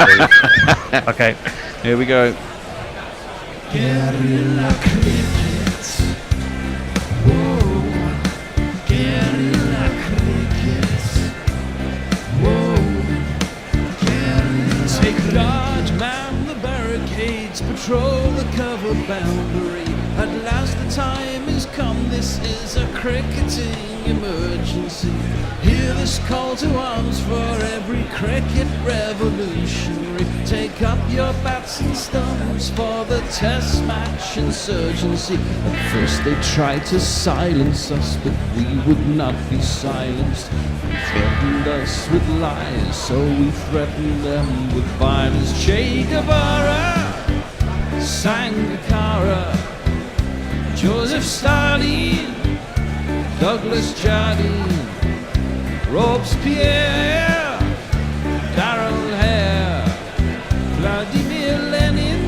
please. Okay, here we go. Guerrilla cricket. Whoa. Guerrilla cricket. Whoa. Guerrilla. Take guard, man the barricades, patrol the cover boundary. At last the time has come, this is a cricketing emergency. Hear this call to arms for every cricket revolutionary. Take up your bats and stumps for the test match insurgency. At first they tried to silence us, but we would not be silenced. They threatened us with lies, so we threatened them with violence. Che Guevara, Sangakkara, Joseph Stalin, Douglas Jardine, Robespierre, Darrell Hare, Vladimir Lenin,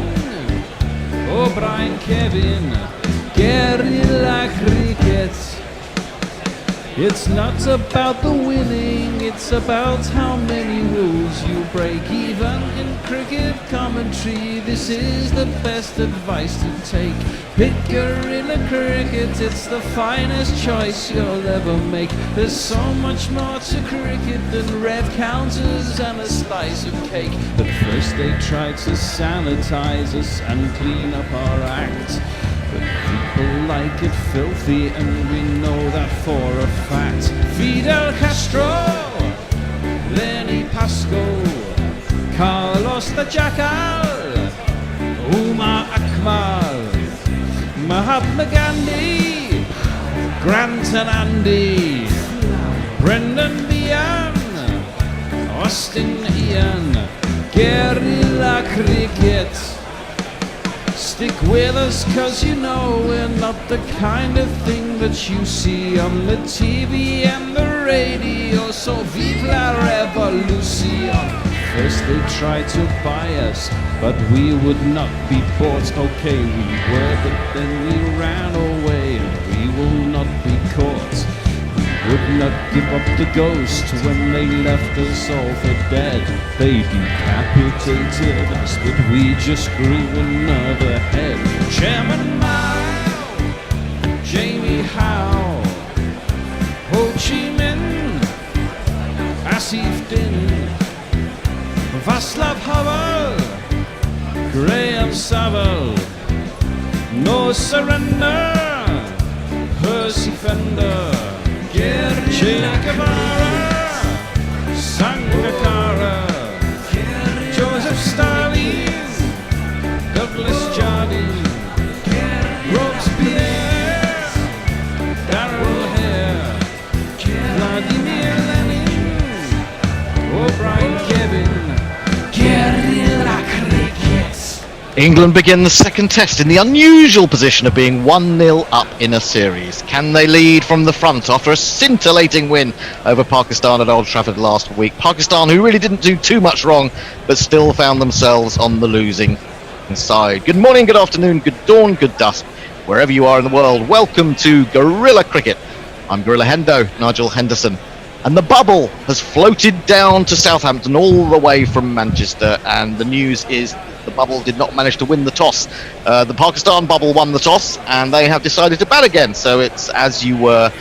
O'Brien Kevin, guerrilla cricket. It's not about the winning, it's about how many rules you break. Even in cricket commentary, this is the best advice to take. Pick guerrilla cricket, it's the finest choice you'll ever make. There's so much more to cricket than red counters and a slice of cake. But first they tried to sanitize us and clean up our act. But people like it filthy, and we know that for a fact. Fidel Castro, Lenny Pascoe, Carlos the Jackal, Umar Akmal, Mahatma Gandhi, Grant and Andy, Brendan Behan, Austin Ian, guerrilla cricket. Stick with us, cause you know we're not the kind of thing that you see on the TV and the radio. So vive la revolution. First they tried to buy us, but we would not be bought. Okay, we were, but then we ran away, and we will not be caught. Would not give up the ghost when they left us all for dead. They decapitated us, but we just grew another head. Chairman Mao, Jamie Howe, Ho Chi Minh, Asif Din, Václav Havel, Graham Saville, No Surrender, Percy Fender, Che Guevara, Sangakkara, Joseph Stalin, Douglas Jardine, Robespierre, Darrell Hare, Vladimir Lenin, O'Brien Kevin, guerrilla cricket. England begin the second test in the unusual position of being 1-0 up in a series. Can they lead from the front after a scintillating win over Pakistan at Old Trafford last week? Pakistan, who really didn't do too much wrong, but still found themselves on the losing side. Good morning, good afternoon, good dawn, good dusk, wherever you are in the world. Welcome to Guerrilla Cricket. I'm Gorilla Hendo, Nigel Henderson. And the bubble has floated down to Southampton all the way from Manchester, and the news is the bubble did not manage to win the toss. The Pakistan bubble won the toss, and they have decided to bat again. So it's as you were,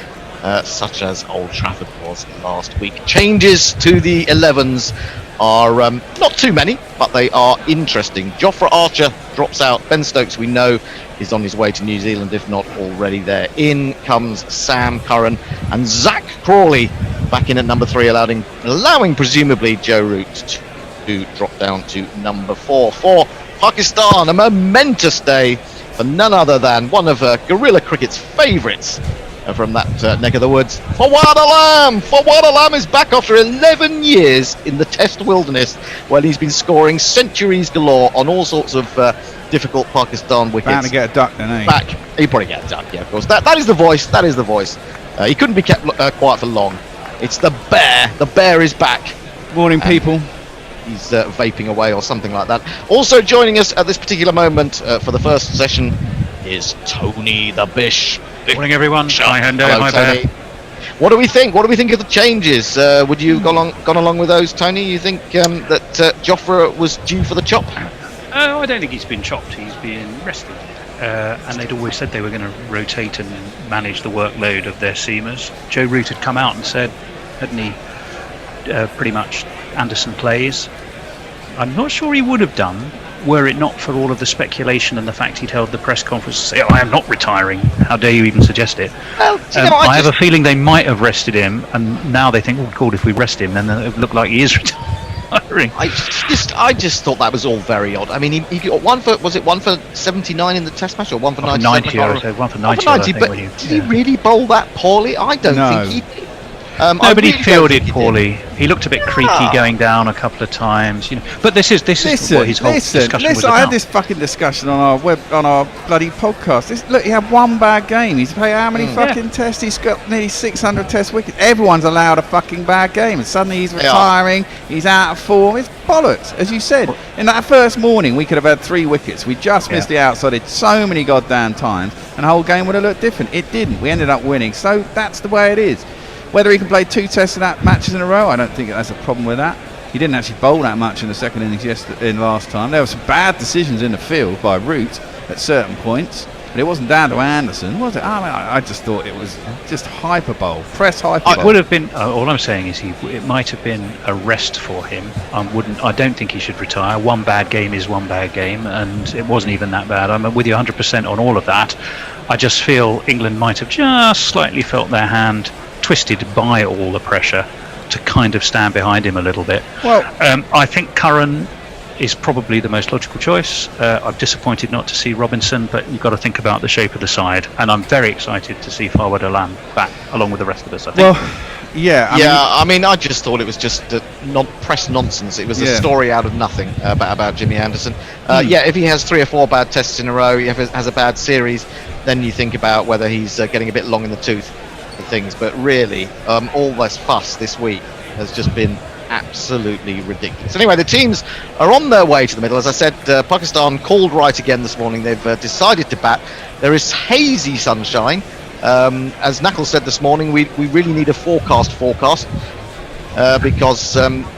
such as Old Trafford was last week. Changes to the 11s are not too many, but they are interesting. Jofra Archer drops out. Ben Stokes, we know, is on his way to New Zealand, if not already there. In comes Sam Curran, and Zach Crawley back in at number 3, allowing presumably Joe Root to drop down to number 4. For Pakistan, a momentous day for none other than one of Guerrilla Cricket's favourites from that neck of the woods. Fawad Alam! Fawad Alam is back after 11 years in the Test wilderness, where he's been scoring centuries galore on all sorts of difficult Pakistan wickets. Bound to get a duck then, eh? Back. He'll probably get a duck, yeah, of course. That is the voice. That is the voice. He couldn't be kept quiet for long. It's the bear. The bear is back. Morning, people. He's vaping away or something like that. Also joining us at this particular moment for the first session is Tony the Bish. Morning, everyone. Hi, Hendo. Hello, Hi, Tony. Bear. What do we think? What do we think of the changes? Would you have gone along with those, Tony? You think that Joffre was due for the chop? I don't think he's been chopped. He's been rested. And they'd always said they were going to rotate and manage the workload of their seamers. Joe Root had come out and said, hadn't he, pretty much Anderson plays. I'm not sure he would have done were it not for all of the speculation and the fact he'd held the press conference to say, I am not retiring. How dare you even suggest it? Well, I have a feeling they might have rested him, and now they think, oh, God, if we rest him, then it would look like he is retiring. I just thought that was all very odd. I mean, he got one for 79 in the Test match, or one for 90? 90, I would say, one for 90, I think. But did he really bowl that poorly? I don't think he did. No, but he fielded poorly. He looked a bit creaky going down a couple of times, you know. But this is what his whole discussion was about. I had this fucking discussion on our bloody podcast. Look, he had one bad game. He's played how many fucking tests? He's got nearly 600 test wickets. Everyone's allowed a fucking bad game, and suddenly he's retiring. He's out of form. It's bollocks, as you said. In that first morning, we could have had 3 wickets. We just missed the outside so many goddamn times, and the whole game would have looked different. It didn't. We ended up winning. So that's the way it is. Whether he can play 2 tests matches in a row, I don't think that's a problem with that. He didn't actually bowl that much in the second innings last time. There were some bad decisions in the field by Root at certain points, but it wasn't down to Anderson, was it? I just thought it was just hyper bowl, press hyper bowl. It would have been. All I'm saying is it might have been a rest for him. I don't think he should retire. One bad game is one bad game, and it wasn't even that bad. I'm with you 100% on all of that. I just feel England might have just slightly felt their hand twisted by all the pressure to kind of stand behind him a little bit. Well, I think Curran is probably the most logical choice. I'm disappointed not to see Robinson, but you've got to think about the shape of the side, and I'm very excited to see Fawad Alam back along with the rest of us, I think. Well, I mean, I just thought it was just press nonsense. It was a story out of nothing about Jimmy Anderson. If he has 3 or 4 bad tests in a row, if he has a bad series, then you think about whether he's getting a bit long in the tooth for things. But really, all this fuss this week has just been absolutely ridiculous. Anyway, the teams are on their way to the middle. As I said, Pakistan called right again this morning. They've decided to bat. There is hazy sunshine. As Knuckles said this morning, we really need a forecast because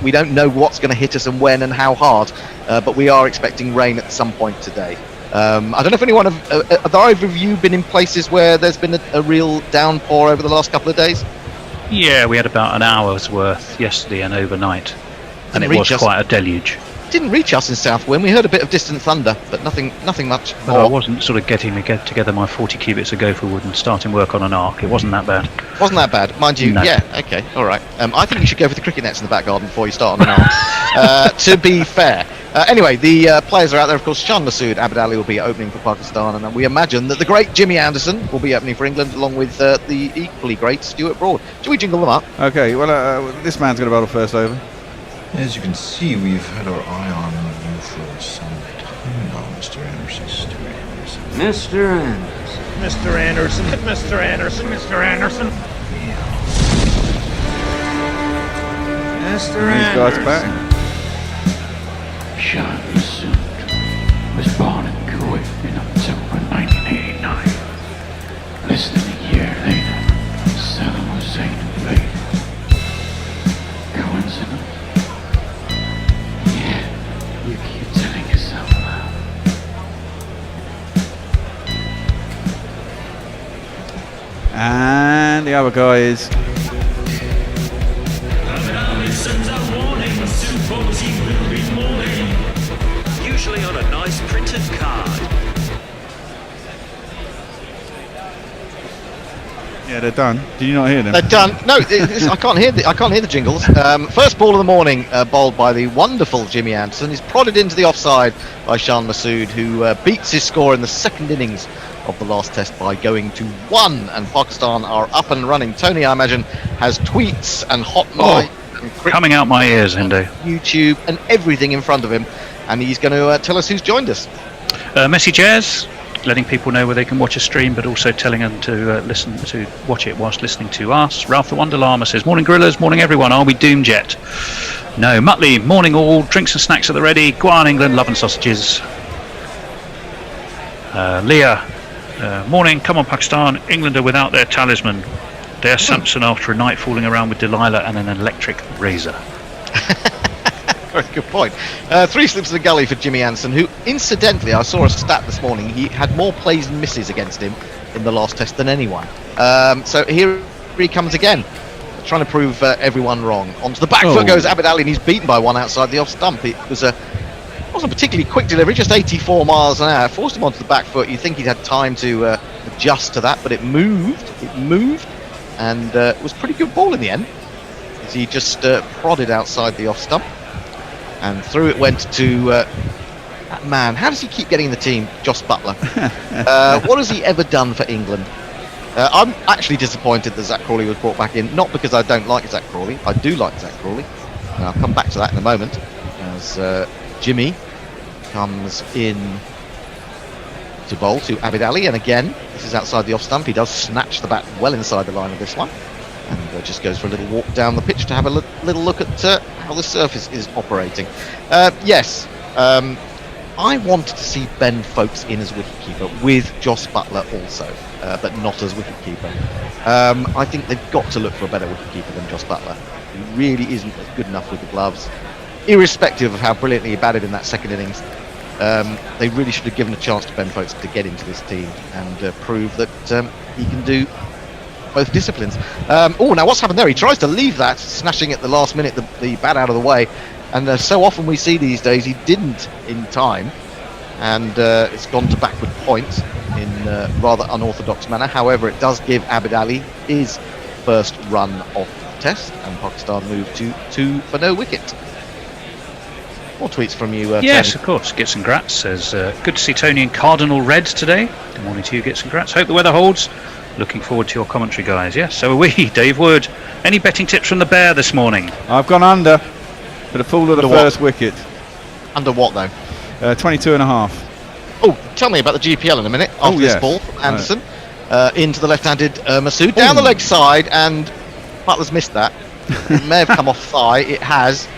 we don't know what's going to hit us and when and how hard, but we are expecting rain at some point today. I don't know if anyone have either of you been in places where there's been a real downpour over the last couple of days? Yeah, we had about an hour's worth yesterday and overnight, and it was quite a deluge. Didn't reach us in South Wind. We heard a bit of distant thunder, but nothing much but more. I wasn't sort of getting together my 40 cubits of gopher wood and starting work on an arc. It wasn't that bad. Wasn't that bad, mind you? No. Yeah, okay, all right. I think you should go for the cricket nets in the back garden before you start on an arc. To be fair. Anyway, the players are out there. Of course, Shan Masood Abid Ali will be opening for Pakistan, and we imagine that the great Jimmy Anderson will be opening for England, along with the equally great Stuart Broad. Shall we jingle them up? Okay, well, this man's going to bowl first over. As you can see, we've had our eye on you for some time now, Mr. Anderson. Mr. Anderson. Mr. Anderson. Mr. Anderson. Mr. Anderson. Mr. These guys are back. Shan Masood was born in Kuwait in October 1989. Less than a year later, Saddam Hussein invaded. Coincidence? Yeah, you keep telling yourself that. And the other guy is usually on a nice printed card. yeah, they're done. Did you not hear them? They're done. No, I can't hear the jingles. First ball of the morning, bowled by the wonderful Jimmy Anderson, is prodded into the offside by Shan Masood, who beats his score in the second innings of the last test by going to 1, and Pakistan are up and running. Tony, I imagine, has tweets and hotline and Coming out my ears, Hendo. YouTube and everything in front of him, and he's going to tell us who's joined us. Message airs, letting people know where they can watch a stream, but also telling them to watch it whilst listening to us. Ralph the Wonder Llama says, morning gorillas, morning everyone, are we doomed yet? No. Muttley, morning all, drinks and snacks at the ready, go on England, love and sausages. Leah, morning, come on Pakistan, England are without their talisman. There's Samson after a night fooling around with Delilah and an electric razor. Very good point. 3 slips in the gully for Jimmy Anson, who, incidentally, I saw a stat this morning. He had more plays and misses against him in the last test than anyone. So here he comes again, trying to prove everyone wrong. Onto the back foot goes Abid Ali, and he's beaten by one outside the off stump. It was wasn't a particularly quick delivery, just 84 miles an hour. Forced him onto the back foot. You'd think he'd had time to adjust to that, but it moved, and it was a pretty good ball in the end, as he just prodded outside the off stump. And through it went to that man. How does he keep getting in the team? Joss Butler. What has he ever done for England? I'm actually disappointed that Zach Crawley was brought back in. Not because I don't like Zach Crawley. I do like Zach Crawley. And I'll come back to that in a moment. As Jimmy comes in to bowl to Abid Ali. And again, this is outside the off stump. He does snatch the bat well inside the line of this one. And just goes for a little walk down the pitch to have a little look at how the surface is operating. Yes, I wanted to see Ben Folkes in as wicketkeeper with Joss Butler also, but not as wicketkeeper. I think they've got to look for a better wicketkeeper than Joss Butler. He really isn't good enough with the gloves, irrespective of how brilliantly he batted in that second innings. They really should have given a chance to Ben Folkes to get into this team and prove that he can do both disciplines. Now what's happened there? He tries to leave that, snatching at the last minute the bat out of the way, and so often we see these days he didn't in time, and it's gone to backward point in a rather unorthodox manner. However, it does give Abid Ali his first run of the test, and Pakistan move to 2 for no wicket. More tweets from you, Yes, Tony. of course. Gits and Grats says, good to see Tony in Cardinal Reds today. Good morning to you, Gits and Grats. Hope the weather holds. Looking forward to your commentary, guys. Yes, so are we. Dave Wood, any betting tips from the Bear this morning? I've gone under for the fall of the first wicket. Under what though? 22 and a half. Oh, tell me about the GPL in a minute. After this ball from Anderson into the left-handed Masood down the leg side, and Butler's missed that. It may have come off thigh. It has.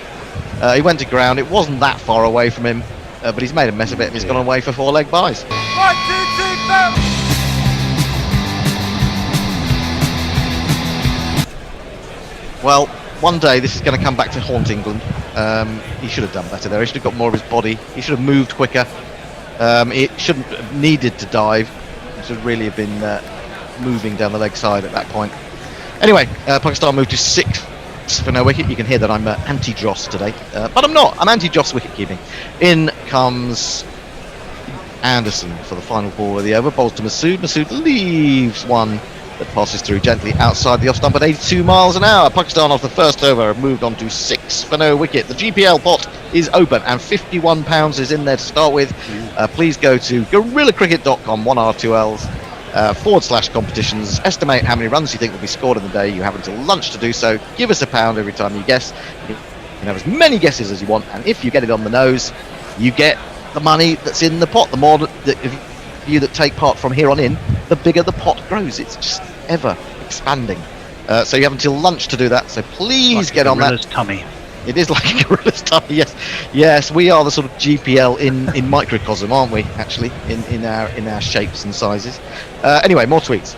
He went to ground. It wasn't that far away from him, but he's made a mess of it, and he's gone away for 4 leg byes. 1, 2, 3, 4. Well, one day this is going to come back to haunt England. He should have done better there. He should have got more of his body. He should have moved quicker. It shouldn't have needed to dive. He should really have been moving down the leg side at that point. Anyway, Pakistan moved to 6 for no wicket. You can hear that I'm anti-Joss today, but I'm not. I'm anti-Joss wicket keeping. In comes Anderson for the final ball of the over. Bowls to Masood. Masood leaves one that passes through gently outside the off stump at 82 miles an hour. Pakistan off the first over have moved on to 6 for no wicket. The GPL pot is open and £51 is in there to start with. Please go to GorillaCricket.com, 1R2Ls, / competitions. Estimate how many runs you think will be scored in the day. You have until lunch to do so. Give us £1 every time you guess. You can have as many guesses as you want, and if you get it on the nose, you get the money that's in the pot. The more that you that take part from here on in, the bigger the pot grows. It's just ever expanding. So you have until lunch to do that. So please get on that. Tummy. It is like a gorilla's tummy. Yes. We are the sort of GPL in microcosm, aren't we? Actually, in our shapes and sizes. Anyway, more tweets.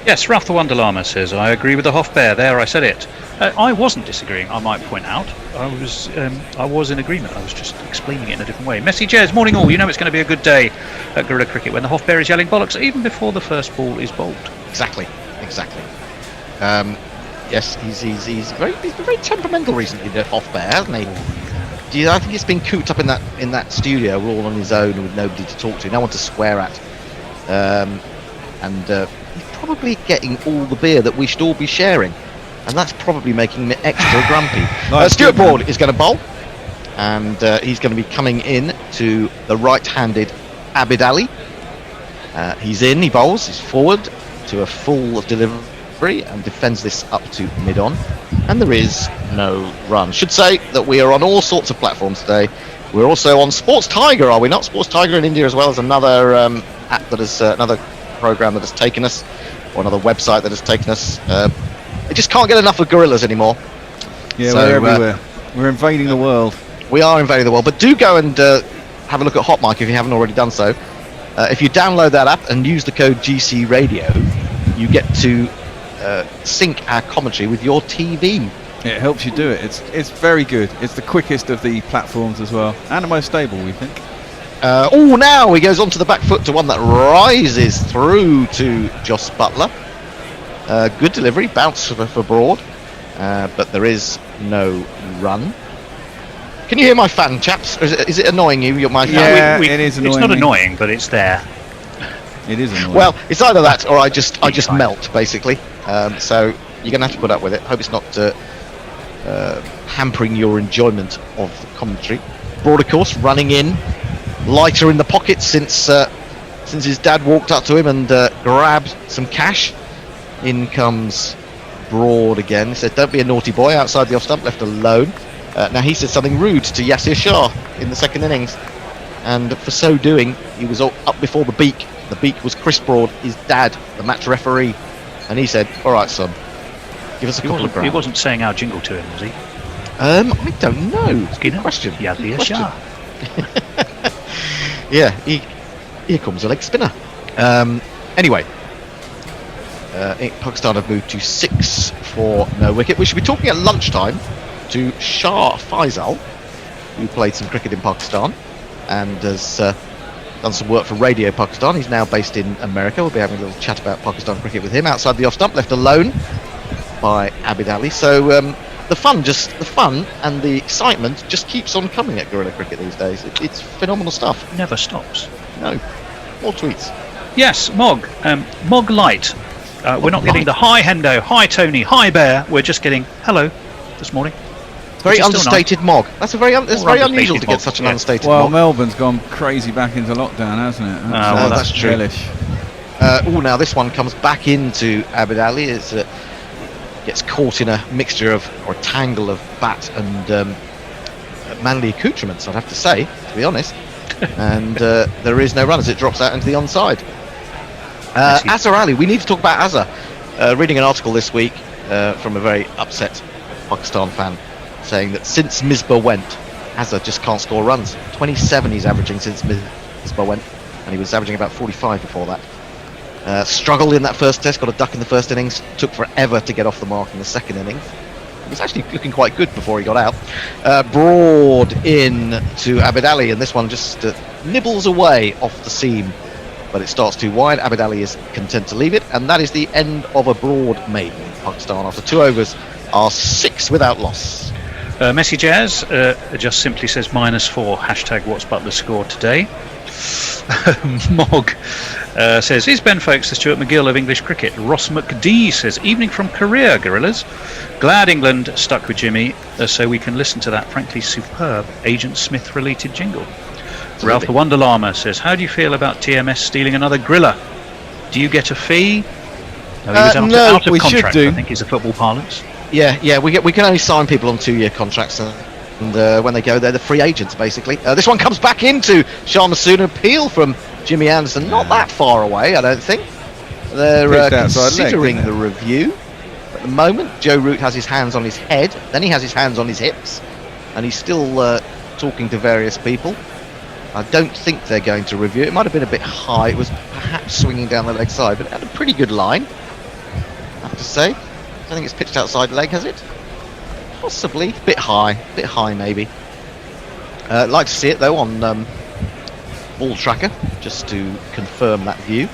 Yes, Ralph the Wonder Llama says, I agree with the Hoff Bear. There, I said it. I wasn't disagreeing, I might point out. I was in agreement. I was just explaining it in a different way. Messy Jez, morning all. You know it's going to be a good day at Gorilla Cricket when the Hoff Bear is yelling bollocks even before the first ball is bowled. Exactly. Yes, he's been very temperamental recently, the Hoff Bear, hasn't he? I think he's been cooped up in that studio all on his own with nobody to talk to, no one to swear at. And he's probably getting all the beer that we should all be sharing, and that's probably making me extra grumpy. Stuart Broad is going to bowl, and he's going to be coming in to the right-handed Abid Ali. He's in, he bowls, he's forward to a full delivery and defends this up to mid-on, and there is no run. Should say that we are on all sorts of platforms today. We're also on Sports Tiger, are we not? Sports Tiger in India, as well as another app that is another program that has taken us, or another website that has taken us. I just can't get enough of gorillas anymore. Yeah, so, we're everywhere. We're invading the world. We are invading the world, but do go and have a look at Hot Mic if you haven't already done so. If you download that app and use the code GC Radio, you get to sync our commentary with your TV. It helps you do it. It's very good. It's the quickest of the platforms as well, and the most stable, we think. Now he goes onto the back foot to one that rises through to Joss Butler. Good delivery, bounce for Broad, but there is no run. Can you hear my fan, chaps? Or is it annoying you? My fan? Yeah, it is annoying. It's not me. annoying, but it's there. It is annoying. Well, it's either that or I just fine. melt, basically. So you're going to have to put up with it. Hope it's not hampering your enjoyment of the commentary. Broad, of course, running in, lighter in the pocket since his dad walked up to him and grabbed some cash. In comes Broad again. He said, "Don't be a naughty boy," outside the off stump, left alone. Now he said something rude to Yasir Shah in the second innings, and for so doing, he was up before the beak. The beak was Chris Broad, his dad, the match referee, and he said, "All right, son, give us a couple of He grand." wasn't saying our jingle to him, was he? I don't know. Skinner? Good question. Yasir Good question. Shah. Yeah, here comes a leg spinner. Anyway, Pakistan have moved to 6 for no wicket. We should be talking at lunchtime to Shah Faisal, who played some cricket in Pakistan and has done some work for Radio Pakistan. He's now based in America. We'll be having a little chat about Pakistan cricket with him outside the off stump, left alone by Abid Ali. So the fun and the excitement just keeps on coming at Guerrilla Cricket these days. It's phenomenal stuff. Never stops. No, more tweets. Yes, Mog. Mog Light. We're not getting Light. the hi Hendo, hi Tony, hi Bear. We're just getting hello this morning. Very Which is still understated Mog. That's very More unusual understated to get Mog, such an yeah. understated well, Mog. Melbourne's gone crazy back into lockdown, hasn't it? well, that's true. Hellish. Now this one comes back into Abid Ali. It's gets caught in a mixture of, or a tangle of bat and manly accoutrements, I'd have to say, to be honest. And there is no run as it drops out into the onside. Azhar Ali, we need to talk about Azhar. Reading an article this week from a very upset Pakistan fan saying that since Misbah went, Azhar just can't score runs. 27 he's averaging since Misbah went, and he was averaging about 45 before that. Struggled in that first test, got a duck in the first innings, took forever to get off the mark in the second innings. He was actually looking quite good before he got out. Broad in to Abid Ali, and this one just nibbles away off the seam, but it starts too wide. Abid Ali is content to leave it, and that is the end of a Broad maiden. Pakistan, after 2 overs, are 6 without loss. Messi Jazz just simply says -4. Hashtag what's Butler scored today. Mog says, is Ben Folkes the Stuart McGill of English cricket? Ross McD says, evening from Korea, Gorillas. Glad England stuck with Jimmy so we can listen to that frankly superb Agent Smith related jingle. Ralph the Wonder Llama says, how do you feel about TMS stealing another griller? Do you get a fee? No, he was out of we should contract, do. I think is the football parlance. Yeah, we can only sign people on 2-year contracts, and when they go, they're the free agents, basically. This one comes back into Shah Masood, an appeal from Jimmy Anderson, not that far away, I don't think. They're Pitched outside leg, considering isn't it? the review. At the moment, Joe Root has his hands on his head, then he has his hands on his hips, and he's still talking to various people. I don't think they're going to review it. It might have been a bit high. It was perhaps swinging down the leg side, but it had a pretty good line, I have to say. I think it's pitched outside leg, has it? Possibly. Bit high maybe. Like to see it though on Ball Tracker, just to confirm that view.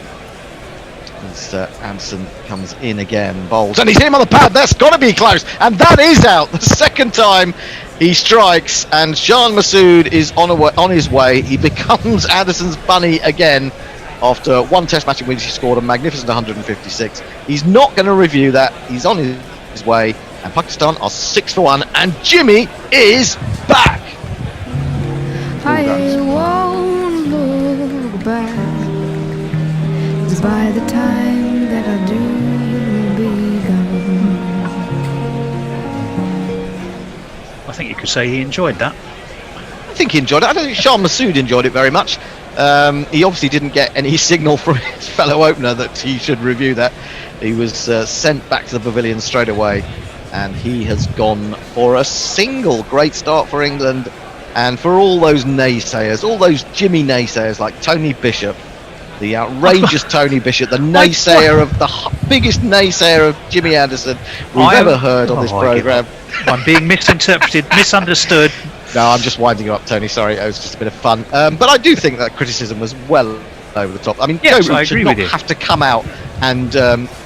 As Anderson comes in again, bowls, and he's hit him on the pad. That's got to be close, and that is out. The second time he strikes, and Shah Masood is on his way. He becomes Anderson's bunny again after one test match in which he scored a magnificent 156. He's not going to review that. He's on his way, and Pakistan are 6 for 1, and Jimmy is back. I won't look back, 'cause by the time that I do, you'll be gone. I think you could say he enjoyed that. I think he enjoyed it. I don't think Shah Masood enjoyed it very much. He obviously didn't get any signal from his fellow opener that he should review that. He was sent back to the pavilion straight away, and he has gone for a single. Great start for England, and for all those naysayers, all those Jimmy naysayers like Tony Bishop, the outrageous Tony Bishop, the naysayer of the biggest naysayer of Jimmy Anderson we've ever heard on this programme. I'm being misinterpreted, misunderstood. No, I'm just winding you up, Tony. Sorry, it was just a bit of fun. But I do think that criticism was well over the top. I mean, Yes, Joe I Root should agree not with you. have to come out and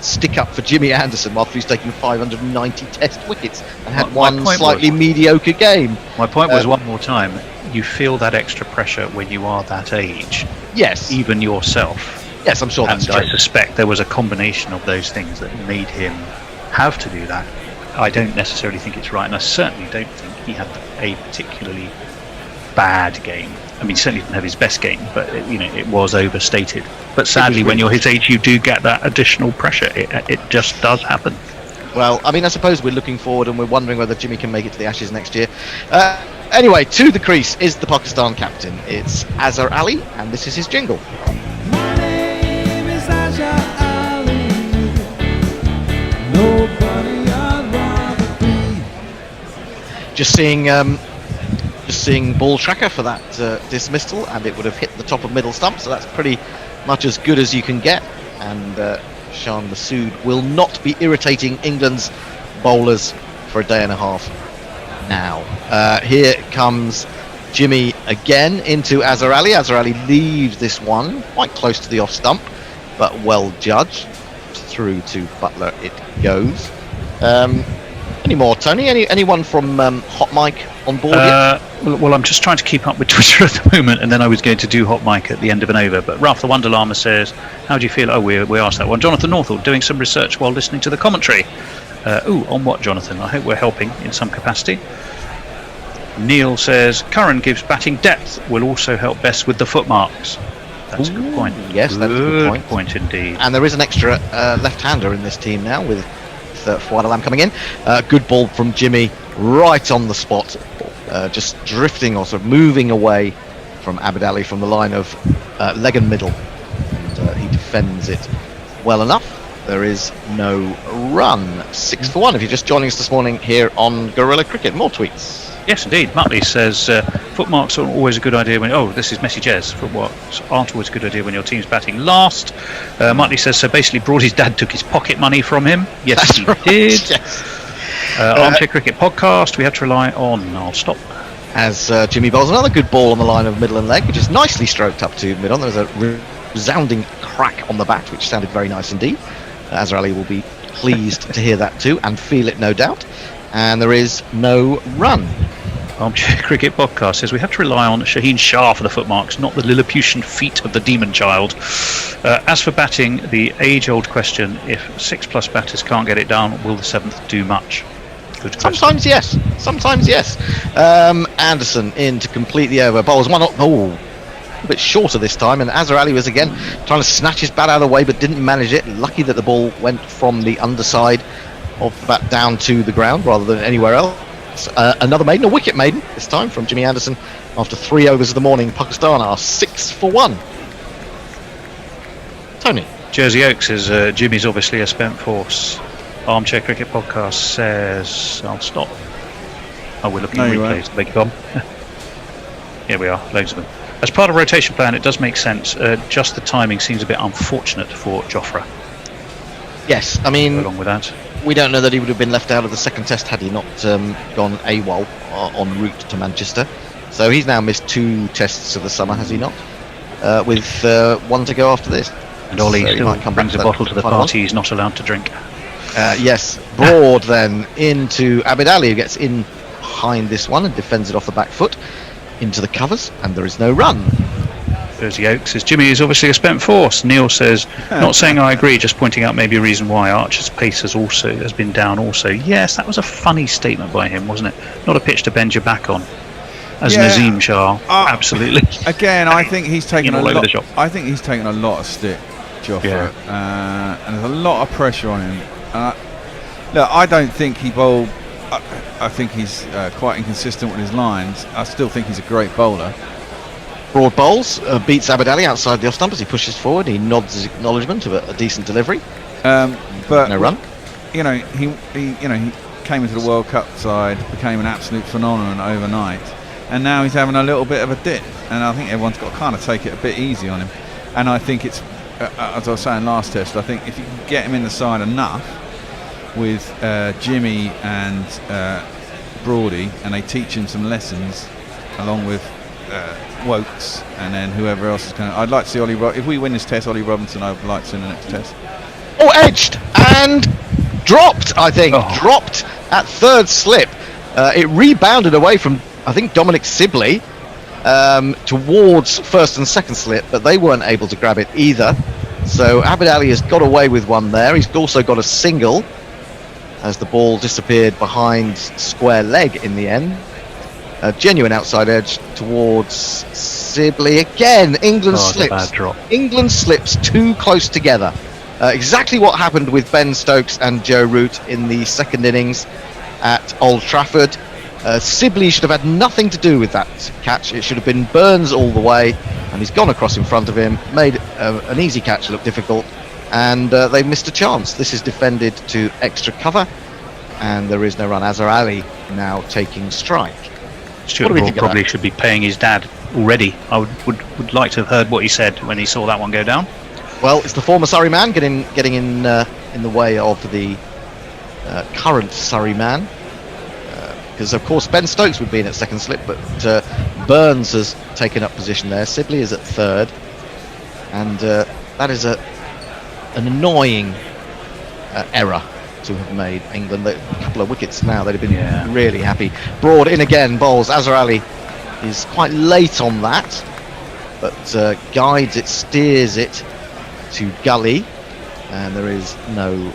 stick up for Jimmy Anderson whilst he's taken 590 Test wickets and had My one point slightly was- mediocre game. My point was, one more time, you feel that extra pressure when you are that age, Yes, even yourself. yes, I'm sure And that's I true. suspect there was a combination of those things that made him have to do that. I don't necessarily think it's right, and I certainly don't think he had a particularly bad game. I mean, he certainly didn't have his best game, but it was overstated. But sadly, when you're his age, you do get that additional pressure. It just does happen. Well, I mean, I suppose we're looking forward and we're wondering whether Jimmy can make it to the Ashes next year. Anyway, to the crease is the Pakistan captain. It's Azhar Ali, and this is his jingle. My name is Azhar Ali. Nobody I'd rather be. Just seeing ball tracker for that dismissal, and it would have hit the top of middle stump, so that's pretty much as good as you can get. And Shan Masood will not be irritating England's bowlers for a day and a half now. Here comes Jimmy again into Azhar Ali. Azhar Ali leaves this one quite close to the off stump, but well judged. Through to Butler it goes. Any more, Tony? Anyone from Hot Mic on board yet? Well, I'm just trying to keep up with Twitter at the moment, and then I was going to do Hot Mic at the end of an over. But Ralph the Wonder Llama says, how do you feel? Oh, we asked that one. Jonathan Northall, doing some research while listening to the commentary. On what, Jonathan? I hope we're helping in some capacity. Neil says, Curran gives batting depth, will also help best with the footmarks. That's a good point. Yes, that's a good point. Point indeed. And there is an extra left-hander in this team now with Fuad Alam coming in. Good ball from Jimmy right on the spot, just drifting or sort of moving away from Abid Ali from the line of leg and middle. And, he defends it well enough. There is no run. 6 for 1 if you're just joining us this morning here on Gorilla Cricket. More tweets. Yes, indeed. Muttley says footmarks are always a good idea when. Oh, this is Messi Jez. Footmarks aren't always a good idea when your team's batting last. Muttley says so. Basically, Broady's dad took his pocket money from him. Yes, That's he right, did. yes. Armchair Cricket Podcast. We have to rely on. I'll stop. As Jimmy bowls another good ball on the line of middle and leg, which is nicely stroked up to mid on. There was a resounding crack on the bat, which sounded very nice indeed. Azhar Ali will be pleased to hear that too, and feel it no doubt. And there is no run. Armchair Cricket Podcast says we have to rely on Shaheen Shah for the footmarks, not the Lilliputian feet of the demon child. As for batting, the age-old question: if 6+ batters can't get it down, will the 7th do much? Good question. Sometimes yes. Sometimes yes. Anderson in to complete the over. Bowls one up. Oh, a bit shorter this time, and Azhar Ali was again trying to snatch his bat out of the way, but didn't manage it. Lucky that the ball went from the underside of the bat down to the ground rather than anywhere else. Another maiden, a wicket maiden this time from Jimmy Anderson after 3 overs of the morning. Pakistan are 6 for 1. Tony. Jersey Oaks says Jimmy's obviously a spent force. Armchair Cricket Podcast says I'll stop. Oh, we're looking at replays. Beg your pardon. Here we are, loads of them. As part of rotation plan, it does make sense. Just the timing seems a bit unfortunate for Jofra. Yes, I mean, Along with that, we don't know that he would have been left out of the second test had he not gone AWOL en route to Manchester. So he's now missed 2 tests of the summer, has he not? With 1 to go after this. and Ollie So he still might come brings back a to that bottle to the final party he's not allowed to drink. Yes, Broad then into Abid Ali, who gets in behind this one and defends it off the back foot into the covers, and there is no run. Jersey Oaks says Jimmy is obviously a spent force. Neil says, not saying I agree, just pointing out maybe a reason why Archer's pace has been down also. Yes, that was a funny statement by him, wasn't it? Not a pitch to bend your back on. As Nazim Shah, absolutely. Again, I think he's taken a all over lot. the shop. I think he's taken a lot of stick, Jofra, and there's a lot of pressure on him. Look, I don't think he bowled. I think he's quite inconsistent with his lines. I still think he's a great bowler. Broad bowls, beats Abid Ali outside the off stump as he pushes forward. He nods his acknowledgement of a decent delivery. But no run. You know, he came into the World Cup side, became an absolute phenomenon overnight, and now he's having a little bit of a dip. And I think everyone's got to kind of take it a bit easy on him. And I think it's, as I was saying last test, I think if you can get him in the side enough with Jimmy and Brody, and they teach him some lessons along with Wokes and then whoever else is going to... I'd like to see if we win this test, Ollie Robinson, I'd like to see in the next test. Oh, edged and dropped, I think. Dropped at third slip. It rebounded away from, I think, Dominic Sibley towards first and second slip, but they weren't able to grab it either. So Abid Ali has got away with one there. He's also got a single as the ball disappeared behind square leg in the end. A genuine outside edge towards Sibley again. England slips. Bad drop. England slips too close together. Exactly what happened with Ben Stokes and Joe Root in the second innings at Old Trafford. Sibley should have had nothing to do with that catch. It should have been Burns all the way, and he's gone across in front of him, made an easy catch look difficult, and they've missed a chance. This is defended to extra cover, and there is no run. Azhar Ali now taking strike. Stuart Broad probably should be paying his dad already. I would like to have heard what he said when he saw that one go down. Well, it's the former Surrey man getting in the way of the current Surrey man, because of course Ben Stokes would be in at second slip, but Burns has taken up position there. Sibley is at third, and that is an annoying error to have made. England a couple of wickets now, they'd have been really happy. Broad in again, bowls. Azhar Ali is quite late on that, but guides it, steers it to gully, and there is no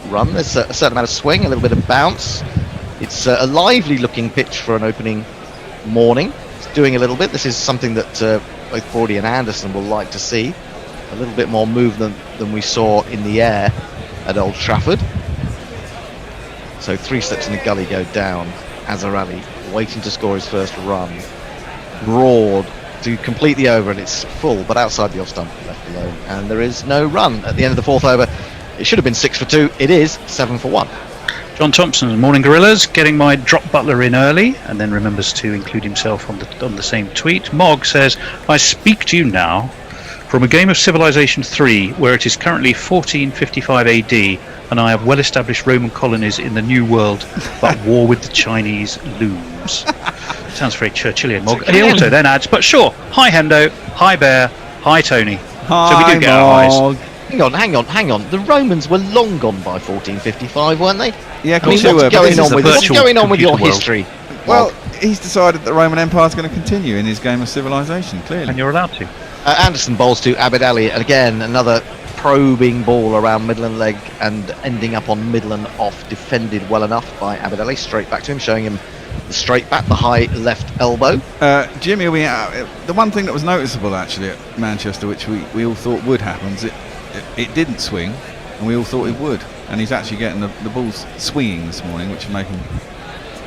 run. There's a certain amount of swing, a little bit of bounce. It's a lively looking pitch for an opening morning. It's doing a little bit. This is something that both Brody and Anderson will like to see. A little bit more movement than we saw in the air at Old Trafford. So 3 slips in the gully go down. Azhar Ali waiting to score his first run. Broad to complete the over, and it's full, but outside the off stump, left alone. And there is no run at the end of the fourth over. It should have been 6 for 2. It is 7 for 1. John Thompson, morning gorillas, getting my drop butler in early, and then remembers to include himself on the same tweet. Mog says, I speak to you now from a game of Civilization 3 where it is currently 1455 AD and I have well-established Roman colonies in the New World but war with the Chinese looms. Sounds very Churchillian, Mog. And he also then adds, but sure, hi Hendo, hi Bear, hi Tony. Hi, so we do get our eyes. Hang on. The Romans were long gone by 1455, weren't they? Yeah, of I mean, course they were. what's going on with your history? Well, he's decided that the Roman Empire is going to continue in his game of Civilization, clearly. And you're allowed to. Anderson bowls to Abid Ali, and again another probing ball around middle and leg and ending up on middle and off, defended well enough by Abid Ali. Straight back to him, showing him the straight back, the high left elbow. Jimmy, the one thing that was noticeable actually at Manchester, which we all thought would happen, is it didn't swing, and we all thought it would. And he's actually getting the balls swinging this morning, which will make him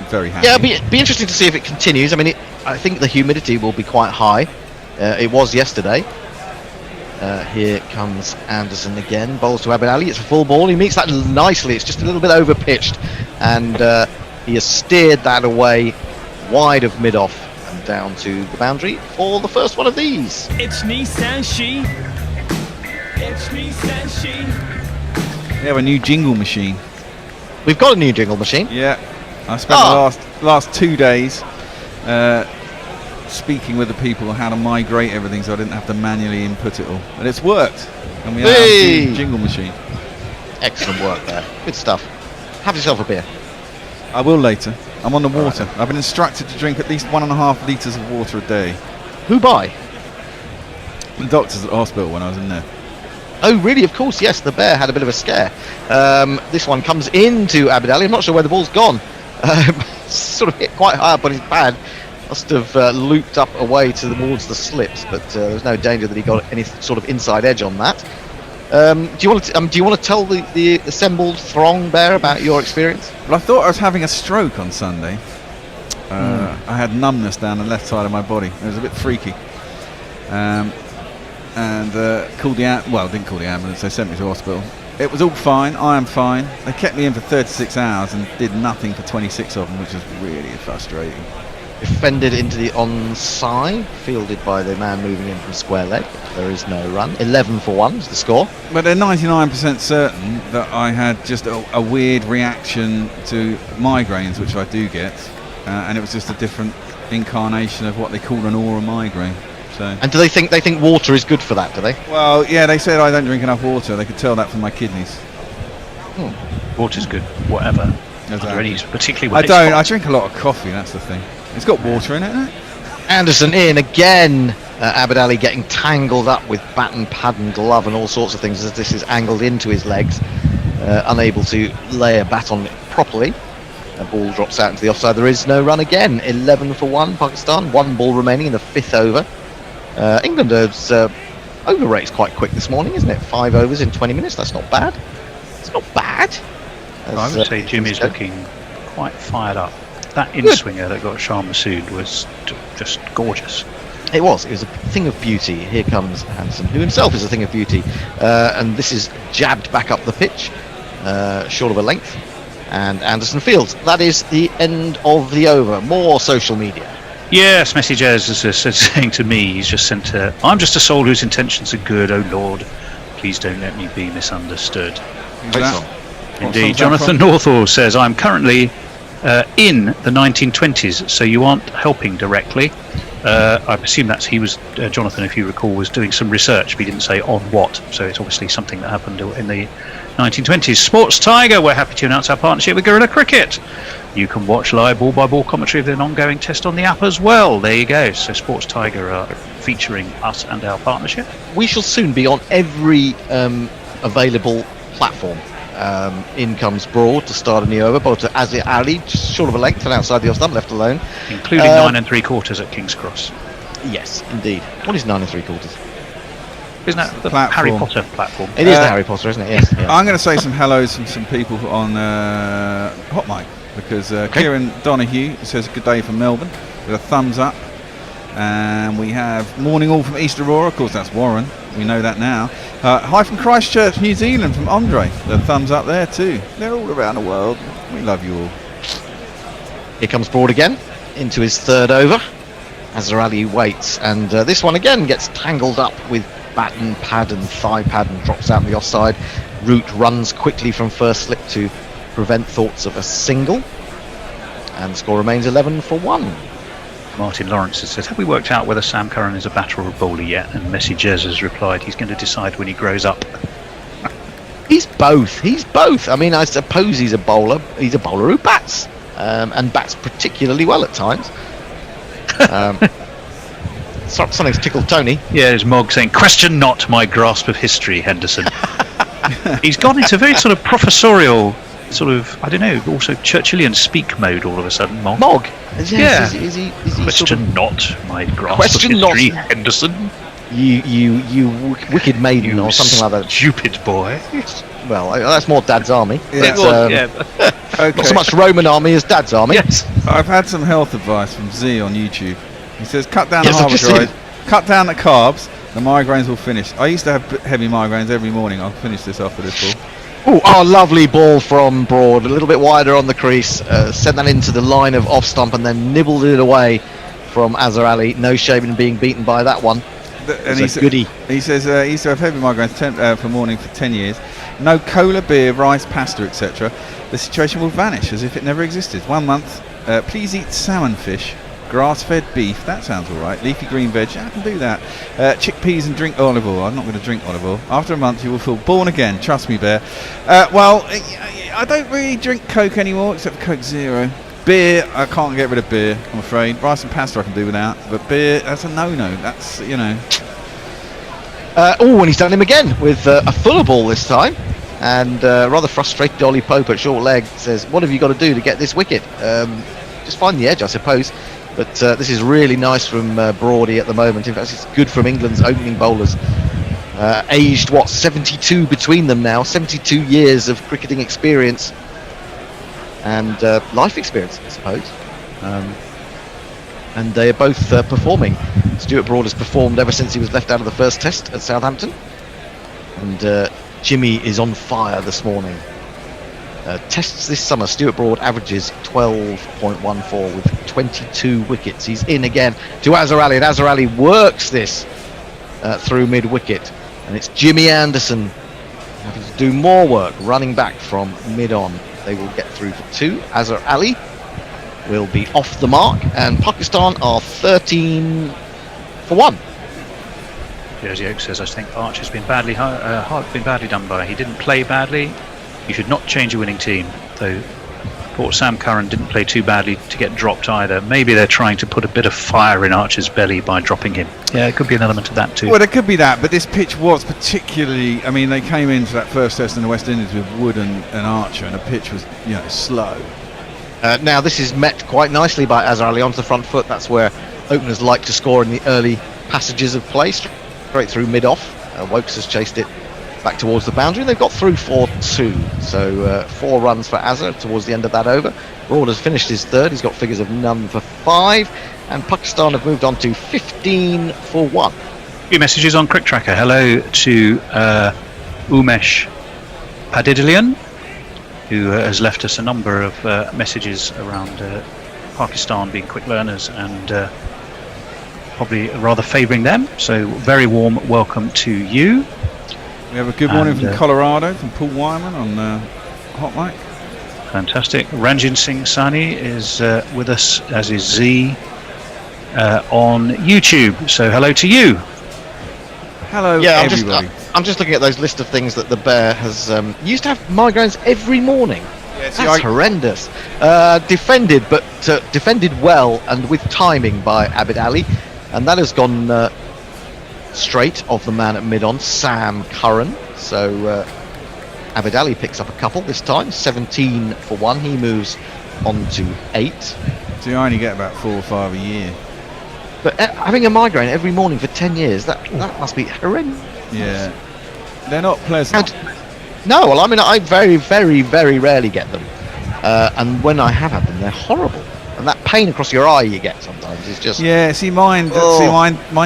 very happy. Yeah, it'll be interesting to see if it continues. I mean, I think the humidity will be quite high. It was yesterday. Here comes Anderson again. Bowls to Abid Ali. It's a full ball. He meets that nicely. It's just a little bit over pitched, and he has steered that away wide of mid off and down to the boundary for the first one of these. It's Nissan She. It's Nissan She. We have a new jingle machine. We've got a new jingle machine. Yeah, I spent the last 2 days speaking with the people on how to migrate everything, so I didn't have to manually input it all, and it's worked. And we have a new jingle machine. Excellent work there. Good stuff. Have yourself a beer. I will later. I'm on the water. I've been instructed to drink at least 1.5 litres of water a day. Who by? The doctors at the hospital when I was in there. Oh, really? Of course, yes. The bear had a bit of a scare. This one comes into Abid Ali. I'm not sure where the ball's gone. Sort of hit quite high up on his pad. Must have looped up away towards the slips, but there's no danger that he got any sort of inside edge on that. Do you want to tell the assembled throng, Bear, about your experience? Well, I thought I was having a stroke on Sunday. I had numbness down the left side of my body. It was a bit freaky. And called didn't call the ambulance. They sent me to hospital. It was all fine. I am fine. They kept me in for 36 hours and did nothing for 26 of them, which was really frustrating. defended into the onside, fielded by the man moving in from square leg. There is no run. 11 for 1 is the score. But they're 99% certain that I had just a weird reaction to migraines, which I do get, and it was just a different incarnation of what they call an aura migraine. So. And do they think water is good for that? Do they? Well, yeah, they said I don't drink enough water. They could tell that from my kidneys. Water's good, whatever. Exactly. Particularly I when don't. it's I hot. drink a lot of coffee. That's the thing. It's got water in it, isn't it? Anderson in again. Abid Ali getting tangled up with bat and pad and glove and all sorts of things as this is angled into his legs, unable to lay a bat on it properly. A ball drops out into the offside. There is no run again. 11 for 1 Pakistan. 1 ball remaining in the 5th over. England's over rate's quite quick this morning, isn't it? 5 overs in 20 minutes. That's not bad. It's not bad. I would say Jimmy's looking quite fired up. That in-swinger that got Shah Massoud was just gorgeous. It was a thing of beauty. Here comes Hansen, who himself is a thing of beauty. And this is jabbed back up the pitch, short of a length. And Anderson fields. That is the end of the over. More social media. Yes, messages is saying to me, he's just sent I'm just a soul whose intentions are good, oh Lord. Please don't let me be misunderstood. Indeed. Jonathan Northall says, I'm currently in the 1920s, so you aren't helping directly. I presume he was Jonathan, if you recall, was doing some research, but he didn't say on what, so it's obviously something that happened in the 1920s. Sports Tiger, we're happy to announce our partnership with Guerrilla Cricket. You can watch live ball-by-ball commentary of an ongoing test on the app as well. There you go. So Sports Tiger are featuring us and our partnership. We shall soon be on every available platform. In comes Broad to start a new over, ball to Azir Ali, just short of a length and outside the off stump, left alone. Including 9 3/4 at King's Cross. Yes, indeed. What is 9 3/4? Isn't that the Platform. Harry Potter platform? It is the Harry Potter, isn't it? Yes. Yeah. I'm going to say some hellos from some people on Hot Mic, because Kieran Donahue says good day from Melbourne with a thumbs up. And we have morning all from East Aurora, of course that's Warren, we know that now. Hi from Christchurch, New Zealand from Andre, the thumbs up there too. They're all around the world, we love you all. Here comes Broad again, into his 3rd over. Azir Ali waits, and this one again gets tangled up with bat and pad and thigh pad and drops out the offside. Root runs quickly from first slip to prevent thoughts of a single. And the score remains 11 for 1. Martin Lawrence has said, have we worked out whether Sam Curran is a batter or a bowler yet? And Messi Jez has replied, he's going to decide when he grows up. He's both. I mean, I suppose he's a bowler who bats, and bats particularly well at times. Something's tickled Tony. Yeah, there's Mog saying, question not my grasp of history, Henderson. He's gone into very sort of professorial, sort of, I don't know, also Churchillian speak mode all of a sudden, Mog. Yes, Yeah. Is he Question sort of, not my grasp Question of history, not. Henderson. you wicked maiden You or something like that? stupid boy. Well, that's more Dad's Army. Yeah. But, Okay. not so much Roman Army as Dad's Army. Yes. I've had some health advice from Z on YouTube. He says cut down Yes, the I've just seen carbohydrates, cut down the carbs, the migraines will finish. I used to have heavy migraines every morning. I'll finish this after this ball. Oh, lovely ball from Broad, a little bit wider on the crease, sent that into the line of off stump and then nibbled it away from Azir Ali. No shame in being beaten by that one. And It's a goodie. He says he used to have heavy migraines for morning for 10 years. No cola, beer, rice, pasta, etc. The situation will vanish as if it never existed. 1 month. Please eat salmon fish, grass-fed beef. That sounds all right. Leafy green veg. I can do that. Chickpeas and drink olive oil. I'm not going to drink olive oil. After a month, you will feel born again. Trust me, Bear. Well, I don't really drink Coke anymore, except for Coke Zero. Beer, I can't get rid of beer, I'm afraid. Rice and pasta I can do without, but beer, that's a no-no. That's, you know. And he's done him again with a fuller ball this time. And rather frustrated Ollie Pope at short leg says, what have you got to do to get this wicket? Just find the edge, I suppose. But this is really nice from Broady at the moment. In fact, it's good from England's opening bowlers. Aged, 72 between them now. 72 years of cricketing experience. And life experience, I suppose. And they are both performing. Stuart Broad has performed ever since he was left out of the first test at Southampton. And Jimmy is on fire this morning. Tests this summer, Stuart Broad averages 12.14 with 22 wickets. He's in again to Azhar Ali, and Azhar Ali works this through mid-wicket. And it's Jimmy Anderson having to do more work, running back from mid-on. They will get through for 2. Azhar Ali will be off the mark, and Pakistan are 13 for 1. Jersey Oak says, I think Arch has been badly done by. He didn't play badly. You should not change a winning team, though. Thought Sam Curran didn't play too badly to get dropped either. Maybe they're trying to put a bit of fire in Archer's belly by dropping him. Yeah, it could be an element of that too. Well, there could be that, but this pitch was particularly. I mean, they came into that first test in the West Indies with Wood and Archer, and the pitch was, slow. Now this is met quite nicely by Azhar Ali onto the front foot. That's where openers like to score in the early passages of play, straight through mid-off. Wokes has chased it back towards the boundary. They've got through 4-2, so 4 runs for Azhar towards the end of that over. Broad has finished his third. He's got figures of none for 5, and Pakistan have moved on to 15 for 1. A few messages on Crick Tracker. Hello to Umesh Padidilian, who has left us a number of messages around Pakistan being quick learners and probably rather favouring them. So very warm welcome to you. We have a good morning from Colorado, from Paul Wyman on Hot Mic. Fantastic. Ranjin Singh Sani is with us, as is Z, on YouTube. So hello to you. Hello, everybody. I'm just looking at those list of things that the Bear has used to have migraines every morning. Yeah, That's horrendous. Defended, but defended well and with timing by Abid Ali, and that has gone straight of the man at mid-on, Sam Curran. So Abid Ali picks up a couple this time, 17 for 1. He moves on to 8. So I only get about 4 or 5 a year. But having a migraine every morning for 10 years, that must be horrendous. Yeah, they're not pleasant. No, well, I mean, I very, very, very rarely get them, and when I have had them, they're horrible. And that pain across your eye you get sometimes is just... Yeah, see, mine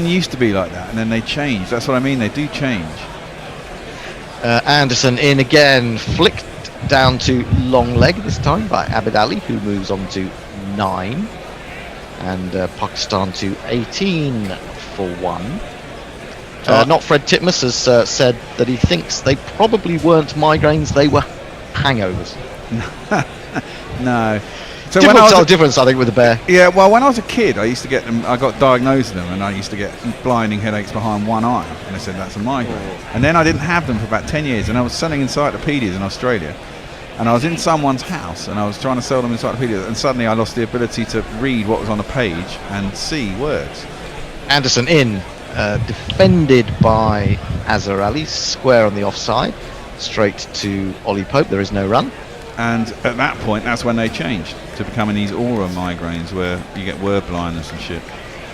used to be like that, and then they change. That's what I mean, they do change. Anderson in again, flicked down to long leg this time by Abid Ali, who moves on to 9. And Pakistan to 18 for 1. Not Fred Titmus has said that he thinks they probably weren't migraines, they were hangovers. No. So different tell difference, I think, with the Bear. Yeah, well, when I was a kid, I used to get them. I got diagnosed with them, and I used to get blinding headaches behind one eye. And they said that's a migraine. And then I didn't have them for about 10 years, and I was selling encyclopedias in Australia. And I was in someone's house, and I was trying to sell them encyclopedias, and suddenly I lost the ability to read what was on the page and see words. Anderson in, defended by Azhar Ali, square on the offside, straight to Ollie Pope. There is no run. And at that point, that's when they changed to becoming these aura migraines, where you get word blindness and shit.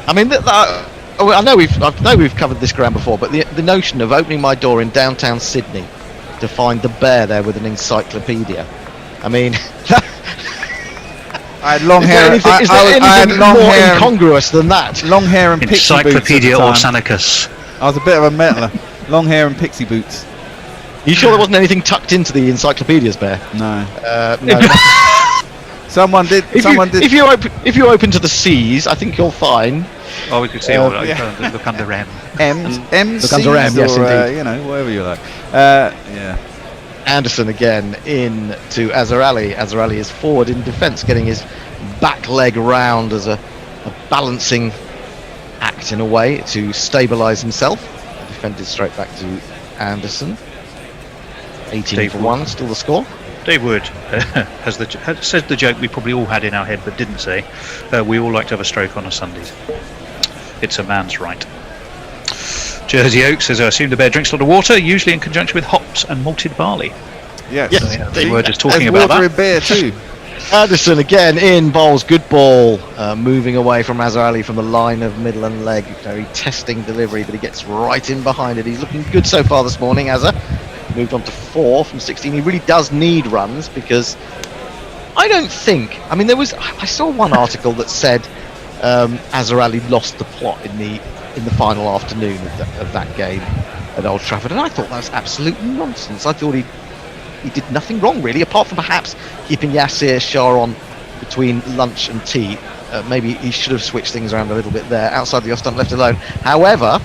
I mean, I know we've covered this ground before, but the notion of opening my door in downtown Sydney to find the Bear there with an encyclopedia. I mean, I had long hair. Is there anything more incongruous than that? Long hair and pixie boots. Encyclopedia Orsanicus. I was a bit of a metaler. Long hair and pixie boots. You sure there wasn't anything tucked into the encyclopedias, Bear? No. No. Someone did. If you open to the C's, I think you'll find. Oh, we could see. Look under M. M's. Look under M. Yes, indeed. Whatever you like. Yeah. Anderson again in to Azhar Ali. Azhar Ali is forward in defence, getting his back leg round as a balancing act in a way to stabilise himself. Defended straight back to Anderson. 18 Dave for Wood. 1, still the score. Dave Wood said the joke we probably all had in our head but didn't say. We all like to have a stroke on a Sunday. It's a man's right. Jersey Oak says, I assume the Bear drinks a lot of water, usually in conjunction with hops and malted barley. Yes. They were just talking about water that. in beer too. Anderson again in, bowls, good ball, moving away from Azhar Ali from the line of middle and leg. Very testing delivery, but he gets right in behind it. He's looking good so far this morning, Azhar. Moved on to 4 from 16. He really does need runs, because I don't think, I mean, I saw one article that said Azhar Ali lost the plot in the final afternoon of that game at Old Trafford, and I thought that was absolute nonsense. I thought he did nothing wrong really, apart from perhaps keeping Yasir Shah on between lunch and tea. Maybe he should have switched things around a little bit there, outside the off stump, left alone. However,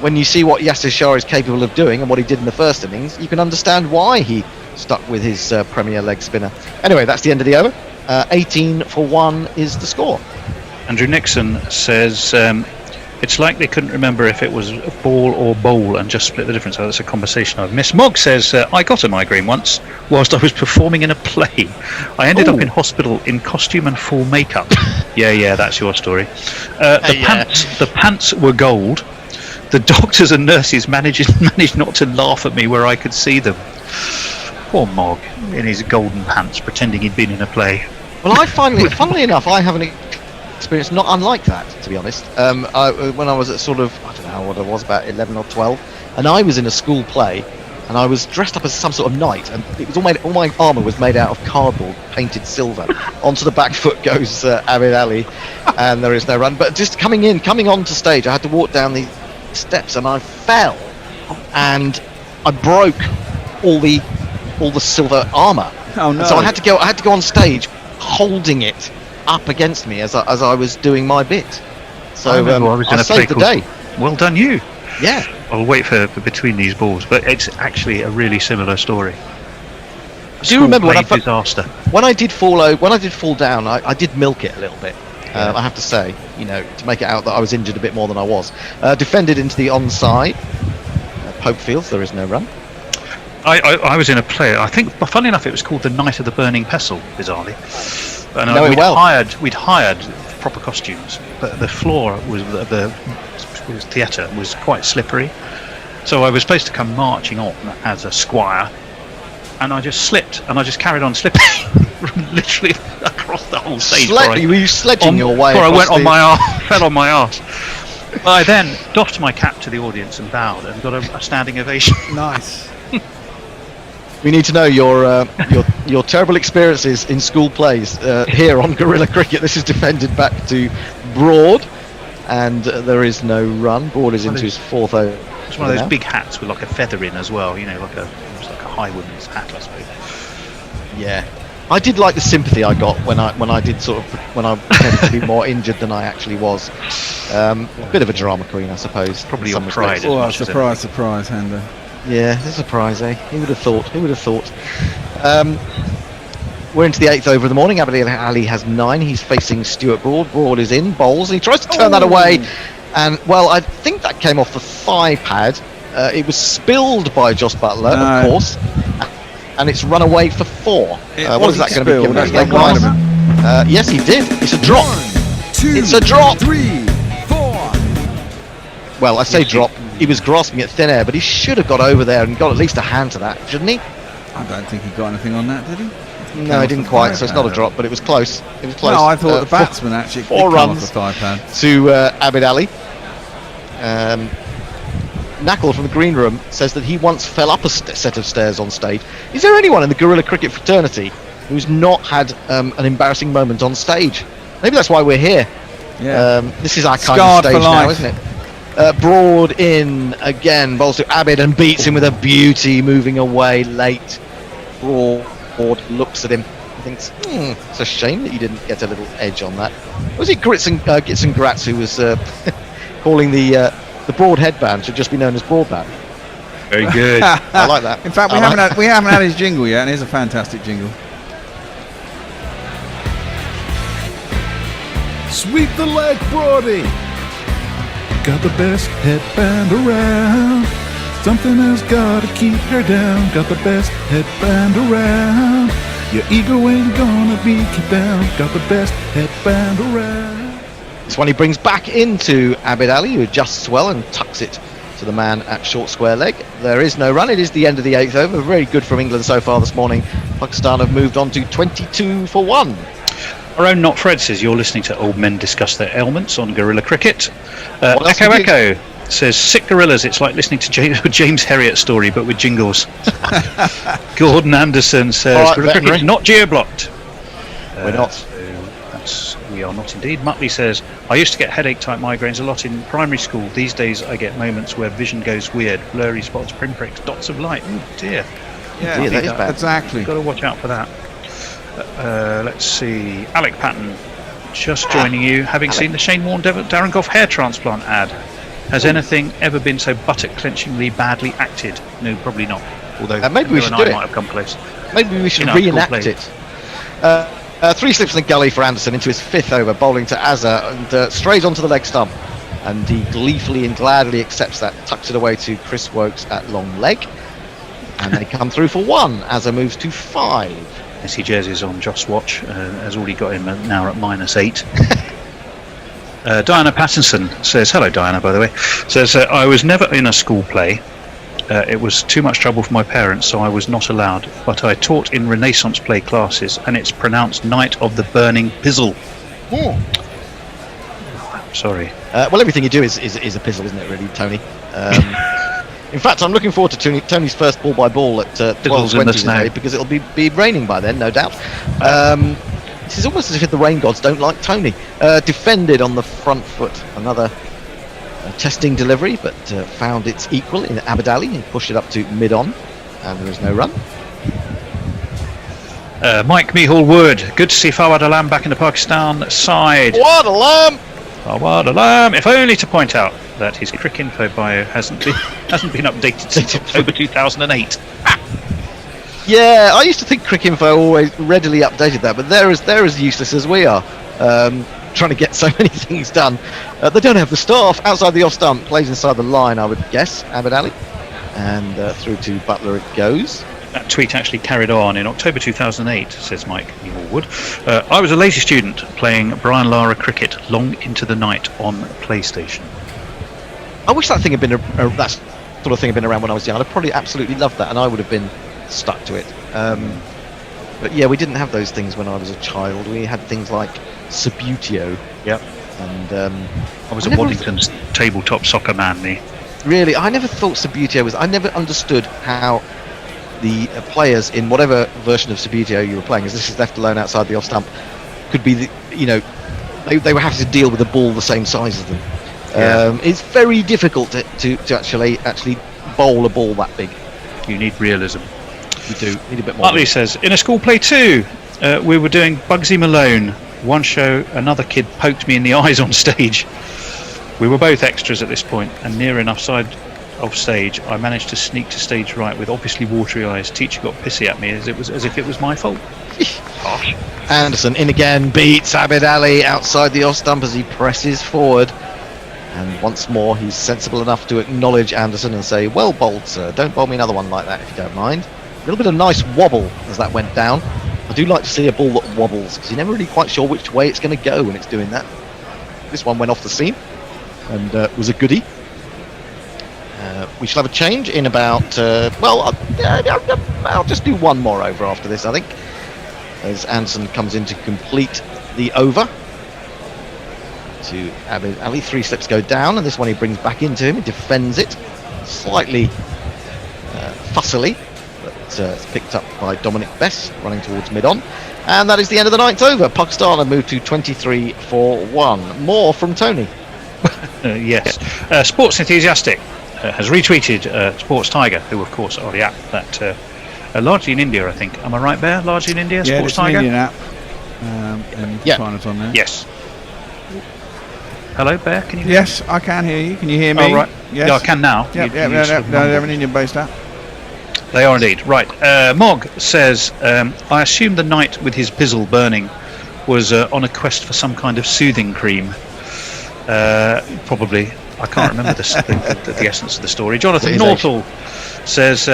when you see what Yasir Shah is capable of doing and what he did in the first innings, you can understand why he stuck with his premier leg spinner. Anyway, that's the end of the over. 18 for 1 is the score. Andrew Nixon says it's like they couldn't remember if it was a ball or bowl and just split the difference. So that's a conversation I've missed. Mog says, I got a migraine once whilst I was performing in a play. I ended up in hospital in costume and full makeup. yeah, that's your story. The pants were gold. The doctors and nurses managed not to laugh at me where I could see them. Poor Mog in his golden pants, pretending he'd been in a play. Well, funnily enough, I have an experience not unlike that, to be honest. When I was at sort of, I don't know what I was, about 11 or 12, and I was in a school play, and I was dressed up as some sort of knight, and it was all my armour was made out of cardboard, painted silver. Onto the back foot goes Abid Ali, and there is no run. But just coming onto stage, I had to walk down the steps, and I fell, and I broke all the silver armour. Oh no! And so I had to go on stage holding it up against me as I was doing my bit. So I saved the day. Well done, you. Yeah. I'll wait for between these balls, but it's actually a really similar story. I do remember disaster. When I did fall down, I did milk it a little bit. I have to say, to make it out that I was injured a bit more than I was. Defended into the onside. Pope Fields, there is no run. I was in a play. I think, funnily enough, it was called The Night of the Burning Pestle, bizarrely. And we'd hired proper costumes, but the floor was the theatre was quite slippery. So I was supposed to come marching on as a squire, and I just slipped, and I just carried on slipping, literally across the whole stage. Were you sledging your way? Before I went on my arse, fell on my arse. I then doffed my cap to the audience and bowed, and got a standing ovation. Nice. We need to know your terrible experiences in school plays here on Guerrilla Cricket. This is defended back to Broad, and there is no run. Broad is into his fourth over. It's one of those big hats with like a feather in as well. Like a highwayman's hat, I suppose. Yeah, I did like the sympathy I got when I pretended to be more injured than I actually was. A bit of a drama queen, I suppose. Probably your pride. Oh, surprise, Hander. Yeah, it's a surprise, eh? Who would have thought? We're into the 8th over of the morning. Abid Ali has 9. He's facing Stuart Broad. Broad is in, bowls, and he tries to turn that away. And, well, I think that came off the thigh pad. It was spilled by Joss Butler, of course. And it's run away for 4. What is that going to be? Yes, he did. It's a drop. 1, 2, it's a drop. 3, 4. Well, I say drop. He was grasping at thin air, but he should have got over there and got at least a hand to that, shouldn't he? I don't think he got anything on that, did he? No, he didn't quite, so it's not a drop, but it was close. No, I thought the batsman actually 4 runs the thigh pad. to Abid Ali. Knackle from the green room says that he once fell up a set of stairs on stage. Is there anyone in the Guerrilla Cricket fraternity who's not had an embarrassing moment on stage? Maybe that's why we're here. Yeah. This is our Scarred kind of stage for life. now, isn't it? Broad in again, bowls to Abid and beats him with a beauty, moving away late. Broad looks at him and thinks, it's a shame that you didn't get a little edge on that. Was it Gits and Gratz who was calling the Broad headband should just be known as Broadband? Very good. I like that. In fact, we haven't had his jingle yet, and it's a fantastic jingle. Sweep the leg, Broady. Got the best headband around. Something has got to keep her down. Got the best headband around. Your ego ain't gonna be kept down. Got the best headband around. This one he brings back into Abid Ali, who adjusts well and tucks it to the man at short square leg. There is no run. It is the end of the 8th over. Very good from England so far this morning. Pakistan have moved on to 22 for 1. Our own Not Fred says you're listening to old men discuss their ailments on Guerrilla Cricket. What else Echo says sick gorillas. It's like listening to James Herriot story, but with jingles. Gordon Anderson says Guerrilla Cricket is not geo-blocked. We're not. We are not indeed. Muttley says I used to get headache-type migraines a lot in primary school. These days I get moments where vision goes weird, blurry spots, pinpricks, dots of light. Oh dear. Yeah, dear, that is bad. exactly. Got to watch out for that. Let's see. Alec Patton, just joining you, having seen the Shane Warne Darren Gough hair transplant ad. Has anything ever been so buttock-clenchingly badly acted? No, probably not. Although maybe we should do it. might have come close. Maybe we should Cool reenact play. it. 3 slips in the gully for Anderson into his 5th over, bowling to Azza, and strays onto the leg stump. And he gleefully and gladly accepts that, tucks it away to Chris Wokes at long leg. And they come through for 1. Azza moves to 5. SC Jersey's on Joss' watch, has already got him now at -8. Diana Pattinson says, hello Diana by the way, says, I was never in a school play. It was too much trouble for my parents, so I was not allowed. But I taught in Renaissance play classes, and it's pronounced Night of the Burning Pizzle. Oh. Sorry. Well, everything you do is a pizzle, isn't it, really, Tony? In fact, I'm looking forward to Tony's first ball by ball at 12:20 today, because it'll be raining by then, no doubt. This is almost as if the rain gods don't like Tony. Defended on the front foot, another testing delivery, but found its equal in Abadali. He pushed it up to mid-on, and there is no run. Mike Mihal Wood, good to see Fawad Alam back in the Pakistan side. What a lamb! Fawad Alam, if only to point out that his Cricinfo bio hasn't been updated since October 2008. Yeah, I used to think Cricinfo always readily updated that, but they're as useless as we are, trying to get so many things done. They don't have the staff. Outside the off stump, plays inside the line, I would guess, Abid Ali. And through to Butler it goes. That tweet actually carried on in October 2008, says Mike Wood. I was a lazy student playing Brian Lara cricket long into the night on PlayStation. I wish that thing had been that sort of thing had been around when I was young. I'd probably absolutely loved that, and I would have been stuck to it. But yeah, we didn't have those things when I was a child. We had things like Subutio. Yep. And I was a Waddington's tabletop soccer man. Me. Really, I never thought Subutio was. I never understood how the players in whatever version of Subutio you were playing, as this is left alone outside the off stump, could be they were having to deal with a ball the same size as them. Yeah. It's very difficult to actually bowl a ball that big. You need realism. You do need a bit more. Utley says, in a school play too, we were doing Bugsy Malone. One show, another kid poked me in the eyes on stage. We were both extras at this point, and near enough side of stage, I managed to sneak to stage right with obviously watery eyes. Teacher got pissy at me as if it was my fault. Gosh. Anderson in again, beats Abid Ali outside the off stump as he presses forward. And once more, he's sensible enough to acknowledge Anderson and say, well bowled, sir. Don't bowl me another one like that if you don't mind. A little bit of nice wobble as that went down. I do like to see a ball that wobbles, because you're never really quite sure which way it's going to go when it's doing that. This one went off the seam and was a goodie. We shall have a change in about, I'll just do one more over after this, I think, as Anderson comes in to complete the over. To Abid Ali, 3 slips go down, and this one he brings back into him. He defends it slightly fussily, but it's picked up by Dominic Bess running towards mid-on, and that is the end of the 9th over. Pakistan have moved to 23 for 1. More from Tony. Yes. Sports Enthusiastic has retweeted Sports Tiger, who of course are the app that largely in India, I think. Am I right, Bear? Largely in India, Yeah, Sports it's an Tiger? Indian app. And Yeah. find it on there. Yes. Hello, Bear, can you hear Yes, I can hear you. Can you hear me? Oh, right. Yes. Yeah, I can now. They're an Indian-based app. They are indeed. Right. Mog says, I assume the knight with his pizzle burning was on a quest for some kind of soothing cream. Probably. I can't remember the essence of the story. Jonathan Northall says,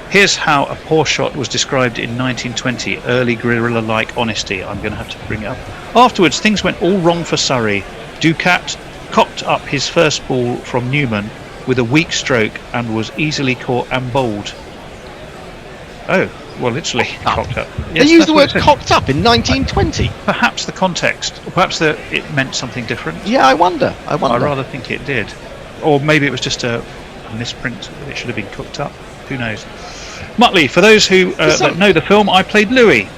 here's how a poor shot was described in 1920. Early guerrilla-like honesty. I'm going to have to bring it up. Afterwards, things went all wrong for Surrey. Ducat cocked up his first ball from Newman with a weak stroke and was easily caught and bowled. Oh, well, literally cocked up. Yes, They used the word cocked up in 1920. Perhaps the context, or perhaps it meant something different. Yeah, I wonder. I rather think it did. Or maybe it was just a misprint. It should have been cooked up. Who knows? Muttley, for those who that know the film, I played Louis,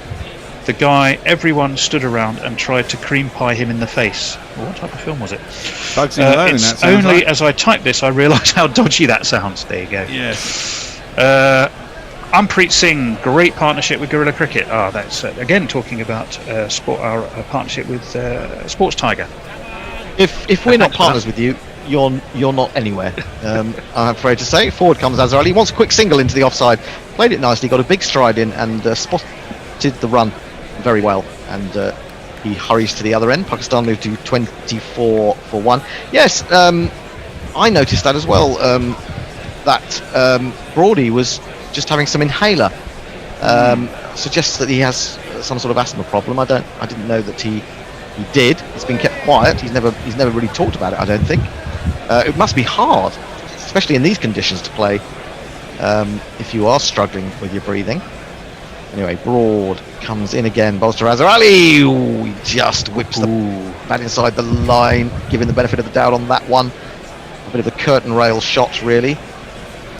the guy everyone stood around and tried to cream pie him in the face. Well, what type of film was it? Bugsy Malone, it's that sounds only like. as I type this I realise how dodgy that sounds. There you go. Yes. Ampreet Singh, great partnership with Guerrilla Cricket. That's again talking about our partnership with Sports Tiger. If we're not partners with you, you're not anywhere. I'm afraid to say. Forward comes Azhar Ali. He wants a quick single into the offside. Played it nicely. Got a big stride in and spotted the run very well. And he hurries to the other end. Pakistan moved to 24 for 1. Yes, I noticed that as well. That Brody was just having some inhaler. Suggests that he has some sort of asthma problem. I didn't know that he did. He's been kept quiet. He's never really talked about it, I don't think. It must be hard, especially in these conditions, to play if you are struggling with your breathing. Anyway, Broad comes in again. Bowls to Azhar Ali. Ooh, he just whips the bat inside the line, giving the benefit of the doubt on that one. A bit of a curtain rail shot, really.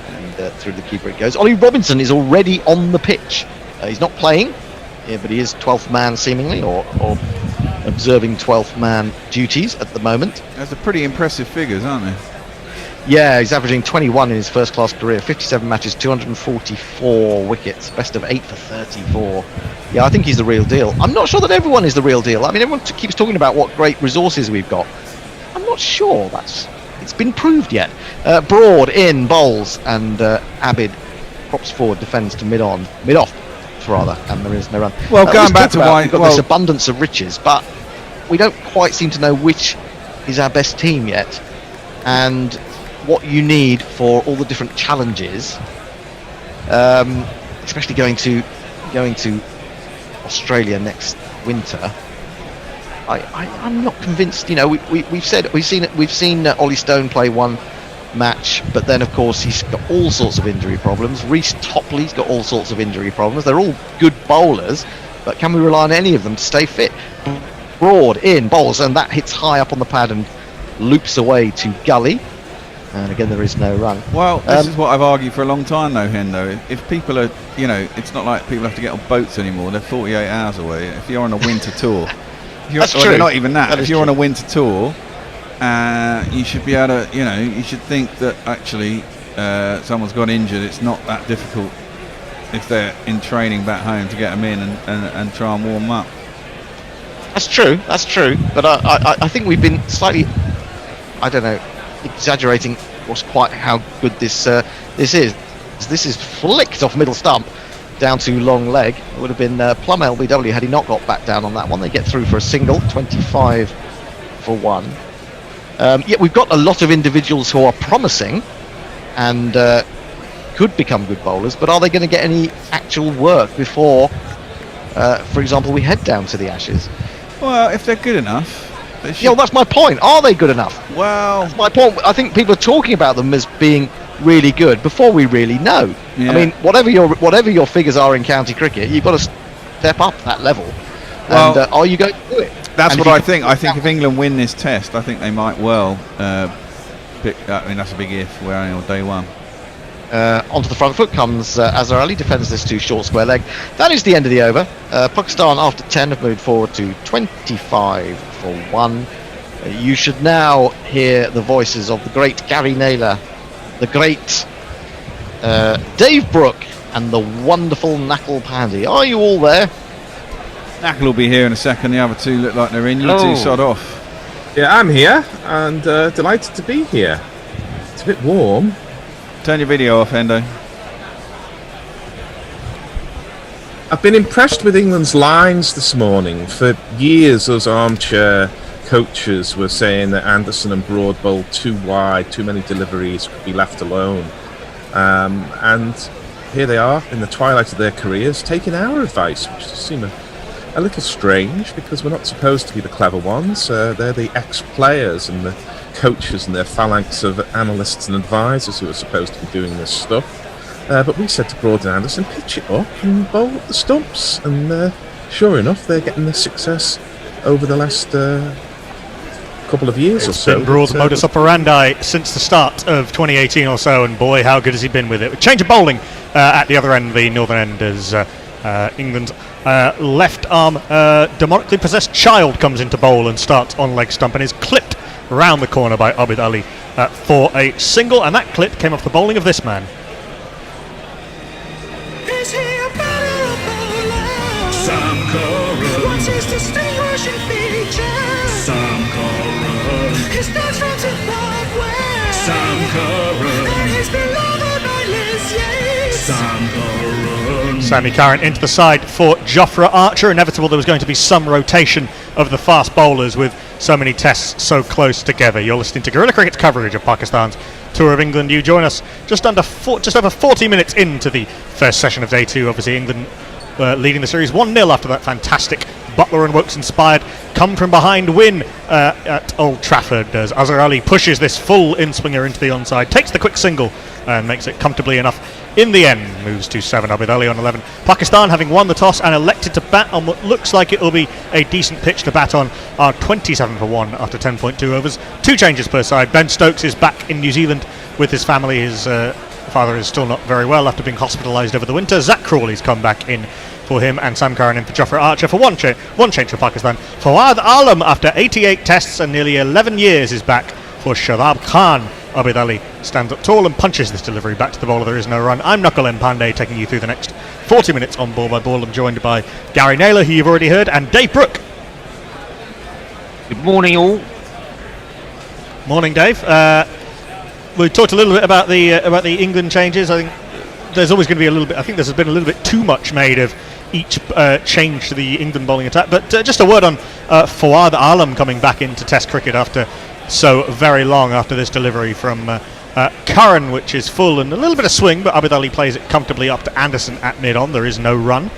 And through the keeper it goes. Ollie Robinson is already on the pitch. He's not playing, but he is 12th man seemingly, or observing 12th man duties at the moment. Those are pretty impressive figures, aren't they? Yeah, he's averaging 21 in his first class career, 57 matches, 244 wickets, best of 8 for 34. Yeah, I think he's the real deal. I'm not sure that everyone is the real deal. I mean, everyone keeps talking about what great resources we've got. I'm not sure it's been proved yet. Broad in, bowls, and Abid props forward, defends to mid-off rather, and there is no run. Well, going back to why we've got this abundance of riches, but we don't quite seem to know which is our best team yet, and what you need for all the different challenges, especially going to Australia next winter. I'm not convinced. You know, we've seen Ollie Stone play one match, but then of course he's got all sorts of injury problems. Reece Topley's got all sorts of injury problems. They're all good bowlers, but can we rely on any of them to stay fit? Broad in, bowls, and that hits high up on the pad and loops away to Gully. And again, there is no run. Well, this is what I've argued for a long time, though, Hendo. If people are, it's not like people have to get on boats anymore. They're 48 hours away. If you're on a winter tour, that's true. Not even that. If you're on a winter tour, you should be able to, you should think that actually someone's got injured. It's not that difficult if they're in training back home to get them in and try and warm up. That's true. But I think we've been slightly, I don't know, exaggerating quite how good this is. This is flicked off middle stump down to long leg. It would have been plum LBW had he not got back down on that one. They get through for a single, 25 for 1. Yet we've got a lot of individuals who are promising and could become good bowlers, but are they going to get any actual work before, for example, we head down to the Ashes? Well, if they're good enough. Yeah, well, that's my point. Are they good enough? Well, that's my point. I think people are talking about them as being really good before we really know. Yeah. I mean, whatever your figures are in county cricket, you've got to step up that level. Well, and are you going to do it? That's what I think. I think if England win this test, I think they might well pick. I mean, that's a big if. We're only on day one. Onto the front foot comes Azhar Ali, defends this to short square leg. That is the end of the over. Pakistan, after 10, have moved forward to 25 for 1. You should now hear the voices of the great Gary Naylor, the great Dave Brooke, and the wonderful Nakul Pandey. Are you all there? Nakul will be here in a second. The other two look like they're in. You two sod off. Yeah, I'm here and delighted to be here. It's a bit warm. Turn your video off, Endo. I've been impressed with England's lines this morning. For years, those armchair coaches were saying that Anderson and Broad bowled too wide, too many deliveries, could be left alone. And here they are, in the twilight of their careers, taking our advice, which does seem a little strange, because we're not supposed to be the clever ones. They're the ex-players and the coaches and their phalanx of analysts and advisors who are supposed to be doing this stuff. But we said to Broad and Anderson, pitch it up and bowl at the stumps. And sure enough, they're getting their success over the last couple of years or so. It's been Broad's modus operandi since the start of 2018 or so, and boy, how good has he been with it. Change of bowling at the other end, the northern end, as England's left arm demonically possessed child comes into bowl and starts on leg stump and is clipped round the corner by Abid Ali for a single, and that clip came off the bowling of this man. distinguishing features. Sam Curran. He stands from Zimbabwe. Sam Curran. And he's beloved by Liz Yates. Sam Curran. Sammy Curran into the side for Jofra Archer. Inevitable there was going to be some rotation of the fast bowlers with so many tests so close together. You're listening to Guerrilla Cricket's coverage of Pakistan's Tour of England. You join us just over 40 minutes into the first session of day 2. Obviously England leading the series 1-0 after that fantastic Butler and Wokes inspired come from behind win at Old Trafford as Azhar Ali pushes this full in-swinger into the onside, takes the quick single and makes it comfortably enough. In the end, moves to 7. Abid Ali on 11. Pakistan, having won the toss and elected to bat on what looks like it will be a decent pitch to bat on, are 27 for 1 after 10.2 overs. 2 changes per side. Ben Stokes is back in New Zealand with his family. His father is still not very well after being hospitalised over the winter. Zach Crawley's come back in for him, and Sam Curran in for Jofra Archer for one change for Pakistan. Fawad Alam, after 88 tests and nearly 11 years, is back for Shadab Khan. Abid Ali stands up tall and punches this delivery back to the bowler. There is no run. I'm Knuckle Impending, taking you through the next 40 minutes on Ball by Ball. I'm joined by Gary Naylor, who you've already heard, and Dave Brooke. Good morning, all. Morning, Dave. We talked a little bit about the England changes. I think there's always going to be a little bit. I think there's been a little bit too much made of each change to the England bowling attack. But just a word on Fawad Alam coming back into Test cricket after so very long after this delivery from Curran, which is full and a little bit of swing, but Abid Ali plays it comfortably up to Anderson at mid-on. There is no run.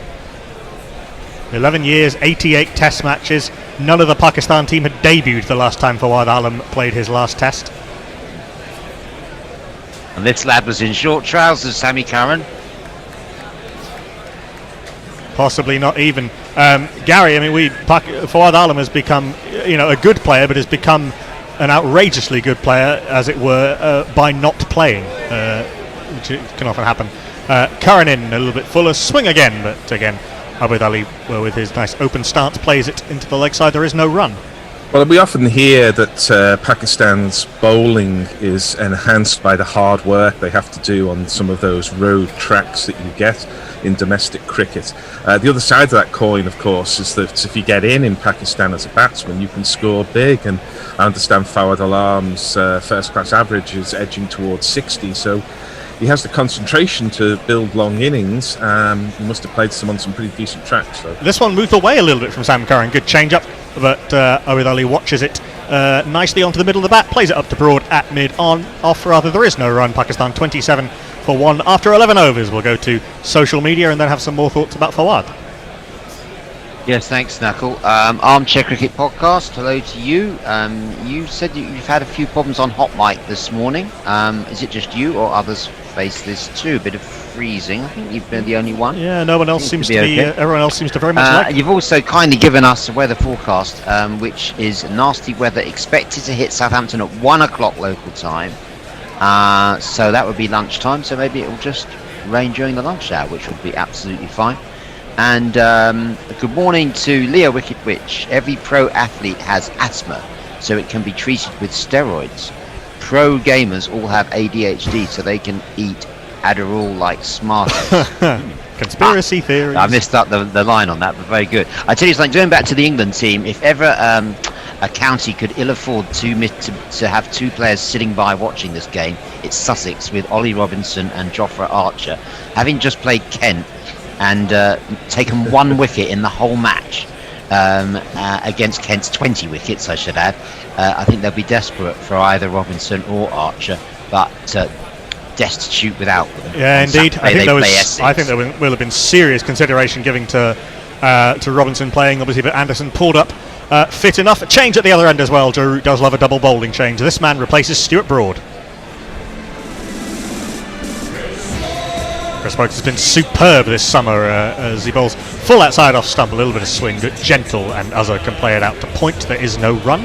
11 years, 88 Test matches. None of the Pakistan team had debuted the last time Fawad Alam played his last Test. And this lad was in short trousers, Sammy Curran. Possibly not even. Gary, I mean, Fawad Alam has become, a good player, but has become an outrageously good player, as it were, by not playing, which can often happen. Curran in a little bit fuller, swing again, but again, Abid Ali, with his nice open stance, plays it into the leg side. There is no run. Well, we often hear that Pakistan's bowling is enhanced by the hard work they have to do on some of those road tracks that you get in domestic cricket. The other side of that coin, of course, is that if you get in Pakistan as a batsman, you can score big. And I understand Fawad Alam's first-class average is edging towards 60, so he has the concentration to build long innings. He must have played on some pretty decent tracks, though. This one moved away a little bit from Sam Curran. Good change-up, but Abid Ali watches it nicely onto the middle of the bat, plays it up to Broad at mid-on, off rather. There is no run. Pakistan 27 for 1 after 11 overs. We'll go to social media and then have some more thoughts about Fawad. Yes, thanks, Knuckle. Armchair Cricket Podcast, hello to you. You said that you've had a few problems on hot mic this morning. Is it just you or others face this too? A bit of freezing. I think you've been the only one. Yeah, no one else seems to be. Okay. Everyone else seems to very much like it. You've also kindly given us a weather forecast, which is nasty weather expected to hit Southampton at 1 o'clock local time. So that would be lunchtime. So maybe it will just rain during the lunch hour, which would be absolutely fine. And good morning to Leo Wicket Witch. Every pro athlete has asthma, so it can be treated with steroids. Pro gamers all have ADHD, so they can eat Adderall like smarties. Conspiracy theories. I missed up the line on that, but very good. I tell you something, going back to the England team, if ever a county could ill afford to have 2 players sitting by watching this game, it's Sussex with Ollie Robinson and Jofra Archer. Having just played Kent and taken 1 wicket in the whole match against Kent's 20 wickets, I should add. I think they'll be desperate for either Robinson or Archer, but destitute without them. Yeah, indeed. I think there will have been serious consideration given to Robinson playing, obviously, but Anderson pulled up fit enough. A change at the other end as well. Joe Root does love a double bowling change. This man replaces Stuart Broad. Chris Wokes has been superb this summer as he bowls full outside off stump, a little bit of swing, but gentle, and Azhar can play it out to point. There is no run.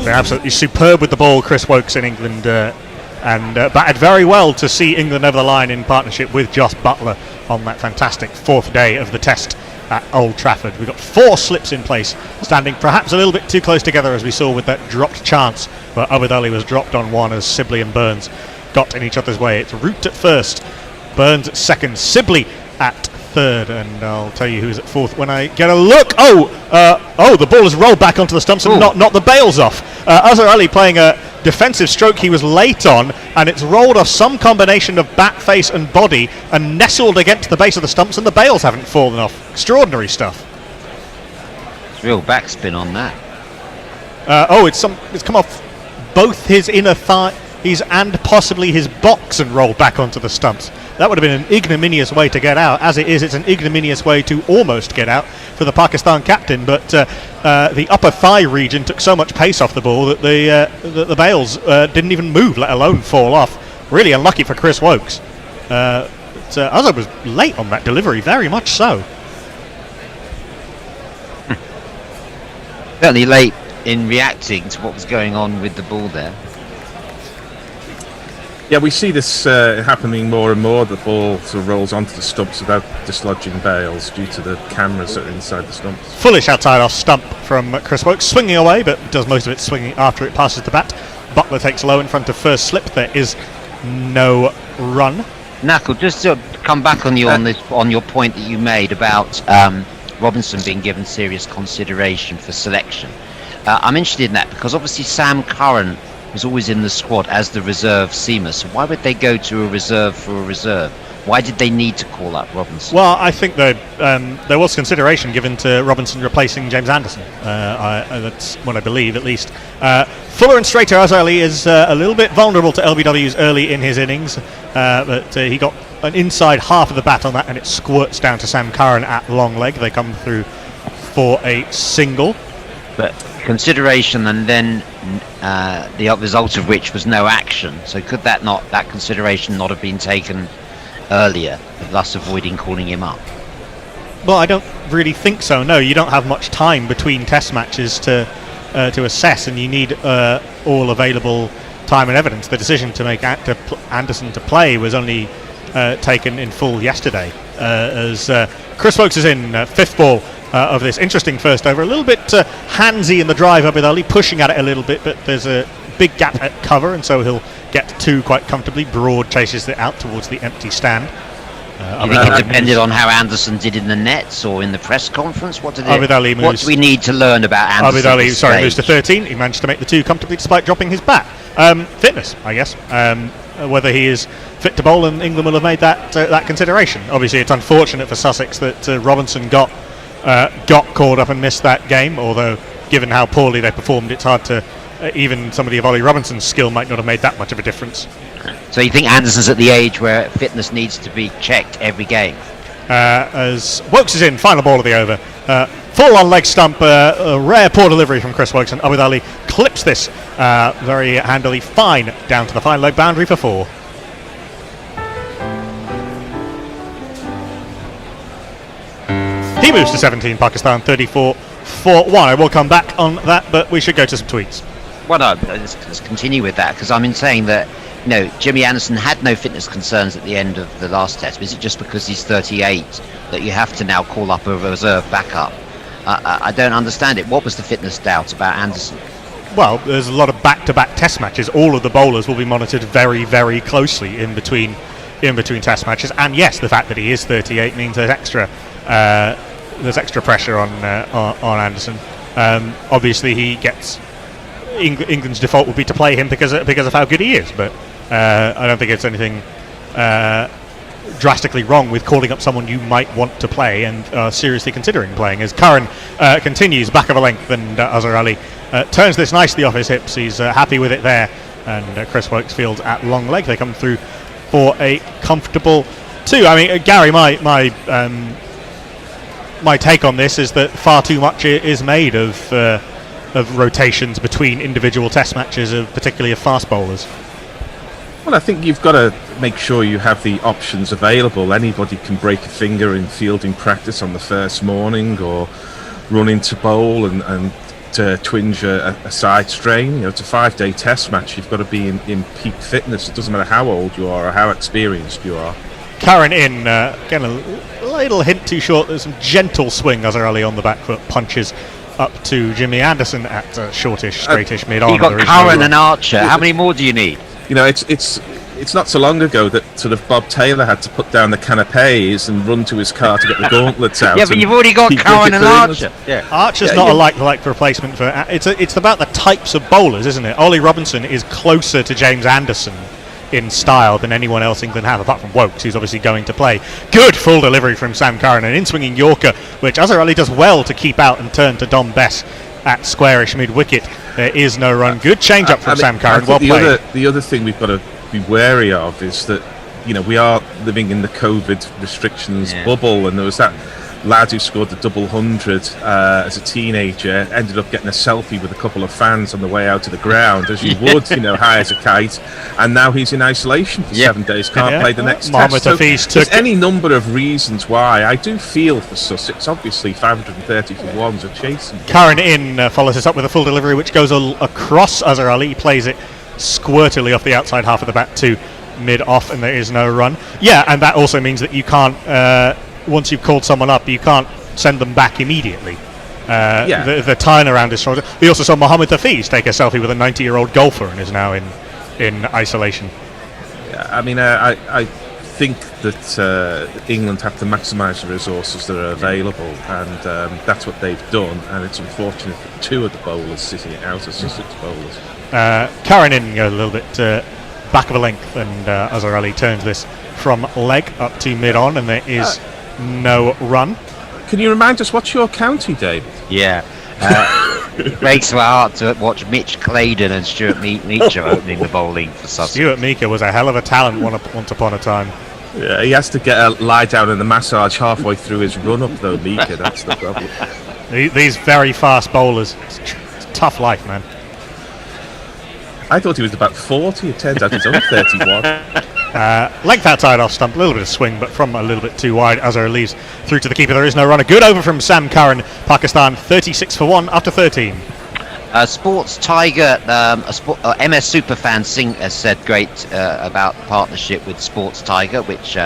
They're absolutely superb with the ball, Chris Wokes in England, and batted very well to see England over the line in partnership with Jos Buttler on that fantastic 4th day of the Test at Old Trafford. We've got 4 slips in place, standing perhaps a little bit too close together, as we saw with that dropped chance where Abid Ali was dropped on one as Sibley and Burns got in each other's way. It's Root at first Burns at second, Sibley at third, and I'll tell you who's at fourth when I get a look. The ball has rolled back onto the stumps and not the bails off. Azhar Ali playing a defensive stroke he was late on, and it's rolled off some combination of back, face and body and nestled against the base of the stumps, and the bails haven't fallen off. Extraordinary stuff. It's real backspin on that. It's come off both his inner thigh and possibly his box and rolled back onto the stumps. That would have been an ignominious way to get out. As it is, it's an ignominious way to almost get out for the Pakistan captain, but the upper thigh region took so much pace off the ball that the bails didn't even move, let alone fall off. Really unlucky for Chris Wokes. Azhar was late on that delivery, very much so. Certainly late in reacting to what was going on with the ball there. Yeah, we see this happening more and more. The ball sort of rolls onto the stumps without dislodging bails due to the cameras that are inside the stumps. Foolish outside off stump from Chris Wokes, swinging away, but does most of it swinging after it passes the bat. Butler takes low in front of first slip. There is no run. Knuckle, just to come back on your point that you made about Robinson being given serious consideration for selection. I'm interested in that because obviously Sam Curran was always in the squad as the reserve seamer, so why would they go to a reserve for a reserve? Why did they need to call up Robinson? Well, I think that there was consideration given to Robinson replacing James Anderson. That's what I believe, at least. Fuller and straighter, Azhar Ali is a little bit vulnerable to LBWs early in his innings, but he got an inside half of the bat on that, and it squirts down to Sam Curran at long leg. They come through for a single. But consideration, and then the result of which was no action. So could that consideration not have been taken earlier, thus avoiding calling him up? Well, I don't really think so. No, you don't have much time between test matches to assess, and you need all available time and evidence. The decision to make Anderson to play was only taken in full yesterday, as Chris Wokes is in fifth ball of this interesting first over. A little bit handsy in the drive, Abid Ali pushing at it a little bit, but there's a big gap at cover, and so he'll get two quite comfortably. Broad chases it out towards the empty stand. You think it depended on how Anderson did in the nets or in the press conference? What do we need to learn about Anderson? Abid Ali, moves to 13. He managed to make the two comfortably despite dropping his bat. Fitness, I guess. Whether he is fit to bowl, and England will have made that consideration. Obviously, it's unfortunate for Sussex that Robinson got called up and missed that game, although given how poorly they performed, it's hard to even somebody of Ollie Robinson's skill might not have made that much of a difference. So you think Anderson's at the age where fitness needs to be checked every game? As Wokes is in, final ball of the over. Full on leg stump, a rare poor delivery from Chris Wokes, and Abid Ali clips this very handily fine down to the fine leg boundary for 4. He moves to 17, Pakistan 34 for 1. I will come back on that, but we should go to some tweets. Well, no, let's continue with that, because I'm in saying that Jimmy Anderson had no fitness concerns at the end of the last test. Is it just because he's 38 that you have to now call up a reserve backup? I don't understand it. What was the fitness doubt about Anderson? Well, there's a lot of back-to-back test matches. All of the bowlers will be monitored very, very closely in between test matches. And yes, the fact that he is 38 means there's extra pressure on Anderson. Obviously, he gets England's default would be to play him because of how good he is. But I don't think it's anything drastically wrong with calling up someone you might want to play and seriously considering playing. As Curran continues back of a length, and Azhar Ali turns this nicely off his hips. He's happy with it there, and Chris Wokes fields at long leg. They come through for a comfortable 2. I mean, Gary, my take on this is that far too much is made of rotations between individual test matches, particularly of fast bowlers. Well, I think you've got to make sure you have the options available. Anybody can break a finger in fielding practice on the first morning, or run into bowl and to twinge a side strain. It's a 5-day test match. You've got to be in peak fitness. It doesn't matter how old you are or how experienced you are. Curran in, again, a little hint too short. There's some gentle swing. Azhar Ali on the back foot punches up to Jimmy Anderson at shortish, straightish mid-on. You got Curran and Archer. How many more do you need? It's it's not so long ago that sort of Bob Taylor had to put down the canapes and run to his car to get the gauntlets out. Yeah, but you've already got Cowan and Archer. Yeah. Archer's not a like replacement for. It's about the types of bowlers, isn't it? Ollie Robinson is closer to James Anderson in style than anyone else England have, apart from Wokes, who's obviously going to play. Good full delivery from Sam Curran, an in-swinging Yorker, which Azhar Ali does well to keep out and turn to Dom Bess at squarish mid-wicket. There is no run. Good change-up from Sam Curran. Well played. The other thing we've got to be wary of is that, you know, we are living in the COVID restrictions bubble, and there was that lad who scored the double 100 as a teenager, ended up getting a selfie with a couple of fans on the way out to the ground, as you would, you know, high as a kite, and now he's in isolation for 7 days, can't play the next test. So there's any number of reasons why. I do feel for Sussex, obviously 530 for ones are chasing. Curran in follows this up with a full delivery which goes across Azhar Ali. He plays it squirtily off the outside half of the bat to mid-off, and there is no run. Yeah, and that also means that you can't once you've called someone up, you can't send them back immediately. The turnaround is stronger. We also saw Mohammad Hafiz take a selfie with a 90-year-old golfer and is now in isolation. Yeah, I mean, I think that England have to maximise the resources that are available, and that's what they've done. And it's unfortunate that two of the bowlers sitting it out are Sussex bowlers. Curran in a little bit back of a length, and Azhar Ali turns this from leg up to mid-on, and there is no run. Can you remind us, what's your county, David? Yeah. It breaks my heart to watch Mitch Claydon and Stuart Meacher opening the bowling for Sussex. Stuart Meacher was a hell of a talent once upon a time. Yeah, he has to get a lie down in the massage halfway through his run-up, though, Meacher. That's the problem. These very fast bowlers. It's a tough life, man. I thought he was about 40. It turns out he's only 31. Length outside off stump, a little bit of swing, but from a little bit too wide. Azhar leaves through to the keeper. There is no run. A good over from Sam Curran. Pakistan 36 for 1 after 13. Sports Tiger, MS Superfan Singh has said great about the partnership with Sports Tiger, which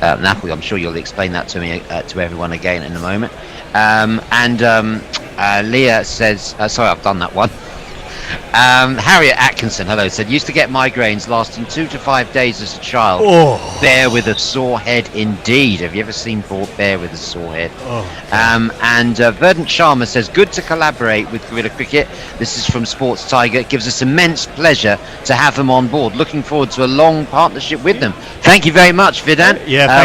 Napoli, I'm sure you'll explain that to me to everyone again in a moment. Leah says, sorry, I've done that one. Harriet Atkinson, hello, said used to get migraines lasting 2 to 5 days as a child. Bear with a sore head indeed. Have you ever seen Bear with a sore head? Verdant Sharma says good to collaborate with Guerrilla Cricket. This is from Sports Tiger. It gives us immense pleasure to have them on board. Looking forward to a long partnership with them. Thank you very much, Vidant.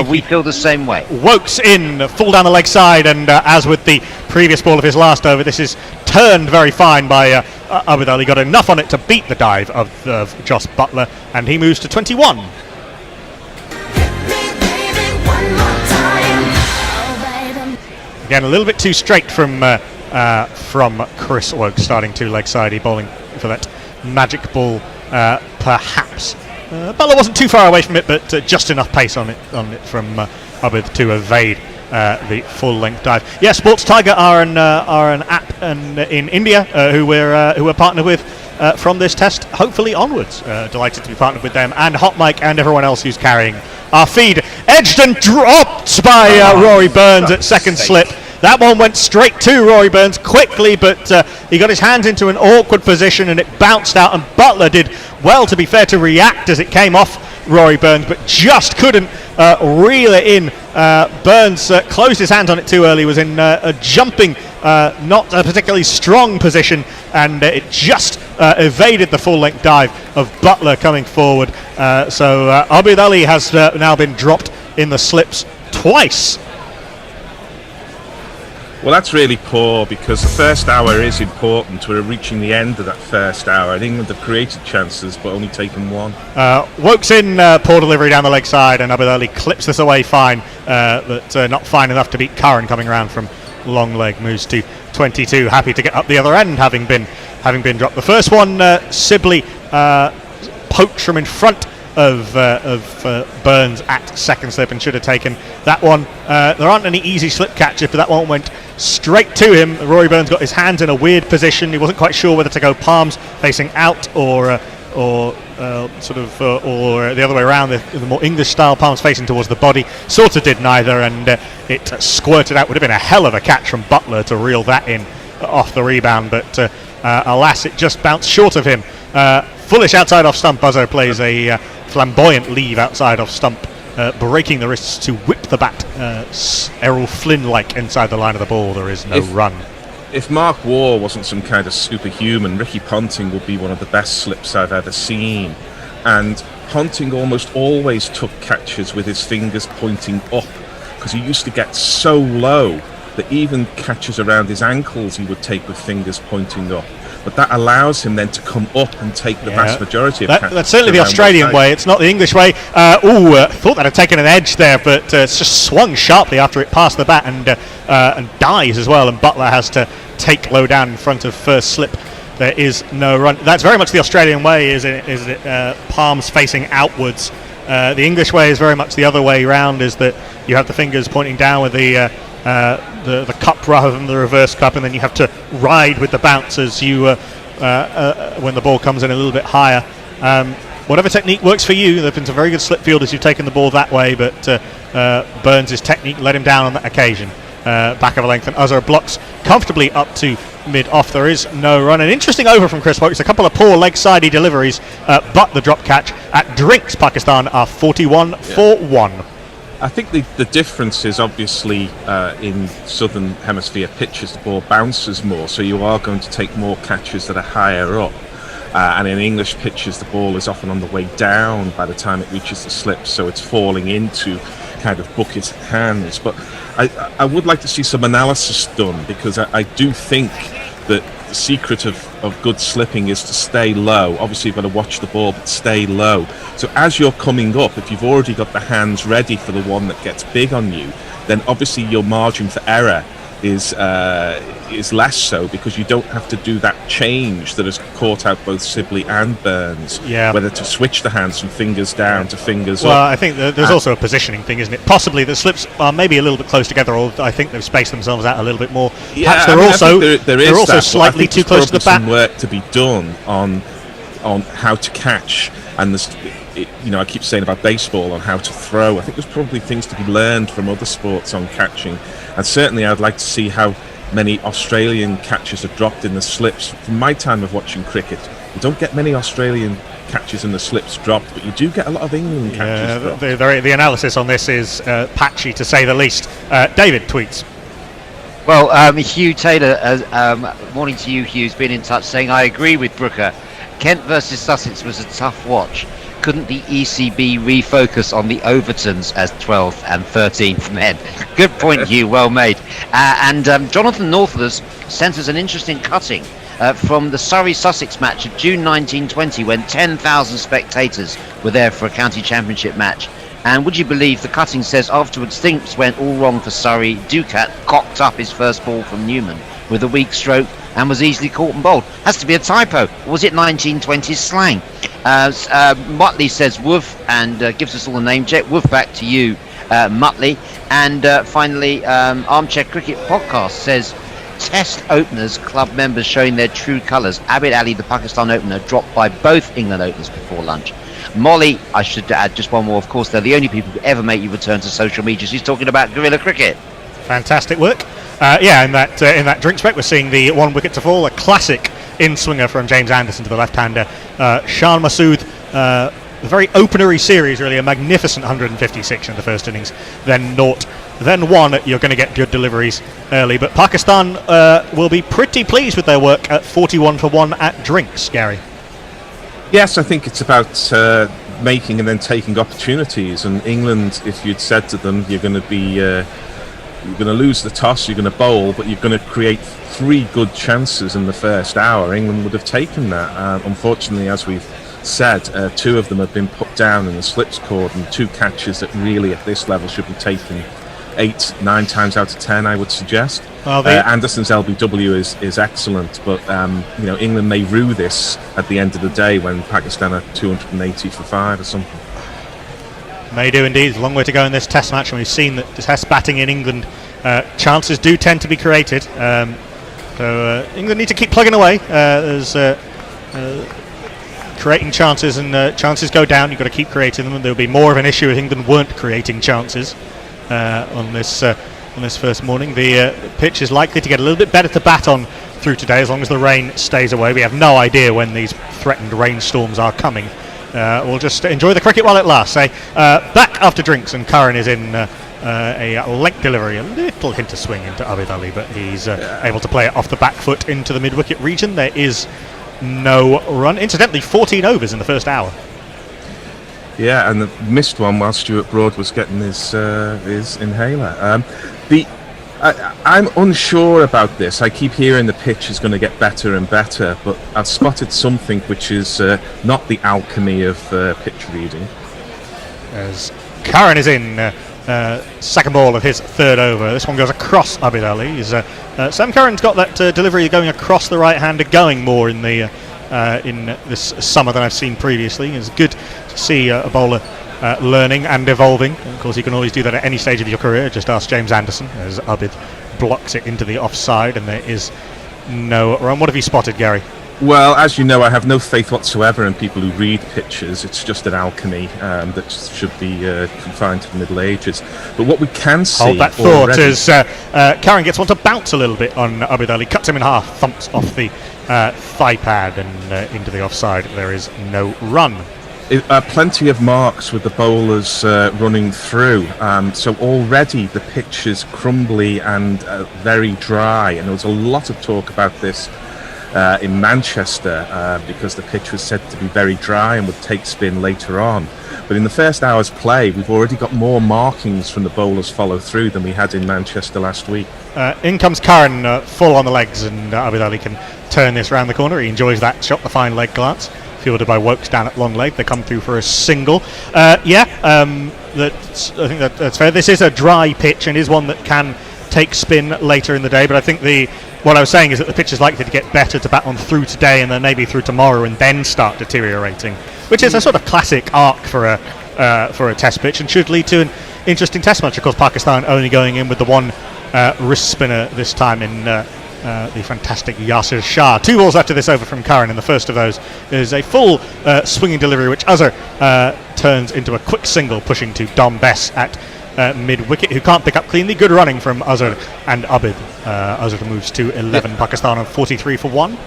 We feel the same way. Wokes in, full down the leg side, and as with the previous ball of his last over, this is turned very fine by Abid Ali. Got enough on it to beat the dive of Jos Buttler, and he moves to 21. Again, a little bit too straight from Chris Wokes, starting to leg sidey, bowling for that magic ball, perhaps. Butler wasn't too far away from it, but just enough pace on it from Abid to evade the full length dive. Yeah, Sports Tiger are an app in India who we're partnered with from this test, hopefully onwards. Delighted to be partnered with them and Hot Mike and everyone else who's carrying our feed. Edged and dropped by Rory Burns at second slip. That one went straight to Rory Burns quickly, but he got his hands into an awkward position and it bounced out, and Buttler did well, to be fair, to react as it came off Rory Burns, but just couldn't reel it in. Burns closed his hands on it too early, was in a jumping, not a particularly strong position, and it just evaded the full-length dive of Buttler coming forward. So Abid Ali has now been dropped in the slips twice. Well, that's really poor, because the first hour is important. We're reaching the end of that first hour. I think England have created chances, but only taken one. Wokes in, poor delivery down the leg side, and Abid Ali clips this away fine, but not fine enough to beat Curran coming around from long leg. Moves to 22. Happy to get up the other end, having been dropped. The first one, Sibley pokes from in front of Burns at second slip and should have taken that one. There aren't any easy slip catches, but that one went straight to him. Rory Burns got his hands in a weird position. He wasn't quite sure whether to go palms facing out or the other way around, the more English style, palms facing towards the body. Sort of did neither, and it squirted out. Would have been a hell of a catch from Buttler to reel that in off the rebound, but alas, it just bounced short of him. Foolish outside off stump. Buzzer plays a flamboyant leave outside off stump, breaking the wrists to whip the bat. Errol Flynn-like inside the line of the ball. There is no run. If Mark Waugh wasn't some kind of superhuman, Ricky Ponting would be one of the best slips I've ever seen. And Ponting almost always took catches with his fingers pointing up, because he used to get so low that even catches around his ankles he would take with fingers pointing up. But that allows him then to come up and take the vast majority of catches. That's certainly the Australian way. It's not the English way. Thought that had taken an edge there, but it's just swung sharply after it passed the bat and dies as well. And Butler has to take low down in front of first slip. There is no run. That's very much the Australian way, is it palms facing outwards. The English way is very much the other way round, is that you have the fingers pointing down with the cup rather than the reverse cup, and then you have to ride with the bounce as you when the ball comes in a little bit higher. Whatever technique works for you. There have been some very good slip fielders who've taken the ball that way, but Burns' technique let him down on that occasion. Back of a length, and Uzzer blocks comfortably up to mid-off. There is no run. An interesting over from Chris Wokes. A couple of poor leg-sidey deliveries, but the drop catch at Drinks. Pakistan are 41 for 1. I think the difference is obviously in Southern Hemisphere pitches, the ball bounces more, so you are going to take more catches that are higher up. And in English pitches, the ball is often on the way down by the time it reaches the slip, so it's falling into kind of bucket hands. But I would like to see some analysis done, because I do think that the secret of good slipping is to stay low. Obviously you've got to watch the ball, but stay low. So as you're coming up, if you've already got the hands ready for the one that gets big on you, then obviously your margin for error is less so, because you don't have to do that change that has caught out both Sibley and Burns. Yeah. Whether to switch the hands from fingers down to fingers up. Well, I think there's also a positioning thing, isn't it? Possibly the slips are maybe a little bit close together, or I think they've spaced themselves out a little bit more. Yeah, Perhaps they're also that, slightly too close to the bat. Some work to be done on how to catch, and I keep saying about baseball on how to throw. I think there's probably things to be learned from other sports on catching, and certainly I'd like to see how many Australian catches are dropped in the slips. From my time of watching cricket, you don't get many Australian catches in the slips dropped, but you do get a lot of England catches dropped. The analysis on this is patchy, to say the least. David tweets. Well, Hugh Taylor, morning to you, Hugh's been in touch saying, I agree with Brooker. Kent versus Sussex was a tough watch. Couldn't the ECB refocus on the Overtons as 12th and 13th men? Good point, Hugh, well made. And Jonathan Northers sent us an interesting cutting from the Surrey-Sussex match of June 1920, when 10,000 spectators were there for a county championship match. And would you believe the cutting says afterwards things went all wrong for Surrey. Ducat cocked up his first ball from Newman with a weak stroke and was easily caught and bowled. Has to be a typo. Was it 1920s slang? Mutley says woof, and gives us all a name check. Woof back to you, Mutley. And finally, Armchair Cricket Podcast says Test openers, club members showing their true colours. Abid Ali, the Pakistan opener, dropped by both England openers before lunch. Molly, I should add just one more, of course, they're the only people who ever make you return to social media. She's talking about guerrilla cricket. Fantastic work. In that drink spec, we're seeing the 1 wicket to fall, a classic in-swinger from James Anderson to the left-hander. Shan Masood, the very openery series, really, a magnificent 156 in the first innings, then 0, then 1. You're going to get good deliveries early, but Pakistan will be pretty pleased with their work at 41 for 1 at Drinks, Gary. Yes, I think it's about making and then taking opportunities. And England, if you'd said to them, you're going to lose the toss, you're going to bowl, but you're going to create 3 good chances in the first hour, England would have taken that. Unfortunately, as we've said, 2 of them have been put down in the slips cordon, 2 catches that really at this level should be taken 8-9 times out of 10, I would suggest. Well, Anderson's LBW is excellent, but England may rue this at the end of the day when Pakistan are 280 for 5 or something. May do indeed. There's a long way to go in this Test match, and we've seen that the Test batting in England, chances do tend to be created. So England need to keep plugging away. There's creating chances, and chances go down. You've got to keep creating them, and there'll be more of an issue if England weren't creating chances on this first morning. The pitch is likely to get a little bit better to bat on through today, as long as the rain stays away. We have no idea when these threatened rainstorms are coming. We'll just enjoy the cricket while it lasts. Back after drinks, and Curran is in a length delivery, a little hint of swing into Abid Ali, but he's able to play it off the back foot into the mid-wicket region. There is no run. Incidentally, 14 overs in the first hour. Yeah, and the missed one while Stuart Broad was getting his inhaler. I'm unsure about this. I keep hearing the pitch is going to get better and better, but I've spotted something which is not the alchemy of pitch reading. As Curran is in, second ball of his third over. This one goes across Abid Ali. Sam Curran's got that delivery going across the right-hander, going more in the in this summer than I've seen previously. It's good to see a bowler learning and evolving. Of course, you can always do that at any stage of your career. Just ask James Anderson, as Abid blocks it into the offside, and there is no run. What have you spotted, Gary? Well, as you know, I have no faith whatsoever in people who read pictures. It's just an alchemy that should be confined to the Middle Ages. But what we can see... Hold that thought as Curran gets one to bounce a little bit on Abid Ali, cuts him in half, thumps off the thigh pad and into the offside. There is no run. Plenty of marks with the bowlers running through. So already the pitch is crumbly and very dry. And there was a lot of talk about this in Manchester because the pitch was said to be very dry and would take spin later on. But in the first hour's play, we've already got more markings from the bowlers follow through than we had in Manchester last week. In comes Curran, full on the legs, and Abid Ali can turn this round the corner. He enjoys that shot, the fine leg glance, fielded by Wokes down at long leg. They come through for a single. I think that's fair. This is a dry pitch and is one that can take spin later in the day, but I think what I was saying is that the pitch is likely to get better to bat on through today and then maybe through tomorrow and then start deteriorating, which is a sort of classic arc for a test pitch and should lead to an interesting test match. Of course, Pakistan only going in with the one wrist spinner this time in the fantastic Yasir Shah. 2 balls after this over from Curran, and the first of those is a full swinging delivery which Azhar turns into a quick single, pushing to Dom Bess at mid-wicket, who can't pick up cleanly. Good running from Azhar and Abid. Azhar moves to 11, Pakistan on 43 for 1.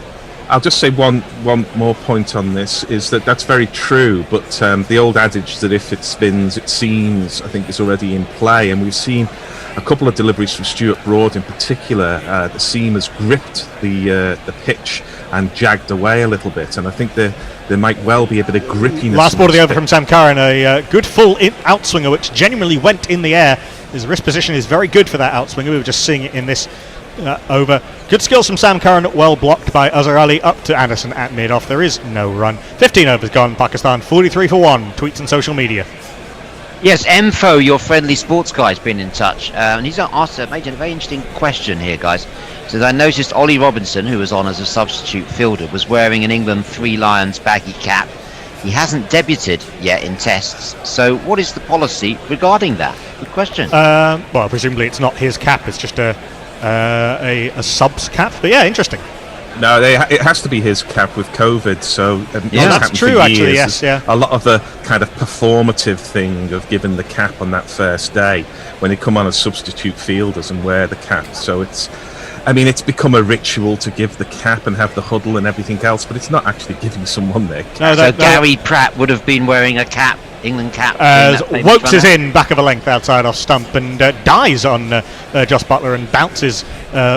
I'll just say one more point on this, is that's very true, but the old adage that if it spins, it seams, I think is already in play, and we've seen a couple of deliveries from Stuart Broad in particular. The seam has gripped the pitch and jagged away a little bit, and I think there might well be a bit of grippiness. Last ball of the over from Sam Curran, a good full outswinger which genuinely went in the air. His wrist position is very good for that outswinger. We were just seeing it in this over. Good skills from Sam Curran, well blocked by Azhar Ali, up to Anderson at mid-off. There is no run. 15 overs gone, Pakistan 43 for 1. Tweets and social media. Yes, Enfo, your friendly sports guy, has been in touch, and he's made a very interesting question here, guys. So I noticed Ollie Robinson, who was on as a substitute fielder, was wearing an England Three Lions baggy cap. He hasn't debuted yet in tests, so what is the policy regarding that? Good question. Well, presumably it's not his cap, it's just a subs cap, but yeah, interesting. No, it has to be his cap with COVID. So yeah, that's true. Actually, yes, yeah. A lot of the kind of performative thing of giving the cap on that first day when they come on as substitute fielders and wear the cap. So it's become a ritual to give the cap and have the huddle and everything else, but it's not actually giving someone their cap. So Gary Pratt would have been wearing a cap, England cap. As Wokes is in, back of a length outside off stump, and dies on Joss Buttler and bounces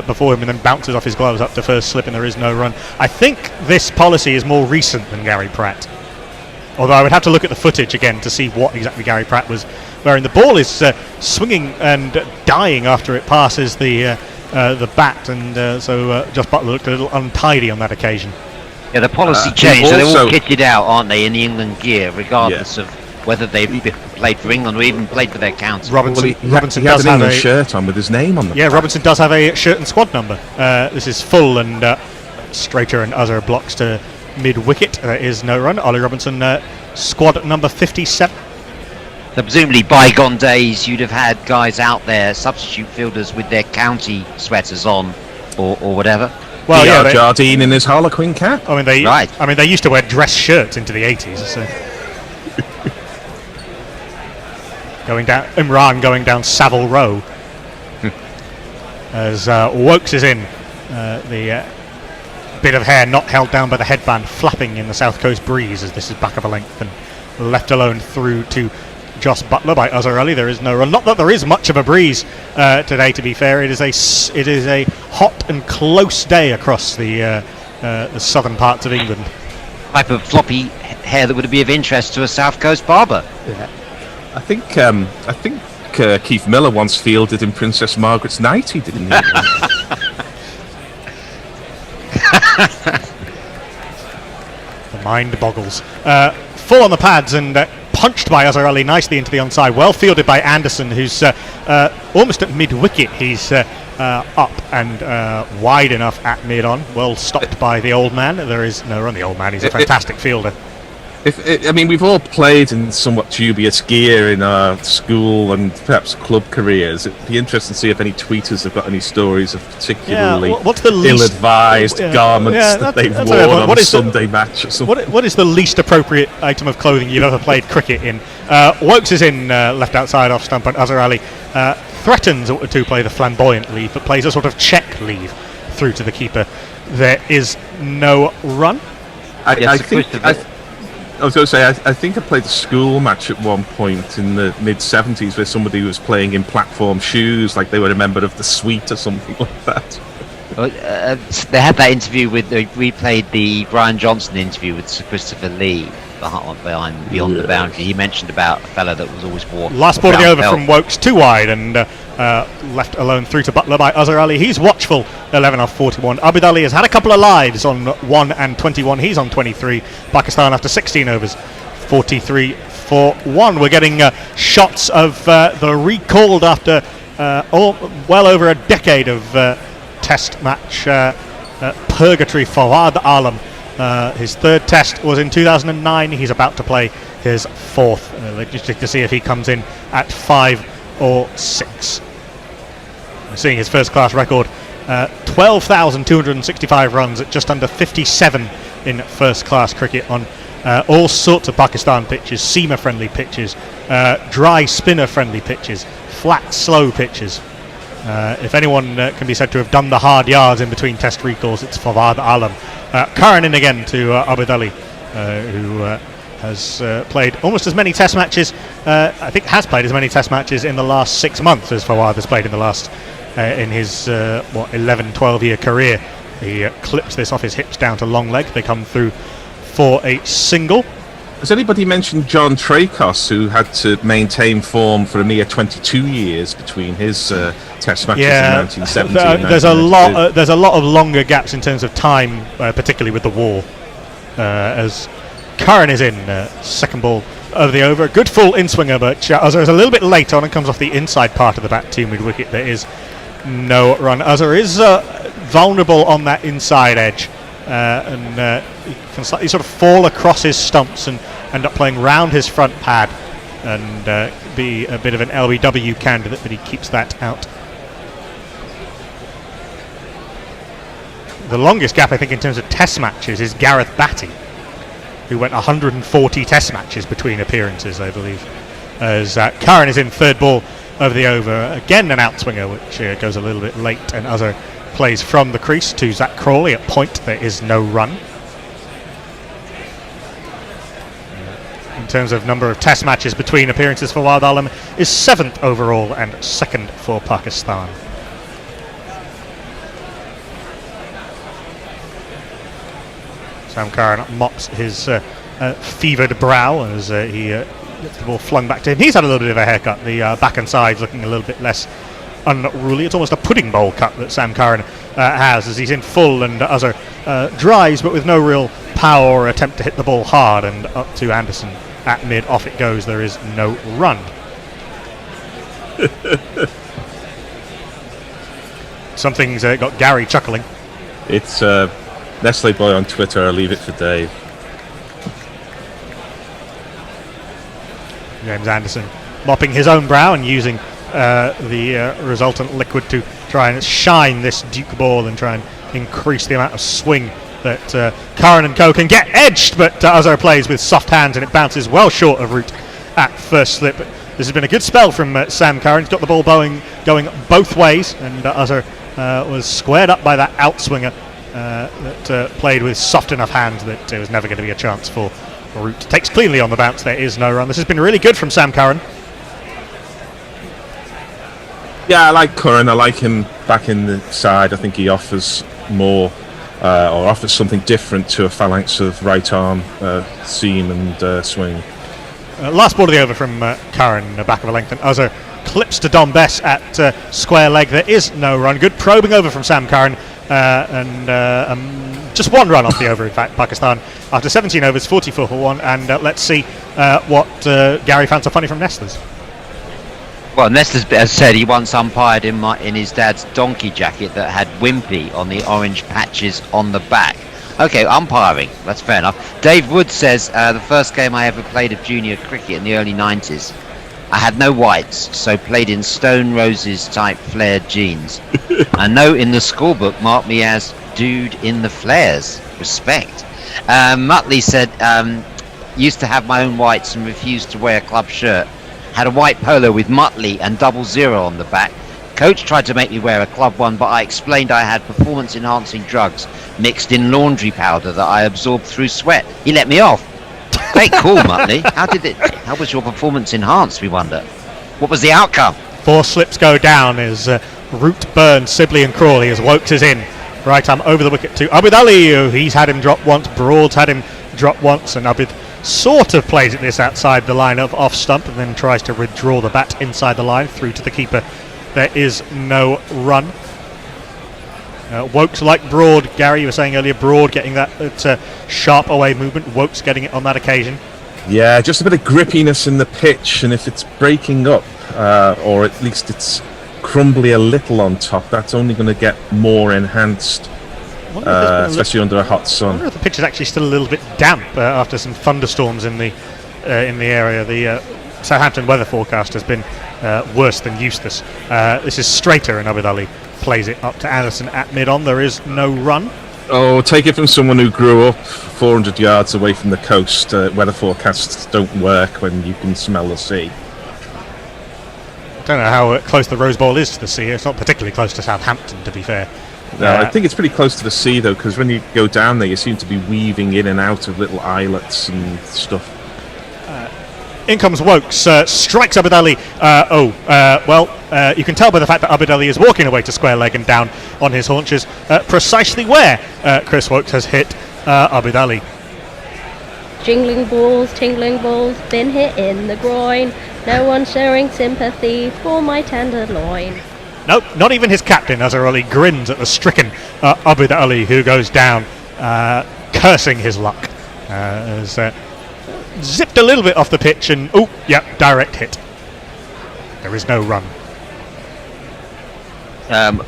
before him and then bounces off his gloves up to first slip, and there is no run. I think this policy is more recent than Gary Pratt, although I would have to look at the footage again to see what exactly Gary Pratt was wearing. The ball is swinging and dying after it passes the bat, and so Joss Buttler looked a little untidy on that occasion. Yeah, the policy changed, so they're all kitted out, aren't they, in the England gear, regardless of whether they played for England or even played for their county. Robinson he does had an have England shirt on with his name on the back. Robinson does have a shirt and squad number. This is full, and Strater and Azhar blocks to mid-wicket. There is no run. Ollie Robinson, squad number 57. So presumably bygone days, you'd have had guys out there, substitute fielders with their county sweaters on, or whatever. Well, yeah, Jardine in his Harlequin cap. They used to wear dress shirts into the 80s. So. Imran going down Savile Row as Wokes is in. The bit of hair not held down by the headband flapping in the south coast breeze as this is back of a length and left alone through to Joss Butler by Uzzarelli. There is no run. Not that there is much of a breeze today, to be fair. It is a hot and close day across the southern parts of England. Type of floppy hair that would be of interest to a South Coast barber. Yeah. I think Keith Miller once fielded in Princess Margaret's 90, didn't he? The mind boggles. Full on the pads and punched by Uzzarelli nicely into the onside. Well fielded by Anderson, who's almost at mid-wicket. He's up and wide enough at mid-on. Well stopped by the old man. There is no run. The old man, he's a fantastic fielder. I mean, we've all played in somewhat dubious gear in our school and perhaps club careers. It'd be interesting to see if any tweeters have got any stories of particularly ill-advised garments that they've worn on a Sunday match or something. What is the least appropriate item of clothing you've ever played cricket in? Wokes is in left outside off stump, and Uzzarelli threatens to play the flamboyant leave, but plays a sort of check leave through to the keeper. There is no run. I was going to say, I think I played a school match at one point in the mid-70s where somebody was playing in platform shoes, like they were a member of the Suite or something like that. Well, they had that interview with, we played the Brian Johnson interview with Sir Christopher Lee Beyond the Boundary. He mentioned about a fella that was always wore last ball of the over from Wokes, too wide, and left alone through to Butler by Uzzarelli. He's watchful, 11 off 41. Abid Ali has had a couple of lives on 1 and 21. He's on 23. Pakistan after 16 overs, 43 for 1. We're getting shots of the recalled after well over a decade of test match purgatory Fawad Alam. His third test was in 2009. He's about to play his fourth. Logistic to see if he comes in at 5 or 6. We're seeing his first class record, 12,265 runs at just under 57 in first class cricket on all sorts of Pakistan pitches, seamer friendly pitches, dry spinner friendly pitches, flat slow pitches. If anyone can be said to have done the hard yards in between test recalls, it's Fawad Alam. Curran in again to Abid Ali, who has played almost as many test matches, I think has played as many test matches in the last 6 months as Fawad has played in the last, in his 11, 12 year career. He clips this off his hips down to long leg. They come through for a single. Has anybody mentioned John Tracos, who had to maintain form for a mere 22 years between his test matches in 1970? There's a lot of longer gaps in terms of time, particularly with the war. As Curran is in second ball over the over, good full in swinger, but Azhar is a little bit late on and comes off the inside part of the bat to mid wicket. There is no run. Azhar is vulnerable on that inside edge. And he can slightly sort of fall across his stumps and end up playing round his front pad and be a bit of an LBW candidate, but he keeps that out. The longest gap, I think, in terms of test matches is Gareth Batty, who went 140 test matches between appearances, I believe. As Curran is in third ball over the over, again an outswinger, which goes a little bit late, and Azhar plays from the crease to Zach Crawley at point. There is no run. In terms of number of test matches between appearances for Fawad Alam, is 7th overall and 2nd for Pakistan. Sam Curran mops his fevered brow as he gets the ball flung back to him. He's had a little bit of a haircut. The back and sides looking a little bit less unruly. It's almost a pudding bowl cut that Sam Curran has as he's in full, and Azhar drives but with no real power or attempt to hit the ball hard, and up to Anderson at mid. Off it goes. There is no run. Something's got Gary chuckling. It's Nestle Boy on Twitter. I'll leave it for Dave. James Anderson mopping his own brow and using the resultant liquid to try and shine this Duke ball and try and increase the amount of swing that Curran and co can get edged, but Azhar plays with soft hands and it bounces well short of route at first slip. This has been a good spell from Sam Curran. He's got the ball going both ways, and Azhar was squared up by that outswinger that played with soft enough hands that it was never going to be a chance for Root. Takes cleanly on the bounce. There is no run. This has been really good from Sam Curran. Yeah, I like Curran. I like him back in the side. I think he offers more, or offers something different to a phalanx of right arm seam and swing. Last ball of the over from Curran, back of a length, and Uzzer clips to Dom Bess at square leg. There is no run. Good probing over from Sam Curran, and just one run off the over, in fact, Pakistan. After 17 overs, 44 for 1, and let's see what Gary found so funny from Nestlers. Well, Nestlers has said he once umpired in his dad's donkey jacket that had Wimpy on the orange patches on the back. Okay, umpiring, that's fair enough. Dave Wood says, the first game I ever played of junior cricket in the early 90s, I had no whites, so played in Stone Roses type flared jeans. A note in the scorebook marked me as dude in the flares. Respect. Muttley said, used to have my own whites and refused to wear a club shirt. Had a white polo with Muttley and 00 on the back. Coach tried to make me wear a club one, but I explained I had performance-enhancing drugs mixed in laundry powder that I absorbed through sweat. He let me off. Great call, Muttley. How was your performance enhanced, we wonder? What was the outcome? 4 slips go down as Root, Burns, Sibley and Crawley as Wokes is in. Right arm over the wicket to Abid Ali, who he's had him drop once, Broad's had him drop once, and Abid sort of plays at this outside the line of off stump and then tries to withdraw the bat inside the line through to the keeper. There is no run. Wokes like Broad. Gary, you were saying earlier, Broad getting that sharp away movement. Wokes getting it on that occasion. Yeah, just a bit of grippiness in the pitch, and if it's breaking up, or at least it's crumbly a little on top, that's only going to get more enhanced, especially under a hot sun. I wonder if the pitch is actually still a little bit damp after some thunderstorms in the area. The Southampton weather forecast has been worse than Eustace. This is straighter, and Abid Ali plays it up to Anderson at mid-on. There is no run. Oh, take it from someone who grew up 400 yards away from the coast. Weather forecasts don't work when you can smell the sea. I don't know how close the Rose Bowl is to the sea. It's not particularly close to Southampton, to be fair. No, I think it's pretty close to the sea, though, because when you go down there, you seem to be weaving in and out of little islets and stuff. In comes Wokes, strikes Abid Ali. You can tell by the fact that Abid Ali is walking away to square leg and down on his haunches, precisely where Chris Wokes has hit Abid Ali. Tingling balls, been hit in the groin. No one showing sympathy for my tenderloin. Nope, not even his captain, Azhar Ali grins at the stricken Abid Ali, who goes down, cursing his luck. Zipped a little bit off the pitch and direct hit. There is no run.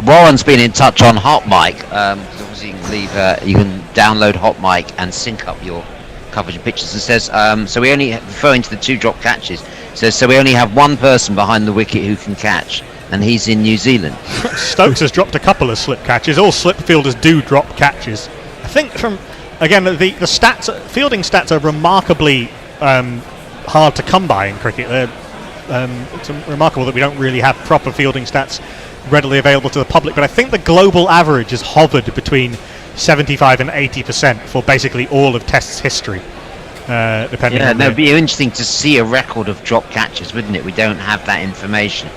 Warren's been in touch on Hot Mic, because obviously you can download Hot Mic and sync up your coverage and pictures, and says so we only, referring to the 2 drop catches, says so we only have one person behind the wicket who can catch, and he's in New Zealand. Stokes has dropped a couple of slip catches. All slip fielders do drop catches. I think from again the stats, fielding stats are remarkably hard to come by in cricket. It's remarkable that we don't really have proper fielding stats readily available to the public, but I think the global average has hovered between 75 and 80% for basically all of Test's history, depending on it'd be interesting to see a record of drop catches, wouldn't it? We don't have that information.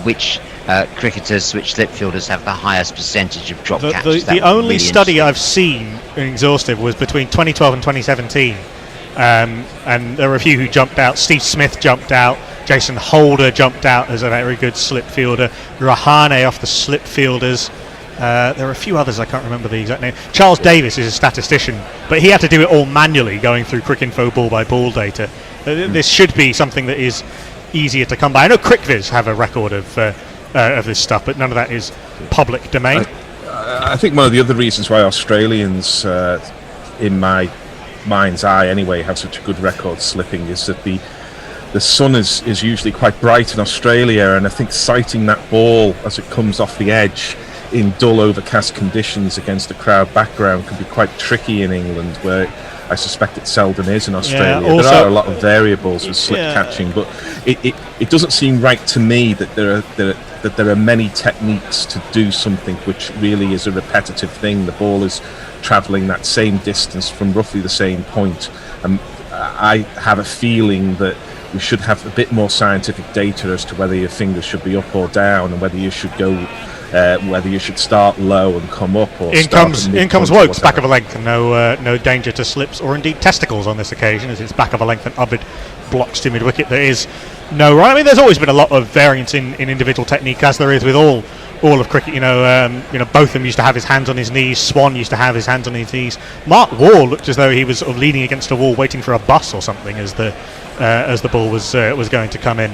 Which cricketers, which slip fielders have the highest percentage of drop catches. The only really study I've seen exhaustive was between 2012 and 2017, and there were a few who jumped out. Steve Smith jumped out. Jason Holder jumped out as a very good slip fielder. Rahane off the slip fielders. There are a few others, I can't remember the exact name. Charles Davis is a statistician, but he had to do it all manually, going through Cricinfo ball by ball data. This should be something that is easier to come by. I know CricViz have a record of this stuff, but none of that is public domain. I think one of the other reasons why Australians, in my mind's eye anyway, have such a good record slipping is that the sun is usually quite bright in Australia, and I think sighting that ball as it comes off the edge in dull, overcast conditions against a crowd background can be quite tricky in England, where I suspect it seldom is in Australia. Yeah, also, there are a lot of variables with slip catching, but it doesn't seem right to me that there are many techniques to do something which really is a repetitive thing. The ball is travelling that same distance from roughly the same point. I have a feeling that we should have a bit more scientific data as to whether your fingers should be up or down, and whether you should go, whether you should start low and come up, or in comes Wokes, back of a length, and no danger to slips or indeed testicles on this occasion, as it's back of a length and Ubud blocks to mid wicket. There is no right. I mean, there's always been a lot of variance in individual technique, as there is with all of cricket. Botham used to have his hands on his knees. Swan used to have his hands on his knees. Mark Wall looked as though he was sort of leaning against a wall, waiting for a bus or something as the ball was going to come in.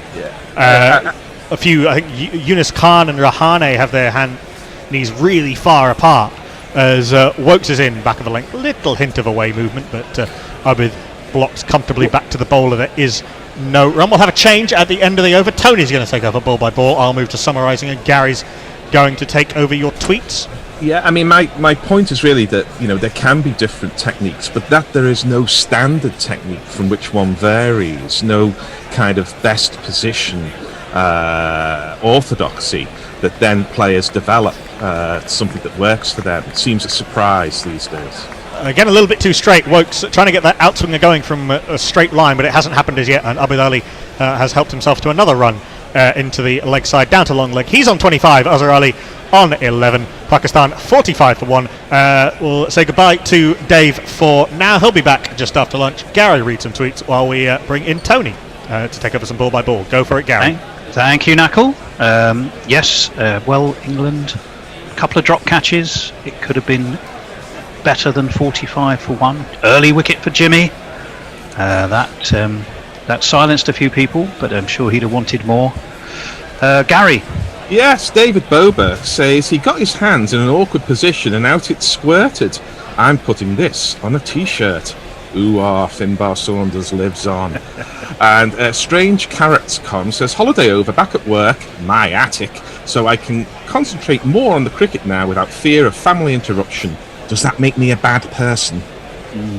A few, I think, Yunus Khan and Rahane have their knees really far apart as Wokes is in back of the length. Little hint of away movement, but Ubud blocks comfortably back to the bowler. There is no run. We'll have a change at the end of the over. Tony's going to take over ball by ball. I'll move to summarising, and Gary's going to take over your tweets. Yeah, I mean, my point is really that, there can be different techniques, but that there is no standard technique from which one varies, no kind of best position orthodoxy that then players develop, something that works for them. It seems a surprise these days. Again, a little bit too straight. Wokes trying to get that outswinger going from a straight line, but it hasn't happened as yet, and Abid Ali has helped himself to another run into the leg side, down to long leg. He's on 25, Azhar Ali on 11. Pakistan 45 for 1. We'll say goodbye to Dave for now. He'll be back just after lunch. Gary reads some tweets while we bring in Tony to take over some ball by ball. Go for it, Gary. Thank you, Knuckle. Yes, England, a couple of drop catches. It could have been better than 45 for 1. Early wicket for Jimmy. That silenced a few people, but I'm sure he'd have wanted more. Gary. Yes, David Bober says he got his hands in an awkward position and out it squirted. I'm putting this on a t-shirt. Ooh, Finbar Saunders lives on. And Strange Carrots says, holiday over, back at work, my attic, so I can concentrate more on the cricket now without fear of family interruption. Does that make me a bad person?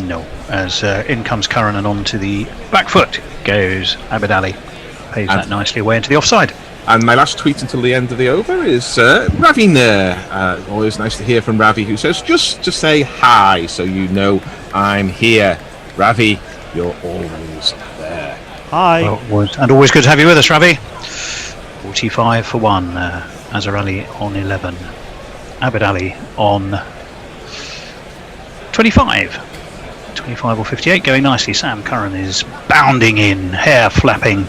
No. As in comes Curran, and on to the back foot goes Abid Ali. Pays that nicely away into the offside. And my last tweet until the end of the over is Ravi Nair. Always nice to hear from Ravi, who says, just to say hi so you know I'm here. Ravi, you're always there. Hi. And always good to have you with us, Ravi. 45 for 1. Azhar Ali on 11. Abid Ali on 25. 25 or 58, going nicely. Sam Curran is bounding in, hair flapping.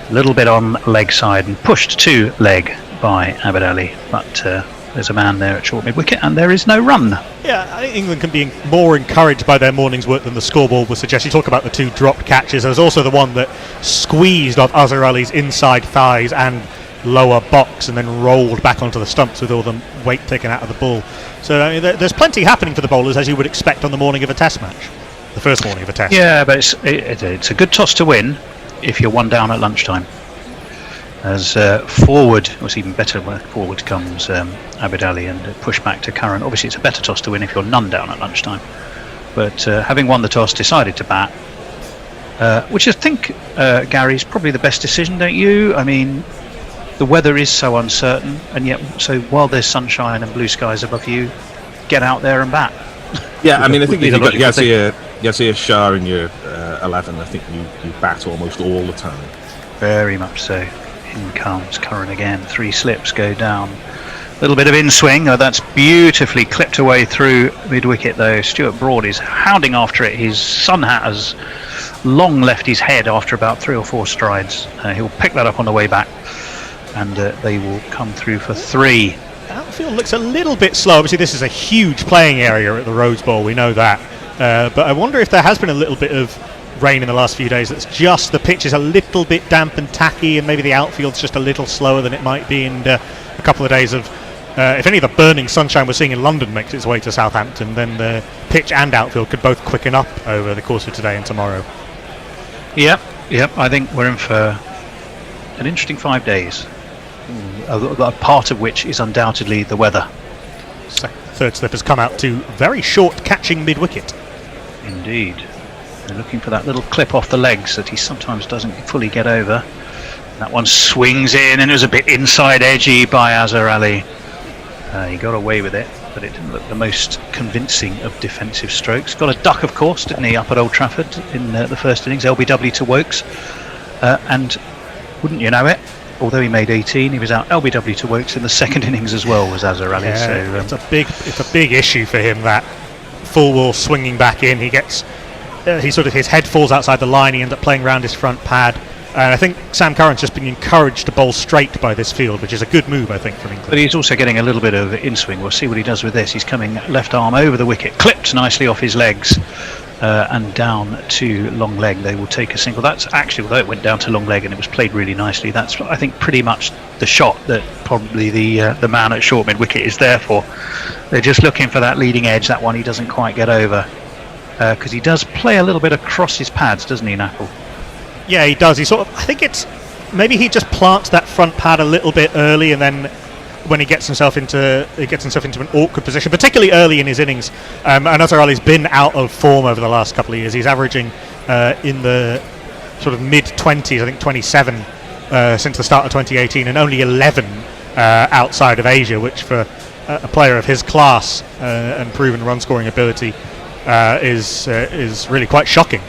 A little bit on leg side and pushed to leg by Abid Ali, but there's a man there at short mid wicket and there is no run. Yeah, I think England can be more encouraged by their morning's work than the scoreboard would suggest. You talk about the 2 dropped catches. There's also the one that squeezed off Azhar Ali's inside thighs and lower box and then rolled back onto the stumps with all the weight taken out of the ball. So I mean, there's plenty happening for the bowlers, as you would expect on the morning of a test match, the first morning of a test. Yeah, but it's a good toss to win if you're 1 down at lunchtime. As forward, it's even better when forward comes Abid Ali and push back to Curran. Obviously it's a better toss to win if you're none down at lunchtime, but having won the toss, decided to bat, which I think, Gary's probably the best decision, don't you? I mean, the weather is so uncertain, and yet so while there's sunshine and blue skies above you, get out there and bat. Yeah, I mean, I think if you've got Yazir Shah in your 11, I think you bat almost all the time. Very much so. In comes Curran again. 3 slips go down. A little bit of in-swing. That's beautifully clipped away through mid-wicket, though. Stuart Broad is hounding after it. His sun hat has long left his head after about 3 or 4 strides. He'll pick that up on the way back, and they will come through for 3. Outfield looks a little bit slow. Obviously, this is a huge playing area at the Rhodes Bowl. We know that. But I wonder if there has been a little bit of rain in the last few days. That's just the pitch is a little bit damp and tacky, and maybe the outfield's just a little slower than it might be. And a couple of days of, if any of the burning sunshine we're seeing in London makes its way to Southampton, then the pitch and outfield could both quicken up over the course of today and tomorrow. Yep. I think we're in for an interesting 5 days. A part of which is undoubtedly the weather. Third slip has come out to very short catching mid-wicket. Indeed. They're looking for that little clip off the legs that he sometimes doesn't fully get over. That one swings in, and it was a bit inside edgy by Azhar Ali. He got away with it, but it didn't look the most convincing of defensive strokes. Got a duck, of course, didn't he, up at Old Trafford in the first innings, LBW to Wokes. And wouldn't you know it, although he made 18, he was out LBW to Wokes in the second innings as well, was Azhar Ali. Yeah, so, it's a big issue for him, that full wall swinging back in. He gets, his head falls outside the line, he ends up playing round his front pad. And I think Sam Curran's just been encouraged to bowl straight by this field, which is a good move, I think, from England. But he's also getting a little bit of in-swing. We'll see what he does with this. He's coming left arm over the wicket, clipped nicely off his legs, and down to long leg. They will take a single. That's actually, although it went down to long leg and it was played really nicely, that's, I think, pretty much the shot that probably the man at short mid-wicket is there for. They're just looking for that leading edge. That one he doesn't quite get over, because he does play a little bit across his pads, doesn't he, Knackle? Yeah, he does. He sort of, I think it's, maybe he just plants that front pad a little bit early, and then when he gets himself into an awkward position, particularly early in his innings. And Azhar Ali's been out of form over the last couple of years. He's averaging in the sort of mid-20s, I think 27 since the start of 2018, and only 11 outside of Asia, which for a player of his class and proven run-scoring ability is really quite shocking.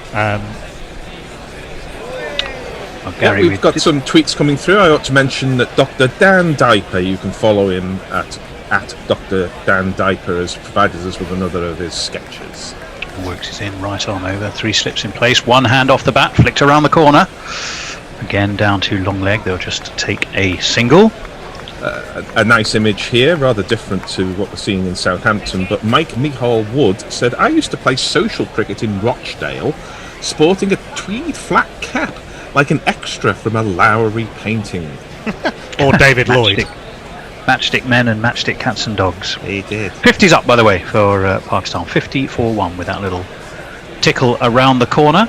Gary, we've got some tweets coming through. I ought to mention that Dr. Dan Diaper, you can follow him at Dr. Dan Diaper, has provided us with another of his sketches. Works his in, right arm over, 3 slips in place, one hand off the bat, flicked around the corner. Again down to long leg, they'll just take a single. A nice image here, rather different to what we're seeing in Southampton, but Mike Mihal Wood said, I used to play social cricket in Rochdale, sporting a tweed flat cap, like an extra from a Lowry painting. Or David Lloyd. Matchstick men and matchstick cats and dogs. He did. 50's up, by the way, for Pakistan. 50-4-1 with that little tickle around the corner.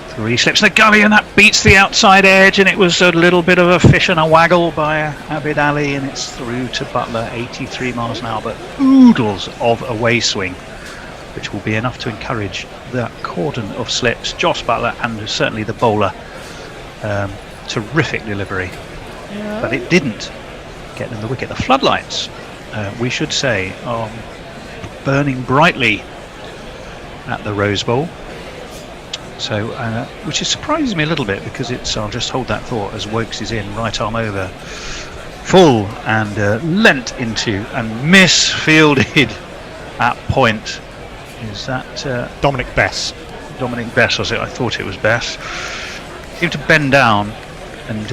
3 slips in the gully, and that beats the outside edge, and it was a little bit of a fish and a waggle by Abid Ali, and it's through to Butler, 83 miles an hour, but oodles of away swing, which will be enough to encourage that cordon of slips. Josh Butler and certainly the bowler, terrific delivery, but it didn't get them the wicket. The floodlights, we should say, are burning brightly at the Rose Bowl, so which surprises me a little bit, because it's, I'll just hold that thought as Wokes is in, right arm over, full, and lent into and misfielded at point. Is that Dominic Bess? Dominic Bess, was it? I thought it was Bess. Seemed to bend down and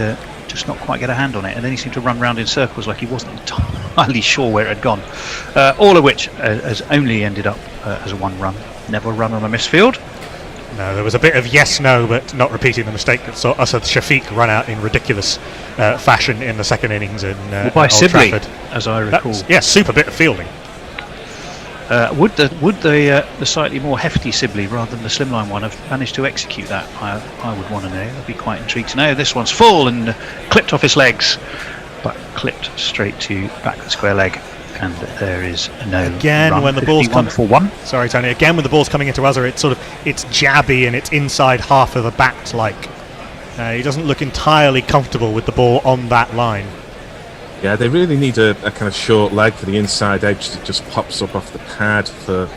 just not quite get a hand on it, and then he seemed to run round in circles like he wasn't entirely sure where it had gone. All of which has only ended up as a 1 run. Never run on a misfield. No, there was a bit of yes-no, but not repeating the mistake that saw Asad Shafiq run out in ridiculous fashion in the second innings in by Old Sibley, Trafford. as I recall. Super bit of fielding. Would the slightly more hefty Sibley rather than the slimline one have managed to execute that? I would want to know. I'd be quite intrigued to know. This one's full and clipped off his legs, but clipped straight to backward square leg, and there is no again run. When the ball's coming for 1. Sorry, Tony. Again, when the ball's coming into Azhar, it's jabby and it's inside half of the bat. Like he doesn't look entirely comfortable with the ball on that line. Yeah, they really need a kind of short leg for the inside edge that just pops up off the pad for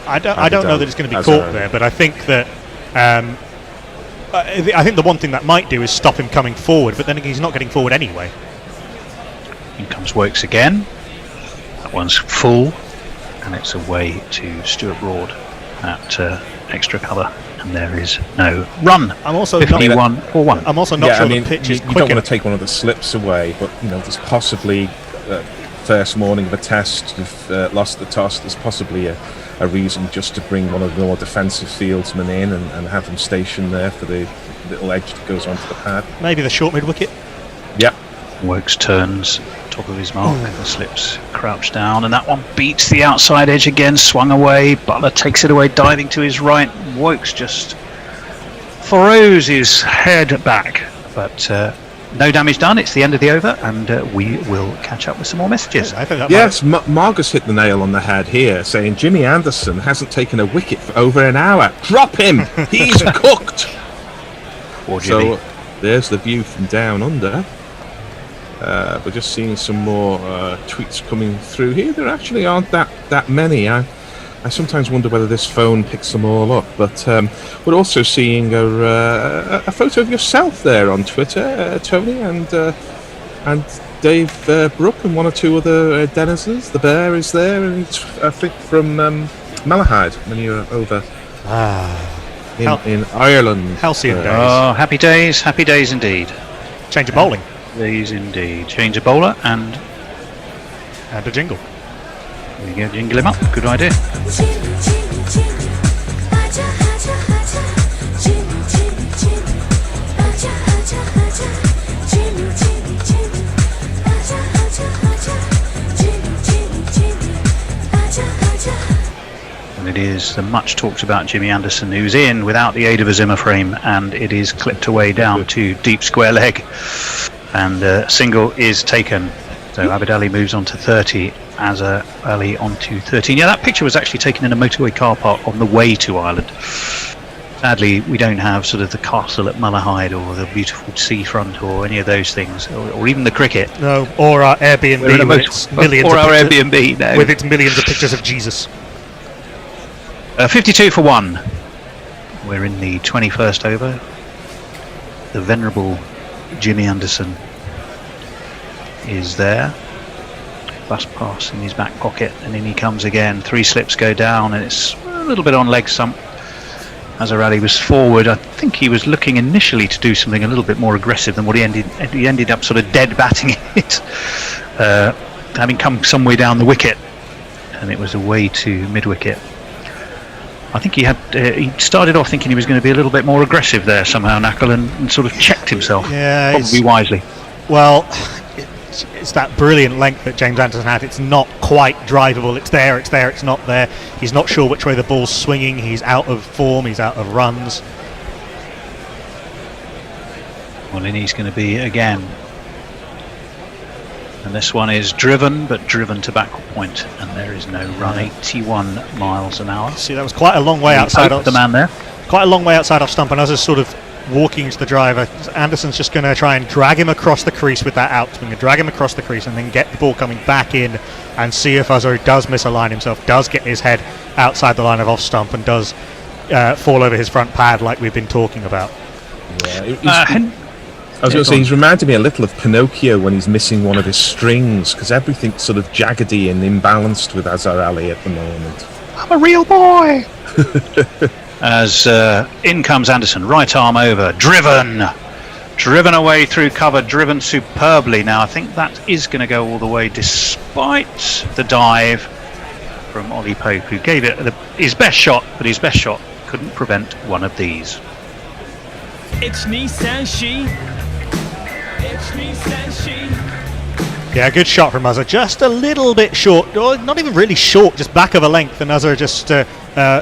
I don't know that it's going to be caught there, but I think that I think the one thing that might do is stop him coming forward, but then he's not getting forward anyway. In comes Wokes again. That one's full, and it's away to Stuart Broad at extra cover, and there is no run. I'm also 51-4-1. I'm also not sure the pitch is you quick don't want enough. to take one of the slips away, but there's possibly first morning of a test, you've lost the toss. There's possibly a reason just to bring one of the more defensive fieldsmen in and have them stationed there for the little edge that goes onto the pad. Maybe the short mid wicket. Yep. Wokes turns top of his mark, and slips crouched down, and that one beats the outside edge again, swung away. Butler takes it away, diving to his right. Wokes just throws his head back, but no damage done. It's the end of the over, and we will catch up with some more messages. I think that Yes, Margus hit the nail on the head here, saying Jimmy Anderson hasn't taken a wicket for over an hour. Drop him! He's cooked! Poor Jimmy. So there's the view from down under. We're just seeing some more tweets coming through here. There actually aren't that many. I sometimes wonder whether this phone picks them all up, but we're also seeing a photo of yourself there on Twitter, Tony, and Dave Brook and one or two other denizens. The bear is there, and it's, I think, from Malahide when you're over in Ireland. Halcyon days. Oh, happy days indeed. Change of bowling. Days indeed. Change of bowler and a jingle. There you go, jingle him up. Good idea. And it is the much talked about Jimmy Anderson, who's in without the aid of a Zimmer frame, and it is clipped away down to deep square leg, and single is taken. So Abid Ali moves on to 30, Azhar Ali on to 13. Yeah, that picture was actually taken in a motorway car park on the way to Ireland. Sadly, we don't have sort of the castle at Malahide or the beautiful seafront or any of those things, or even the cricket. No, or our Airbnb with its millions or of our pictures, Airbnb, no. with its millions of pictures of Jesus. 52 for 1. We're in the 21st over. The venerable Jimmy Anderson is there. Bus pass in his back pocket, and in he comes again. 3 slips go down, and it's a little bit on leg sump. Azhar Ali was forward. I think he was looking initially to do something a little bit more aggressive than what he ended up sort of dead batting it, having come some way down the wicket, and it was away to mid wicket. I think he started off thinking he was going to be a little bit more aggressive there somehow, Knuckle, and sort of checked himself, probably wisely. Well, it's that brilliant length that James Anderson had. It's not quite drivable. It's there, it's not there. He's not sure which way the ball's swinging. He's out of form, he's out of runs. Well, in he's going to be again. And this one is driven, but driven to backward point, and there is no run. 81 miles an hour. See, that was quite a long way outside of the man there. Quite a long way outside off stump, and Azhar's sort of walking to the driver. Anderson's just going to try and drag him across the crease with that outswing, drag him across the crease, and then get the ball coming back in, and see if Azhar does misalign himself, does get his head outside the line of off stump, and does fall over his front pad like we've been talking about. Yeah, I was going to say, he's reminded me a little of Pinocchio when he's missing one of his strings, because everything's sort of jaggedy and imbalanced with Azhar Ali at the moment. I'm a real boy! As in comes Anderson, right arm over, driven away through cover, driven superbly. Now I think that is going to go all the way, despite the dive from Ollie Pope, who gave it his best shot, but his best shot couldn't prevent one of these. It's me, Sanshi. It's me, Sanshi. Yeah, good shot from Azhar. Just a little bit short, or not even really short, just back of a length, and Azhar just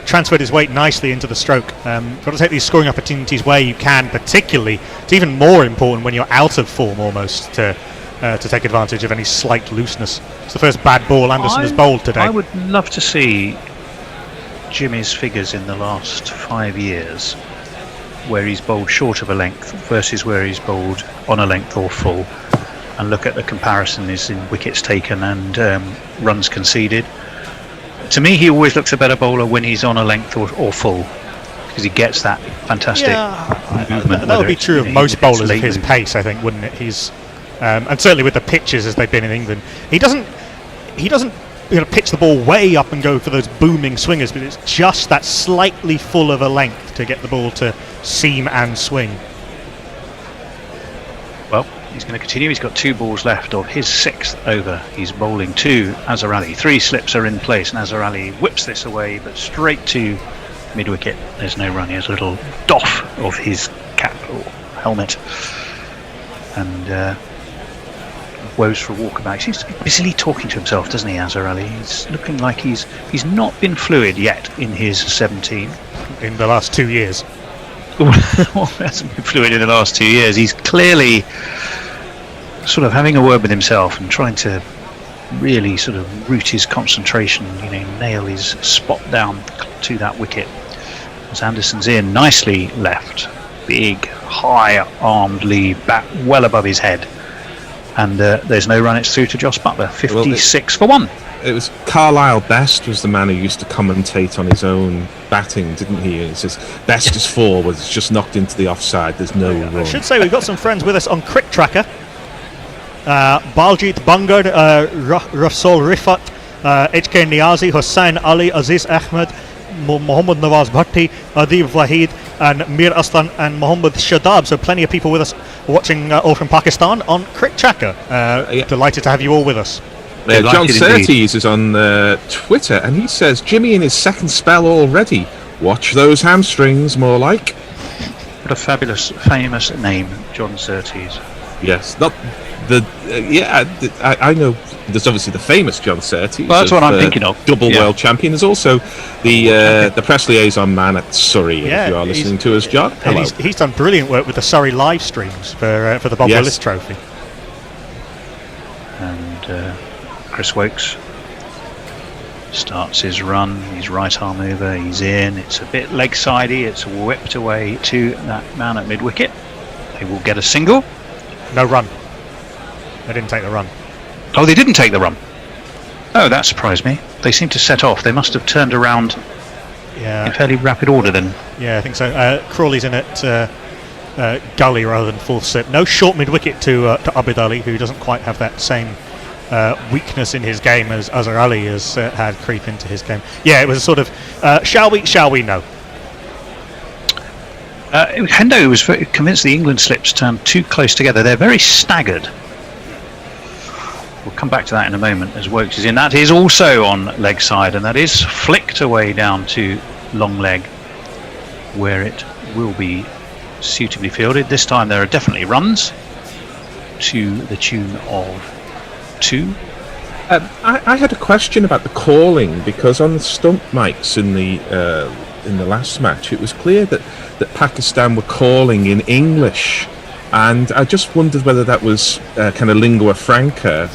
transferred his weight nicely into the stroke. Got to take these scoring opportunities where you can, particularly. It's even more important when you're out of form almost to take advantage of any slight looseness. It's the first bad ball Anderson has bowled today. I would love to see Jimmy's figures in the last 5 years, where he's bowled short of a length versus where he's bowled on a length or full, and look at the comparison is in wickets taken and runs conceded. To me, he always looks a better bowler when he's on a length or full, because he gets that fantastic movement. That would be true of most bowlers of his pace, I think, wouldn't it? He's and certainly with the pitches as they've been in England, he doesn't pitch the ball way up and go for those booming swingers, but it's just that slightly full of a length to get the ball to seam and swing. Well, he's going to continue. He's got 2 balls left of his 6th over. He's bowling to Azhar Ali. 3 slips are in place, and Azhar Ali whips this away, but straight to mid wicket. There's no run. He has a little doff of his cap or helmet, and woes for a walkabout. He seems to be busily talking to himself, doesn't he, Azhar Ali? He's looking like he's not been fluid yet in his 17. In the last 2 years. Well, hasn't been fluid in the last 2 years. He's clearly sort of having a word with himself and trying to really sort of root his concentration, nail his spot down to that wicket. As Anderson's in, nicely left, big, high-armed lead, back well above his head. And there's no run, it's through to Joss Butler, 56 for 1. It was Carlisle Best was the man who used to commentate on his own batting, didn't he? He says, Best is 4, was just knocked into the offside, there's no run. I should say we've got some friends with us on Crick Tracker. Baljit Bangard, Rasul Rifat, HK Niazi, Hussain Ali, Aziz Ahmed, Mohammad Nawaz Bhatti, Adib Wahid, and Mir Aslan and Mohammad Shadab. So plenty of people with us watching all from Pakistan on Crick Tracker. Delighted to have you all with us. John Surtees is on Twitter, and he says, Jimmy in his second spell already. Watch those hamstrings, more like. What a fabulous, famous name, John Surtees. Yes, not the I know. There's obviously the famous John Surtees. Well, that's what I'm thinking of. Double world champion. There's also the press liaison man at Surrey. If you are listening to us, John. Hello. And he's done brilliant work with the Surrey live streams for the Bob Willis Trophy. And Chris Wokes starts his run. His right arm over. He's in. It's a bit leg sidey. It's whipped away to that man at mid wicket. They will get a single. No run. They didn't take the run. Oh, they didn't take the run. Oh, that surprised me. They seemed to set off. They must have turned around in fairly rapid order then. Yeah, I think so. Crawley's in at gully rather than full slip. No short mid wicket to Abid Ali, who doesn't quite have that same weakness in his game as Azhar Ali has had creep into his game. Yeah, it was a sort of shall we, no. Hendo was very convinced the England slips turned too close together. They're very staggered. We'll come back to that in a moment as Wokes is in. That is also on leg side, and that is flicked away down to long leg, where it will be suitably fielded. This time there are definitely runs to the tune of 2. I had a question about the calling, because on the stump mics in the last match, it was clear that Pakistan were calling in English, and I just wondered whether that was kind of lingua franca,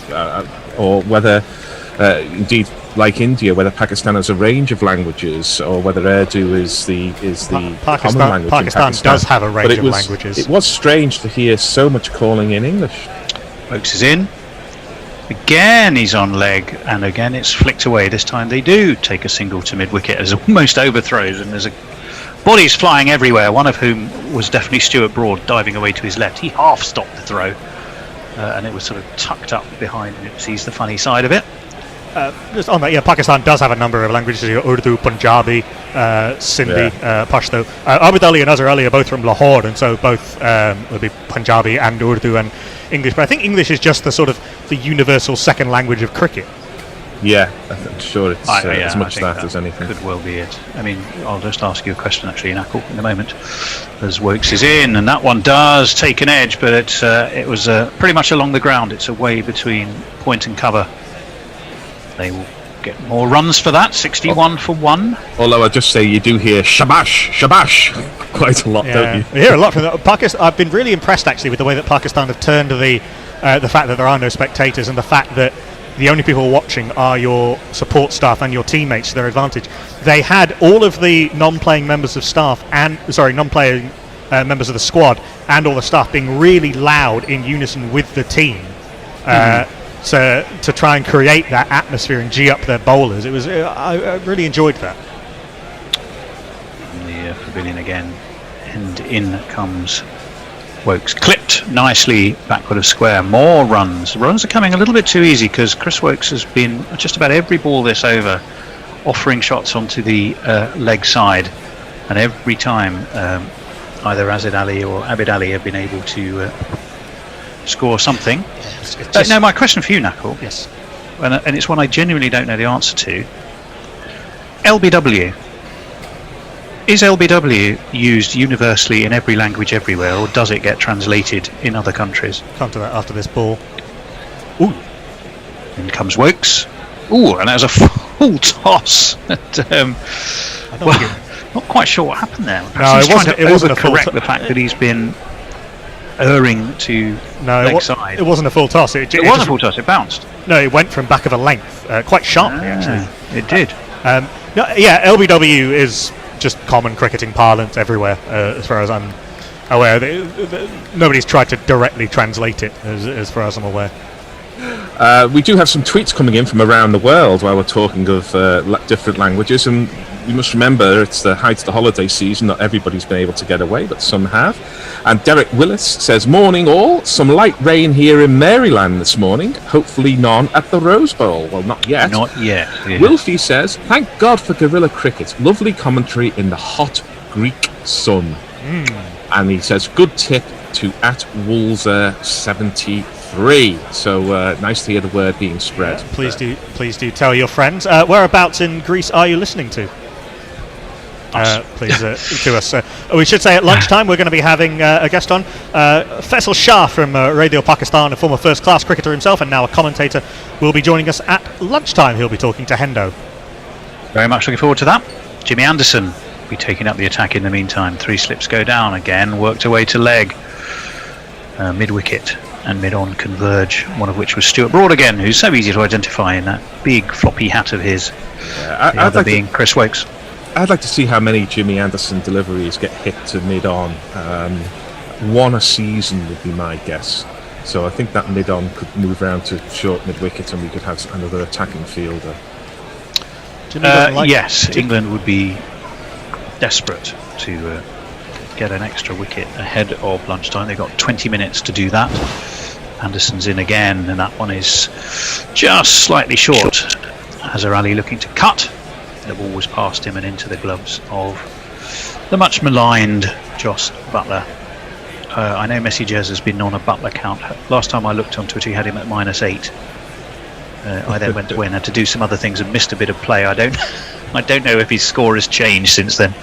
or whether, indeed, like India, whether Pakistan has a range of languages, or whether Urdu is the common language. Pakistan does have a range of languages. It was strange to hear so much calling in English. Wokes is in. Again he's on leg, and again it's flicked away. This time they do take a single to mid-wicket as almost overthrows, and there's bodies flying everywhere, one of whom was definitely Stuart Broad diving away to his left. He half stopped the throw, and it was sort of tucked up behind him. Sees the funny side of it. Just on that, Pakistan does have a number of languages: Urdu, Punjabi, Sindhi, Pashto. Abid Ali and Azhar Ali are both from Lahore, and so both will be Punjabi and Urdu and English. But I think English is just the sort of the universal second language of cricket. Yeah, I'm sure it's as much that as anything. Could well be it. I mean, I'll just ask you a question actually, Knuckle, in a moment, as Wokes is in, and that one does take an edge, but it was pretty much along the ground. It's away between point and cover. They will get more runs for that. 61 for 1. Although I just say you do hear shabash, shabash quite a lot, don't you? You hear a lot from that. Pakistan. I've been really impressed actually with the way that Pakistan have turned the fact that there are no spectators, and the fact that the only people watching are your support staff and your teammates to their advantage. They had all of the non-playing members of staff non-playing members of the squad and all the staff being really loud in unison with the team. To try and create that atmosphere and G up their bowlers. It was I really enjoyed that. The pavilion again, and in comes Wokes, clipped nicely backward of square. More runs. Runs are coming a little bit too easy, because Chris Wokes has been just about every ball this over offering shots onto the leg side, and every time either Azhar Ali or Abid Ali have been able to score something. Now, my question for you, Knuckle, yes, and it's one I genuinely don't know the answer to. LBW. Is LBW used universally in every language everywhere, or does it get translated in other countries? Come to that after this ball. Ooh. In comes Wokes. Ooh, and that was a full toss. Not quite sure what happened there. No, it wasn't a full correct the fact that he's been erring to leg side. It wasn't a full toss. It wasn't a full toss. It bounced. No, it went from back of a length, quite sharply actually. It did. LBW is just common cricketing parlance everywhere, as far as I'm aware. Nobody's tried to directly translate it, as far as I'm aware. We do have some tweets coming in from around the world while we're talking of different languages, and you must remember it's the height of the holiday season. Not everybody's been able to get away, but some have. And Derek Willis says, "Morning all, some light rain here in Maryland this morning, hopefully none at the Rose Bowl." Well, not yet. Not yet. Yeah. Wilfie says, "Thank God for guerrilla cricket, lovely commentary in the hot Greek sun." And he says, "Good tip to @Woolser73. So nice to hear the word being spread. Please do tell your friends. Whereabouts in Greece are you listening to? Please to us. We should say at lunchtime we're going to be having a guest on, Faisal Shah from Radio Pakistan, a former first-class cricketer himself and now a commentator, will be joining us at lunchtime. He'll be talking to Hendo. Very much looking forward to that. Jimmy Anderson will be taking up the attack in the meantime. 3 slips go down again, worked away to leg. Mid-wicket and mid-on converge, one of which was Stuart Broad again, who's so easy to identify in that big floppy hat of his. The other being Chris Wokes. I'd like to see how many Jimmy Anderson deliveries get hit to mid-on. One a season would be my guess. So I think that mid-on could move round to short mid-wicket and we could have another attacking fielder. Yes, England would be desperate to get an extra wicket ahead of lunchtime. They've got 20 minutes to do that. Anderson's in again, and that one is just slightly short. Hazar Ali looking to cut. The ball was past him and into the gloves of the much maligned Jos Buttler. I know Messi Jez has been on a Buttler count. Last time I looked on Twitter, he had him at -8. I then went away and had to do some other things and missed a bit of play. I don't know if his score has changed since then.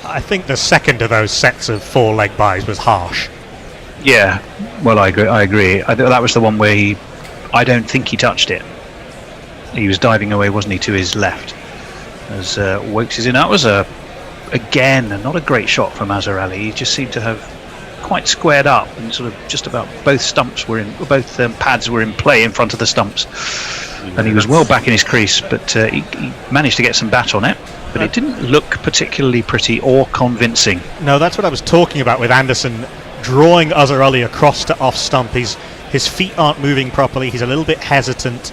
I think the second of those sets of 4 leg byes was harsh. Yeah, well, I agree. That was the one where I don't think he touched it. He was diving away, wasn't he, to his left? As Wokes is in. That was again not a great shot from Azhar Ali. He just seemed to have quite squared up and sort of just about both pads were in play in front of the stumps. And he was well back in his crease, but he managed to get some bat on it. But it didn't look particularly pretty or convincing. No, that's what I was talking about with Anderson drawing Azhar Ali across to off stump. His feet aren't moving properly. He's a little bit hesitant.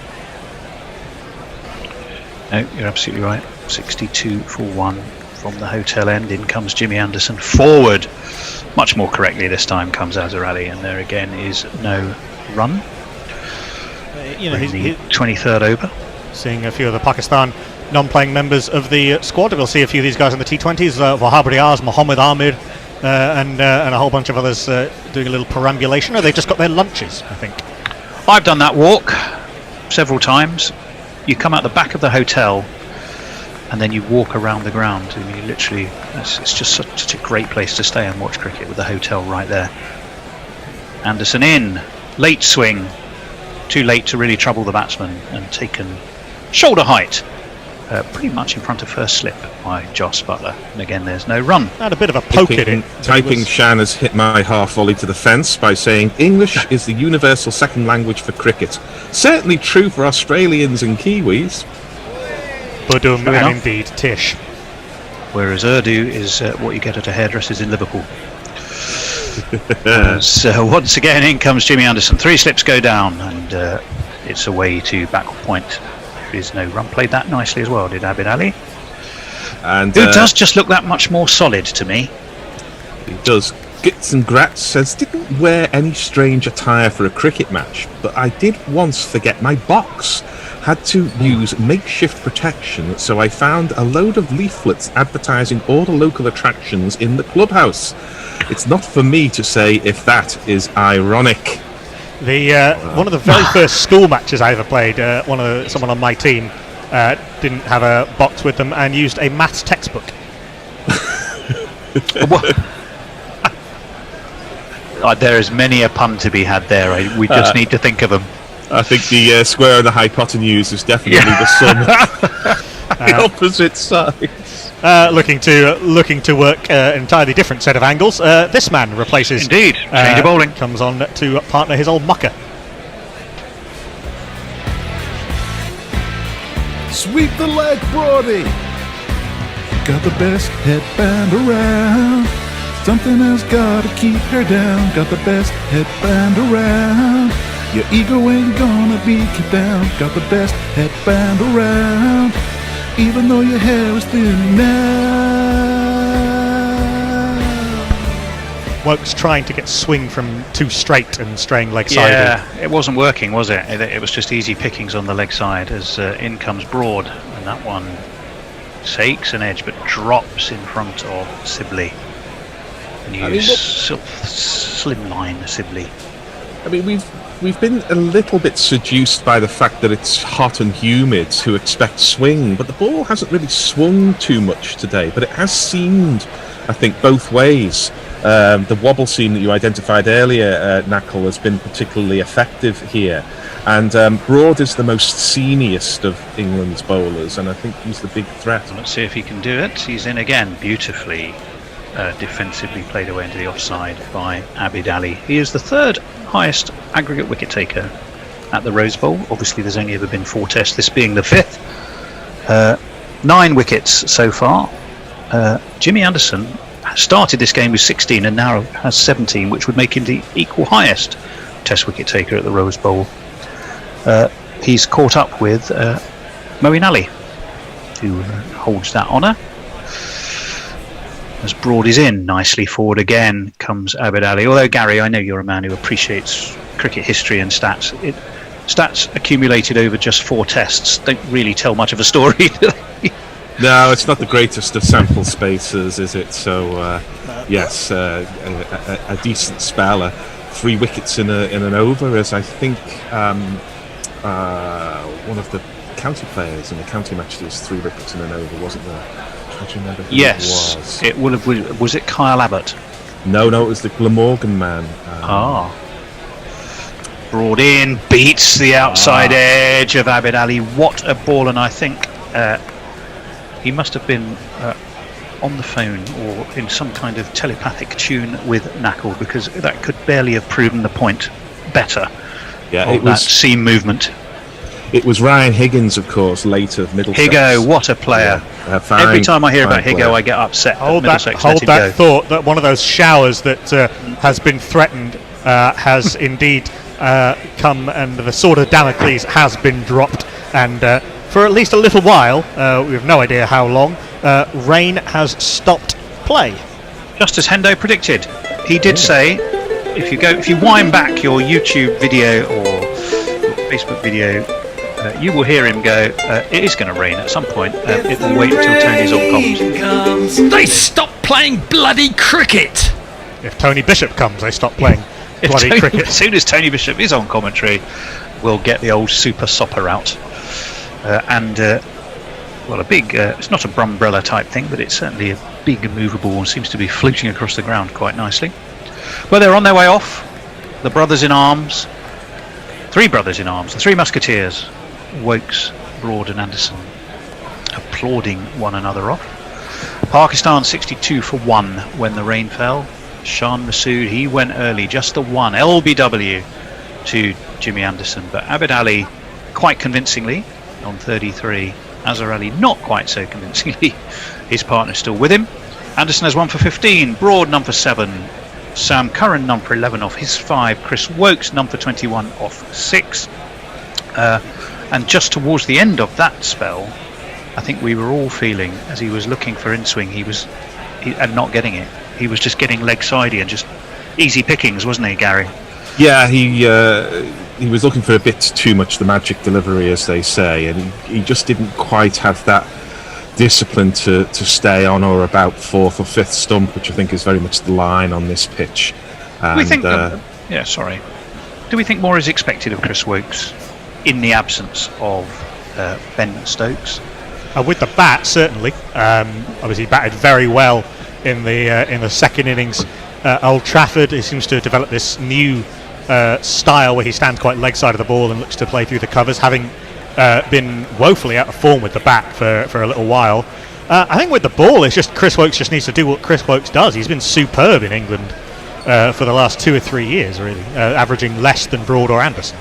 No, you're absolutely right. 62 for 1 from the hotel end. In comes Jimmy Anderson forward. Much more correctly this time comes Azhar Ali, and there again is no run. He's the 23rd over. Seeing a few of the Pakistan non-playing members of the squad. We'll see a few of these guys in the T20s. Wahab Riaz, Mohammed Amir, and a whole bunch of others doing a little perambulation. Or they've just got their lunches, I think. I've done that walk several times. You come out the back of the hotel and then you walk around the ground. I mean, literally, it's just such a great place to stay and watch cricket with the hotel right there. Anderson in, late swing, too late to really trouble the batsman, and taken shoulder height, pretty much in front of first slip by Jos Buttler. And again, there's no run. Had a bit of a poke at it. Typing Shan has hit my half volley to the fence by saying English is the universal second language for cricket. Certainly true for Australians and Kiwis. Budum and indeed Tish. Whereas Urdu is what you get at a hairdresser's in Liverpool. So once again, in comes Jimmy Anderson. 3 slips go down, and it's away to backward point. There is no run. Played that nicely as well, did Abid Ali. And who does just look that much more solid to me. He does. Gits and Gratz says, didn't wear any strange attire for a cricket match, but I did once forget my box. Had to use makeshift protection, so I found a load of leaflets advertising all the local attractions in the clubhouse. It's not for me to say if that is ironic. One of the very first school matches I ever played, someone on my team didn't have a box with them and used a maths textbook. There is many a pun to be had there. We just need to think of them. I think the square of the hypotenuse is definitely the sun. The opposite sides. looking to work an entirely different set of angles. This man replaces. Indeed, change of bowling. Comes on to partner his old mucker. Sweep the leg, Brody. Got the best headband around. Something has got to keep her down. Got the best headband around. Your ego ain't gonna be kept down. Got the best headband around. Even though your hair is thin now. Wokes trying to get swing from too straight and straying leg side. Yeah, it wasn't working, was it? It was just easy pickings on the leg side as in comes Broad, and that one takes an edge but drops in front of Sibley. New sort of slimline Sibley. I mean, we've been a little bit seduced by the fact that it's hot and humid to expect swing, but the ball hasn't really swung too much today. But it has seemed, I think, both ways. The wobble seam that you identified earlier, Knackle, has been particularly effective here. And Broad is the most seamiest of England's bowlers, and I think he's the big threat. Let's see if he can do it. He's in again, beautifully defensively played away into the offside by Abid Ali. He is the third highest aggregate wicket taker at the Rose Bowl. Obviously there's only ever been 4 tests, this being the 5th. 9 wickets so far. Jimmy Anderson started this game with 16 and now has 17, which would make him the equal highest test wicket taker at the Rose Bowl. He's caught up with Moeen Ali, who holds that honour. As Broad is in, nicely forward again comes Abid Ali. Although, Gary, I know you're a man who appreciates cricket history and stats. Stats accumulated over just 4 tests don't really tell much of a story. No, it's not the greatest of sample spaces, is it? So, yes, a decent spell, 3 wickets in an over, as I think one of the county players in the county match does 3 wickets in an over, wasn't there? I can't remember who Yes, it would have. Was it Kyle Abbott? No, it was the Glamorgan man. Broad in, beats the outside edge of Abid Ali. What a ball! And I think he must have been on the phone or in some kind of telepathic tune with Knackle, because that could barely have proven the point better. Yeah, it was that seam movement. It was Ryan Higgins, of course, late of Middlesex. Higo, what a player! Yeah, every time I hear about Higo, I get upset. Hold that thought that one of those showers that has been threatened has indeed come, and the sword of Damocles has been dropped, and for at least a little while, we have no idea how long, rain has stopped play. Just as Hendo predicted. He did say, if you wind back your YouTube video or your Facebook video, you will hear him go, it is going to rain at some point. It will wait until Tony's on comms. They stop playing bloody cricket! If Tony Bishop comes, they stop playing bloody cricket. As soon as Tony Bishop is on commentary, we'll get the old super sopper out. A big, it's not a umbrella type thing, but it's certainly a big and movable and seems to be floating across the ground quite nicely. Well, they're on their way off. The brothers in arms. 3 brothers in arms, the 3 musketeers. Wokes, Broad and Anderson applauding one another off. Pakistan 62 for 1 when the rain fell. Shan Masood, he went early, just the 1 LBW to Jimmy Anderson, but Abid Ali quite convincingly on 33. Azhar Ali not quite so convincingly. His partner still with him. Anderson has 1 for 15. Broad none for 7. Sam Curran none for 11 off his 5. Chris Wokes none for 21 off 6. And just towards the end of that spell, I think we were all feeling, as he was looking for in-swing, and not getting it. He was just getting leg-sidey and just easy pickings, wasn't he, Gary? Yeah, he was looking for a bit too much the magic delivery, as they say, and he just didn't quite have that discipline to stay on or about 4th or 5th stump, which I think is very much the line on this pitch. And, do we think? Do we think more is expected of Chris Wokes in the absence of Ben Stokes? With the bat, certainly. Obviously, he batted very well in the second innings. Old Trafford, he seems to have developed this new style where he stands quite leg side of the ball and looks to play through the covers, having been woefully out of form with the bat for a little while. I think with the ball, it's just Chris Woakes just needs to do what Chris Woakes does. He's been superb in England for the last 2 or 3 years, really, averaging less than Broad or Anderson.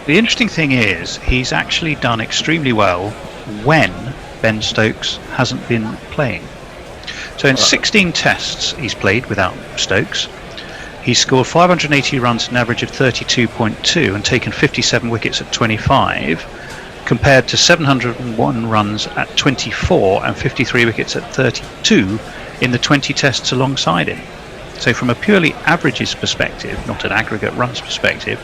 The interesting thing is he's actually done extremely well when Ben Stokes hasn't been playing. So in 16 tests he's played without Stokes, he's scored 580 runs at an average of 32.2 and taken 57 wickets at 25, compared to 701 runs at 24 and 53 wickets at 32 in the 20 tests alongside him. So from a purely averages perspective, not an aggregate runs perspective,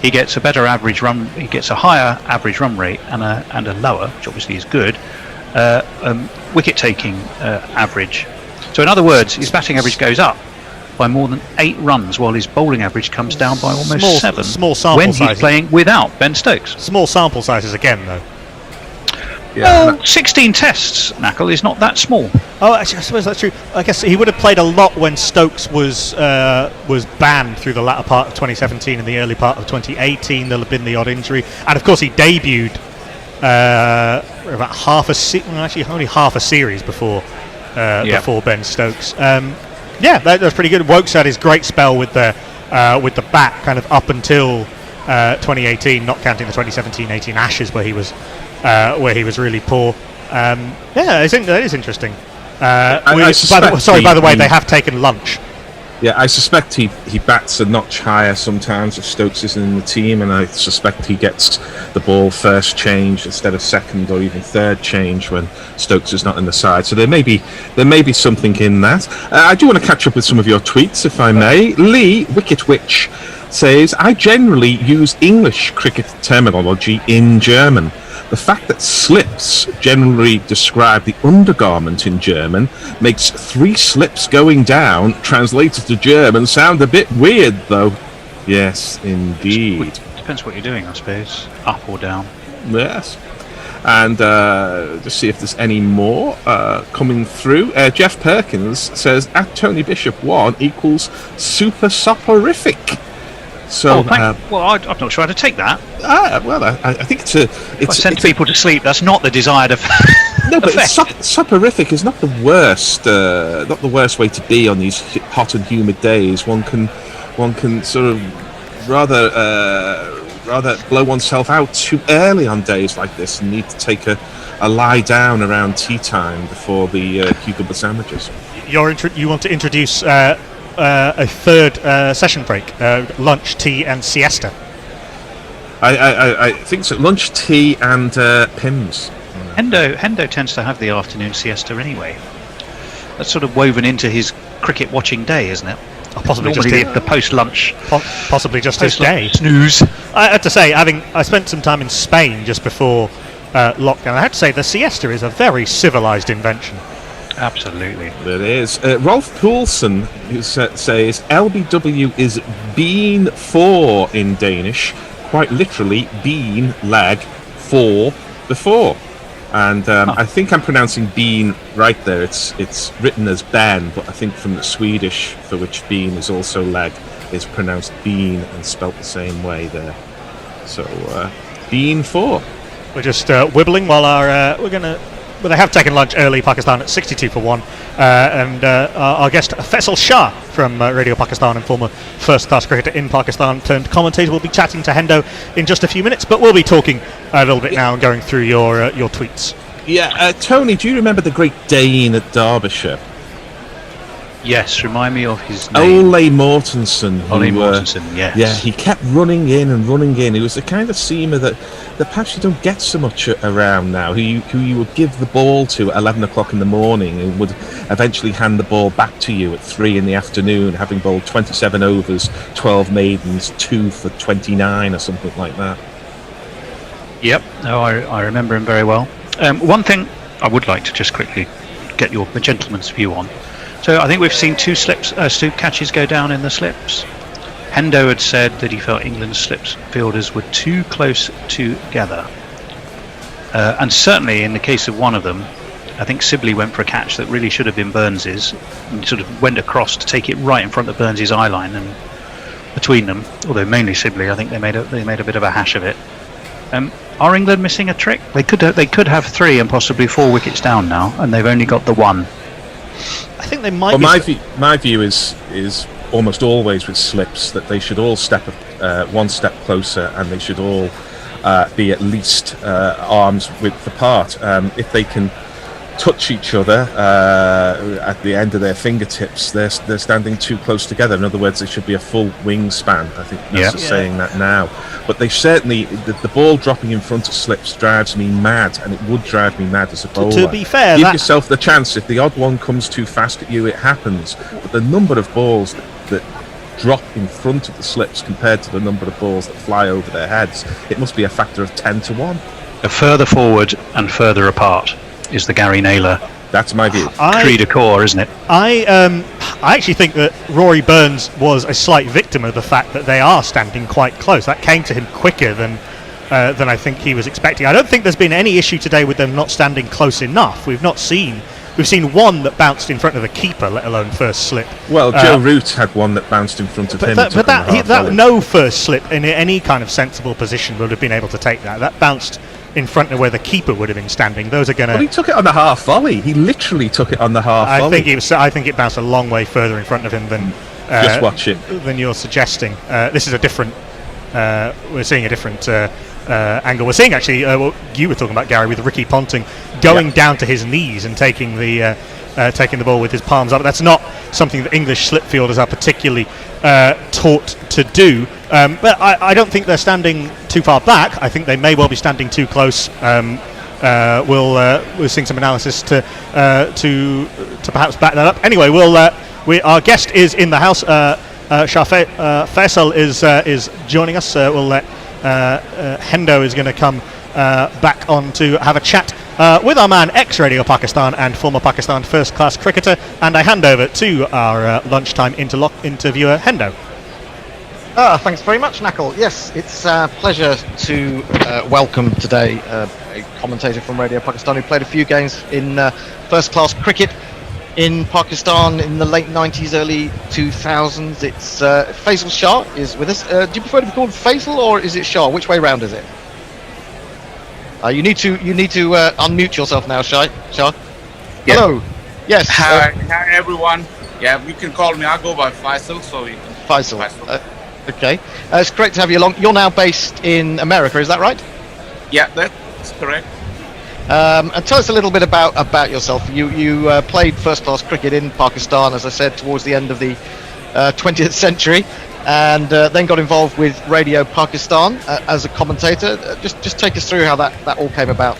he gets a better average run. He gets a higher average run rate and a lower, which obviously is good, wicket taking average. So in other words, his batting average goes up by more than 8 runs, while his bowling average comes down by almost 7. Small sample when sizes. he's playing without Ben Stokes. Small sample sizes again, though. Well, 16 tests, Knackle, is not that small. Oh, actually, I suppose that's true. I guess he would have played a lot when Stokes was banned through the latter part of 2017 and the early part of 2018. There'll have been the odd injury, and of course he debuted about half a actually only half a series before Ben Stokes. That was pretty good. Woakes had his great spell with the bat, kind of up until 2018, not counting the 2017-18 Ashes where he was really poor. That is interesting. By the way, they have taken lunch. Yeah, I suspect he bats a notch higher sometimes if Stokes isn't in the team, and I suspect he gets the ball first change instead of second or even third change when Stokes is not in the side. So there may be something in that. I do want to catch up with some of your tweets, if I may. Lee Wicket Witch says, I generally use English cricket terminology in German. The fact that slips generally describe the undergarment in German makes 3 slips going down translated to German sound a bit weird, though. Yes, indeed. Depends what you're doing, I suppose. Up or down. Yes. And just see if there's any more coming through. Jeff Perkins says, at Tony Bishop 1 equals super soporific. So, I'm not sure how to take that. I think it's if I send people to sleep, that's not the desired effect. No, but soporific is not the worst way to be on these hot and humid days. One can sort of rather blow oneself out too early on days like this and need to take a lie down around tea time before the cucumber sandwiches. You want to introduce a third session break, lunch, tea and siesta. I think so. Lunch, tea and Pims. Hendo tends to have the afternoon siesta anyway. That's sort of woven into his cricket watching day, isn't it? Possibly normally just the post-lunch. Possibly just his day. Snooze. I have to say, I spent some time in Spain just before lockdown. I have to say, the siesta is a very civilised invention. Absolutely. It is. Rolf Poulsen who says LBW is bean for in Danish, quite literally bean lag for before. And I think I'm pronouncing bean right there. It's written as ban, but I think from the Swedish, for which bean is also lag, is pronounced bean and spelt the same way there. So bean for. We're just wibbling while they have taken lunch early, Pakistan at 62 for 1. And our guest, Faisal Shah from Radio Pakistan and former first-class cricketer in Pakistan turned commentator, will be chatting to Hendo in just a few minutes, but we'll be talking a little bit now and going through your tweets. Yeah, Tony, do you remember the Great Dane at Derbyshire? Yes, remind me of his name. Ole Mortensen. Ole Mortensen, yes. Yeah, he kept running in and running in. He was the kind of seamer that perhaps you don't get so much around now, who you would give the ball to at 11 o'clock in the morning and would eventually hand the ball back to you at 3 in the afternoon, having bowled 27 overs, 12 maidens, 2 for 29 or something like that. Yep, I remember him very well. One thing I would like to just quickly get a gentleman's view on. So I think we've seen 2 catches go down in the slips. Hendo had said that he felt England's slips fielders were too close together. And certainly in the case of one of them, I think Sibley went for a catch that really should have been Burns's and sort of went across to take it right in front of Burns's eye line and between them, although mainly Sibley, I think they made a bit of a hash of it. Are England missing a trick? They could have 3 and possibly 4 wickets down now, and they've only got the 1. I think they might. Well, my view is almost always with slips that they should all step one step closer, and they should all be at least arms width apart. If they can touch each other at the end of their fingertips, they're standing too close together. In other words, there should be a full wingspan. I think that's saying that now. But they certainly, the ball dropping in front of slips drives me mad, and it would drive me mad as a bowler. To be fair, give yourself the chance. If the odd one comes too fast at you, it happens. But the number of balls that drop in front of the slips compared to the number of balls that fly over their heads, it must be a factor of 10 to 1. A further forward and further apart is the Gary Naylor. That's my view. Cri de coeur, isn't it? I actually think that Rory Burns was a slight victim of the fact that they are standing quite close. That came to him quicker than I think he was expecting. I don't think there's been any issue today with them not standing close enough. We've seen one that bounced in front of the keeper, let alone first slip. Well, Joe Root had one that bounced in front of him. But that no first slip in any kind of sensible position would have been able to take that. That bounced in front of where the keeper would have been standing. Those are going to. Well, he took it on the half volley. He literally took it on the half volley. I think it bounced a long way further in front of him than. Just watch it. Than you're suggesting. This is a different. We're seeing a different angle. We're seeing actually what you were talking about, Gary, with Ricky Ponting going down to his knees and taking the ball with his palms up. That's not something that English slip fielders are particularly taught to do. But I don't think they're standing too far back. I think they may well be standing too close. We'll seeing some analysis to perhaps back that up. Anyway, our guest is in the house. Shah Faisal is joining us. We'll let Hendo is going to come back on to have a chat with our man, ex-Radio Pakistan and former Pakistan first-class cricketer. And I hand over to our lunchtime interviewer, Hendo. Thanks very much, Nakul. Yes, it's a pleasure to welcome today a commentator from Radio Pakistan who played a few games in first-class cricket in Pakistan in the late 90s, early 2000s. It's Faisal Shah is with us. Do you prefer to be called Faisal or is it Shah? Which way round is it? You need to unmute yourself now, Shah. Yeah. Hello. Yes. Hi everyone. Yeah, you can call me. I'll go by Faisal. So you can Faisal. Okay. It's great to have you along. You're now based in America, is that right? Yeah, that's correct. And tell us a little bit about yourself. You played first-class cricket in Pakistan, as I said, towards the end of the 20th century, and then got involved with Radio Pakistan as a commentator. Just take us through how that all came about.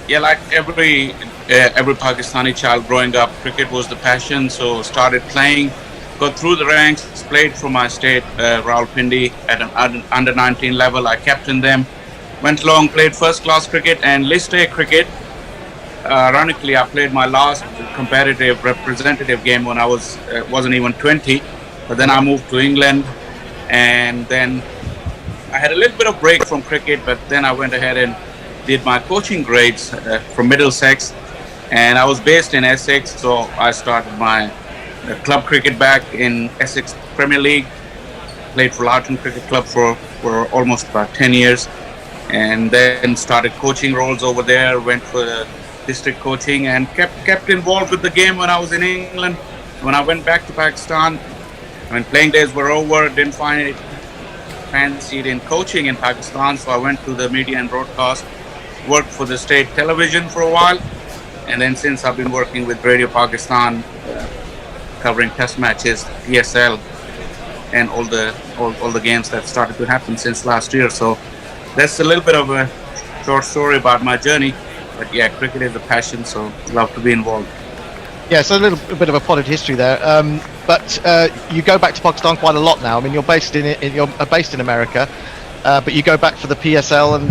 Yeah, like every Pakistani child growing up, cricket was the passion. So started playing, got through the ranks, played for my state, Rawalpindi, at an under-19 level. I captained them. Went along, played first-class cricket and list A cricket. Ironically, I played my last competitive representative game when I wasn't even 20. But then I moved to England, and then I had a little bit of break from cricket. But then I went ahead and did my coaching grades from Middlesex, and I was based in Essex. So I started my club cricket back in Essex Premier League. Played for Loughton Cricket Club for almost about 10 years. And then started coaching roles over there, went for the district coaching and kept involved with the game when I was in England. When I went back to Pakistan, when playing days were over, didn't find it fancied in coaching in Pakistan, so I went to the media and broadcast, worked for the state television for a while, and then since I've been working with Radio Pakistan, covering test matches, PSL, and all the games that started to happen since last year. So that's a little bit of a short story about my journey, but yeah, cricket is a passion, so love to be involved. Yeah, so a little bit of a potted history there, but you go back to Pakistan quite a lot now. I mean, you're based in America, but you go back for the PSL and